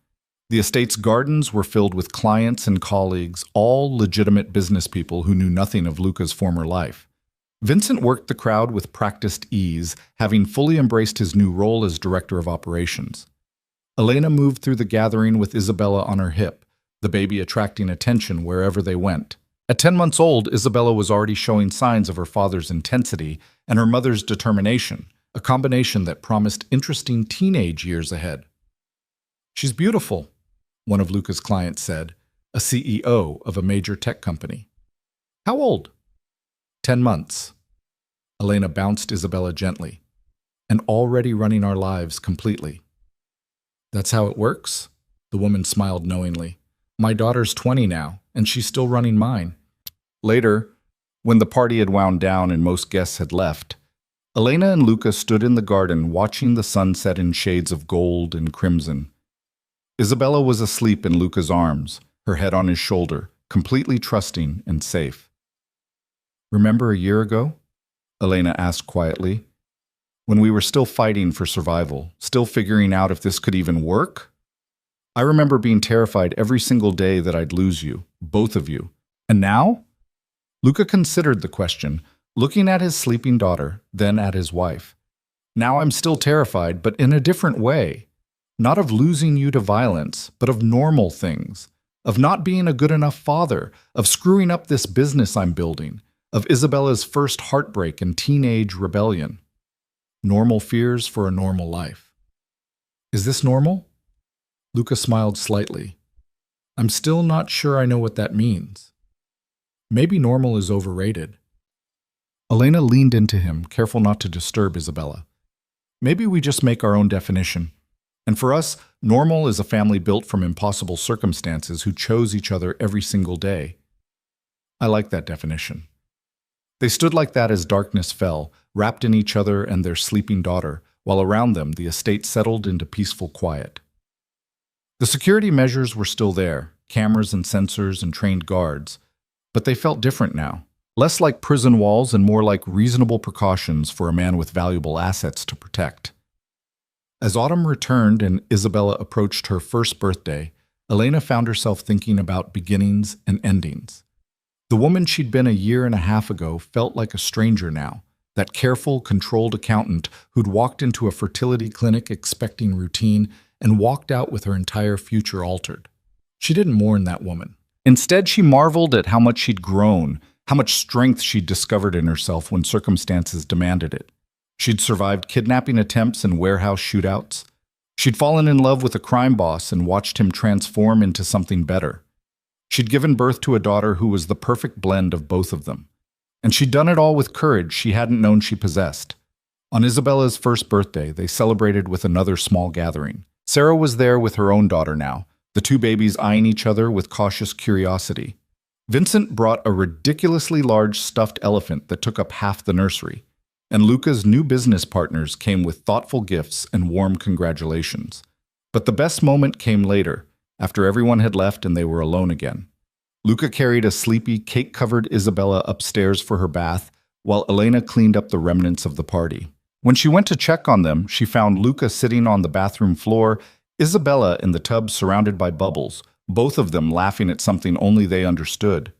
The estate's gardens were filled with clients and colleagues, all legitimate business people who knew nothing of Luca's former life. Vincent worked the crowd with practiced ease, having fully embraced his new role as director of operations. Elena moved through the gathering with Isabella on her hip, the baby attracting attention wherever they went. At 10 months old, Isabella was already showing signs of her father's intensity and her mother's determination, a combination that promised interesting teenage years ahead. "She's beautiful," one of Luca's clients said, a CEO of a major tech company. "How old?" 10 months. Elena bounced Isabella gently. "And already running our lives completely." "That's how it works?" The woman smiled knowingly. "My daughter's 20 now, and she's still running mine." Later, when the party had wound down and most guests had left, Elena and Luca stood in the garden watching the sunset in shades of gold and crimson. Isabella was asleep in Luca's arms, her head on his shoulder, completely trusting and safe. "Remember a year ago?" Elena asked quietly. "When we were still fighting for survival, still figuring out if this could even work? I remember being terrified every single day that I'd lose you, both of you. And now?" Luca considered the question, looking at his sleeping daughter, then at his wife. Now I'm still terrified, but in a different way. Not of losing you to violence, but of normal things. Of not being a good enough father, of screwing up this business I'm building, of Isabella's first heartbreak and teenage rebellion. Normal fears for a normal life. Is this normal? Luca smiled slightly. I'm still not sure I know what that means. Maybe normal is overrated. Elena leaned into him, careful not to disturb Isabella. Maybe we just make our own definition. And for us, normal is a family built from impossible circumstances who chose each other every single day. I like that definition. They stood like that as darkness fell, wrapped in each other and their sleeping daughter, while around them the estate settled into peaceful quiet. The security measures were still there, cameras and sensors and trained guards, but they felt different now, less like prison walls and more like reasonable precautions for a man with valuable assets to protect. As autumn returned and Isabella approached her first birthday, Elena found herself thinking about beginnings and endings. The woman she'd been a year and a half ago felt like a stranger now, that careful, controlled accountant who'd walked into a fertility clinic expecting routine and walked out with her entire future altered. She didn't mourn that woman. Instead, she marveled at how much she'd grown, how much strength she'd discovered in herself when circumstances demanded it. She'd survived kidnapping attempts and warehouse shootouts. She'd fallen in love with a crime boss and watched him transform into something better. She'd given birth to a daughter who was the perfect blend of both of them. And she'd done it all with courage she hadn't known she possessed. On Isabella's first birthday, they celebrated with another small gathering. Sarah was there with her own daughter now, the two babies eyeing each other with cautious curiosity. Vincent brought a ridiculously large stuffed elephant that took up half the nursery, and Luca's new business partners came with thoughtful gifts and warm congratulations. But the best moment came later, after everyone had left and they were alone again. Luca carried a sleepy, cake-covered Isabella upstairs for her bath, while Elena cleaned up the remnants of the party. When she went to check on them, she found Luca sitting on the bathroom floor, Isabella in the tub surrounded by bubbles, both of them laughing at something only they understood.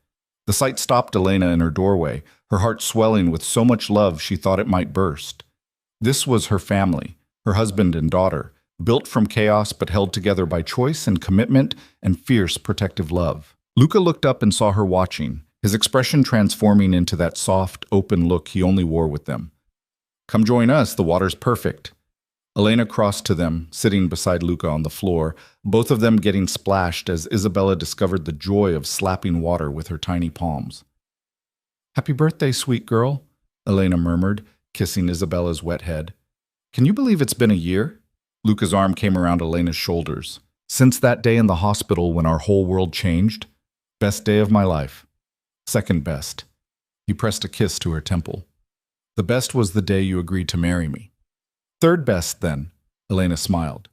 The sight stopped Elena in her doorway, her heart swelling with so much love she thought it might burst. This was her family, her husband and daughter, built from chaos but held together by choice and commitment and fierce protective love. Luca looked up and saw her watching, his expression transforming into that soft, open look he only wore with them. Come join us, the water's perfect. Elena crossed to them, sitting beside Luca on the floor, both of them getting splashed as Isabella discovered the joy of slapping water with her tiny palms. Happy birthday, sweet girl, Elena murmured, kissing Isabella's wet head. Can you believe it's been a year? Luca's arm came around Elena's shoulders. Since that day in the hospital when our whole world changed, best day of my life. Second best. He pressed a kiss to her temple. The best was the day you agreed to marry me. Third best, then, Elena smiled.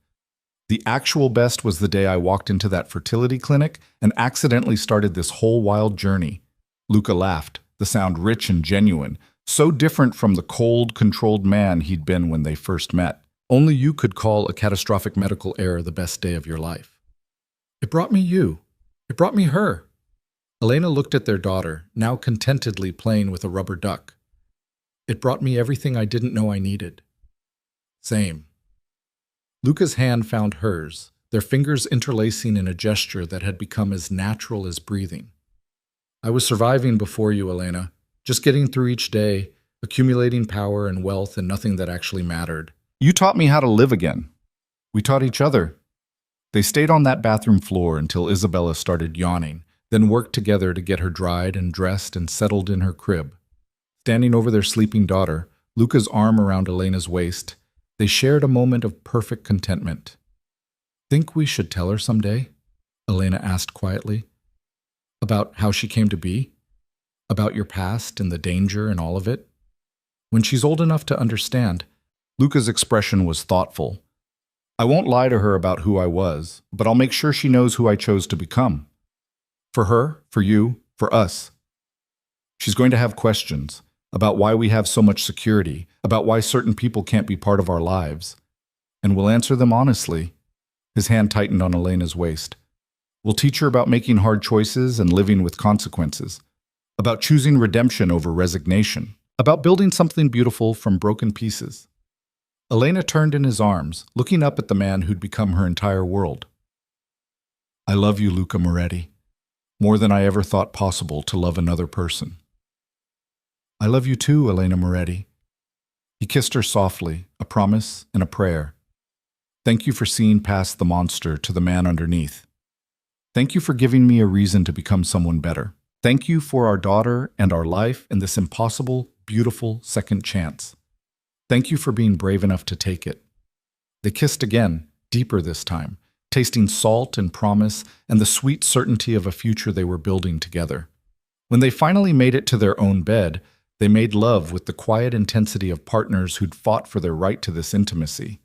The actual best was the day I walked into that fertility clinic and accidentally started this whole wild journey. Luca laughed, the sound rich and genuine, so different from the cold, controlled man he'd been when they first met. Only you could call a catastrophic medical error the best day of your life. It brought me you. It brought me her. Elena looked at their daughter, now contentedly playing with a rubber duck. It brought me everything I didn't know I needed. Same. Luca's hand found hers, their fingers interlacing in a gesture that had become as natural as breathing. I was surviving before you, Elena, just getting through each day, accumulating power and wealth and nothing that actually mattered. You taught me how to live again. We taught each other. They stayed on that bathroom floor until Isabella started yawning, then worked together to get her dried and dressed and settled in her crib. Standing over their sleeping daughter, Luca's arm around Elena's waist, they shared a moment of perfect contentment. Think we should tell her someday? Elena asked quietly. About how she came to be? About your past and the danger and all of it? When she's old enough to understand. Luca's expression was thoughtful. I won't lie to her about who I was, but I'll make sure she knows who I chose to become. For her, for you, for us. She's going to have questions about why we have so much security, about why certain people can't be part of our lives. And we'll answer them honestly. His hand tightened on Elena's waist. We'll teach her about making hard choices and living with consequences, about choosing redemption over resignation, about building something beautiful from broken pieces. Elena turned in his arms, looking up at the man who'd become her entire world. I love you, Luca Moretti, more than I ever thought possible to love another person. I love you too, Elena Moretti. He kissed her softly, a promise and a prayer. Thank you for seeing past the monster to the man underneath. Thank you for giving me a reason to become someone better. Thank you for our daughter and our life and this impossible, beautiful second chance. Thank you for being brave enough to take it. They kissed again, deeper this time, tasting salt and promise and the sweet certainty of a future they were building together. When they finally made it to their own bed, they made love with the quiet intensity of partners who'd fought for their right to this intimacy,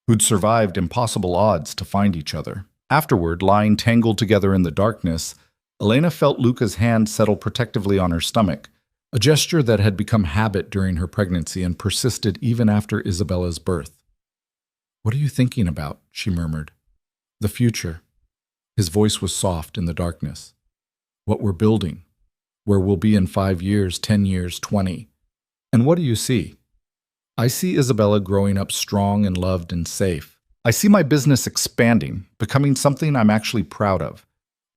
who'd survived impossible odds to find each other. Afterward, lying tangled together in the darkness, Elena felt Luca's hand settle protectively on her stomach, a gesture that had become habit during her pregnancy and persisted even after Isabella's birth. What are you thinking about? She murmured. The future. His voice was soft in the darkness. What we're building. Where we'll be in 5 years, 10 years, 20. And what do you see? I see Isabella growing up strong and loved and safe. I see my business expanding, becoming something I'm actually proud of.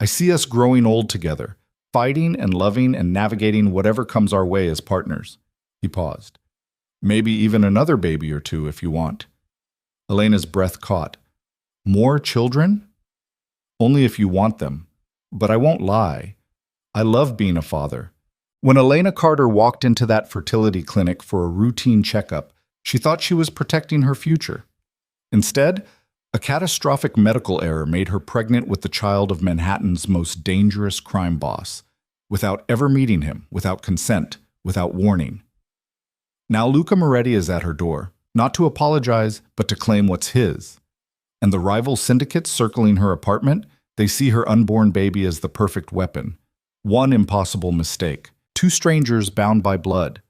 I see us growing old together, fighting and loving and navigating whatever comes our way as partners. He paused. Maybe even another baby or two if you want. Elena's breath caught. More children? Only if you want them. But I won't lie. I love being a father. When Elena Carter walked into that fertility clinic for a routine checkup, she thought she was protecting her future. Instead, a catastrophic medical error made her pregnant with the child of Manhattan's most dangerous crime boss, without ever meeting him, without consent, without warning. Now Luca Moretti is at her door, not to apologize, but to claim what's his. And the rival syndicates circling her apartment, they see her unborn baby as the perfect weapon. One impossible mistake, 2 strangers bound by blood,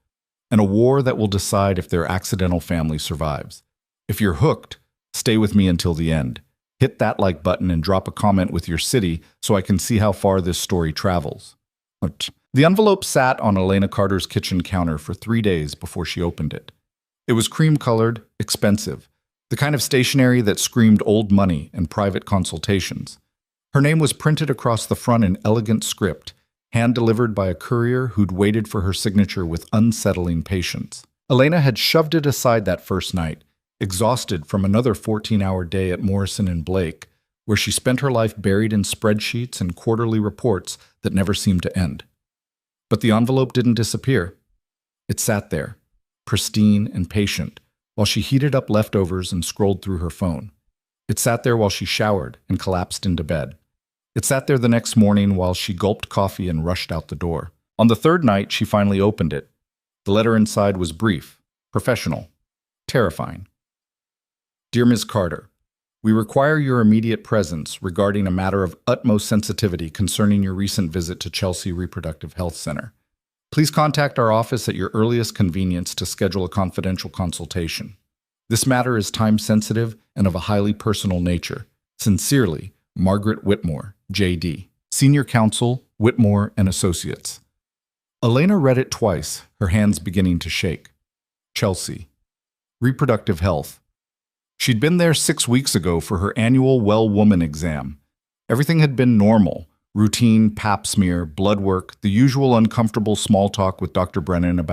and a war that will decide if their accidental family survives. If you're hooked, stay with me until the end. Hit that like button and drop a comment with your city so I can see how far this story travels. The envelope sat on Elena Carter's kitchen counter for 3 days before she opened it. It was cream-colored, expensive, the kind of stationery that screamed old money and private consultations. Her name was printed across the front in elegant script, hand-delivered by a courier who'd waited for her signature with unsettling patience. Elena had shoved it aside that first night, exhausted from another 14-hour day at Morrison and Blake, where she spent her life buried in spreadsheets and quarterly reports that never seemed to end. But the envelope didn't disappear. It sat there, pristine and patient, while she heated up leftovers and scrolled through her phone. It sat there while she showered and collapsed into bed. It sat there the next morning while she gulped coffee and rushed out the door. On the third night, she finally opened it. The letter inside was brief, professional, terrifying. Dear Ms. Carter, we require your immediate presence regarding a matter of utmost sensitivity concerning your recent visit to Chelsea Reproductive Health Center. Please contact our office at your earliest convenience to schedule a confidential consultation. This matter is time-sensitive and of a highly personal nature. Sincerely, Margaret Whitmore, J.D., Senior Counsel, Whitmore and Associates. Elena read it twice, her hands beginning to shake. Chelsea. Reproductive Health. She'd been there 6 weeks ago for her annual Well Woman exam. Everything had been normal. Routine pap smear, blood work, the usual uncomfortable small talk with Dr. Brennan about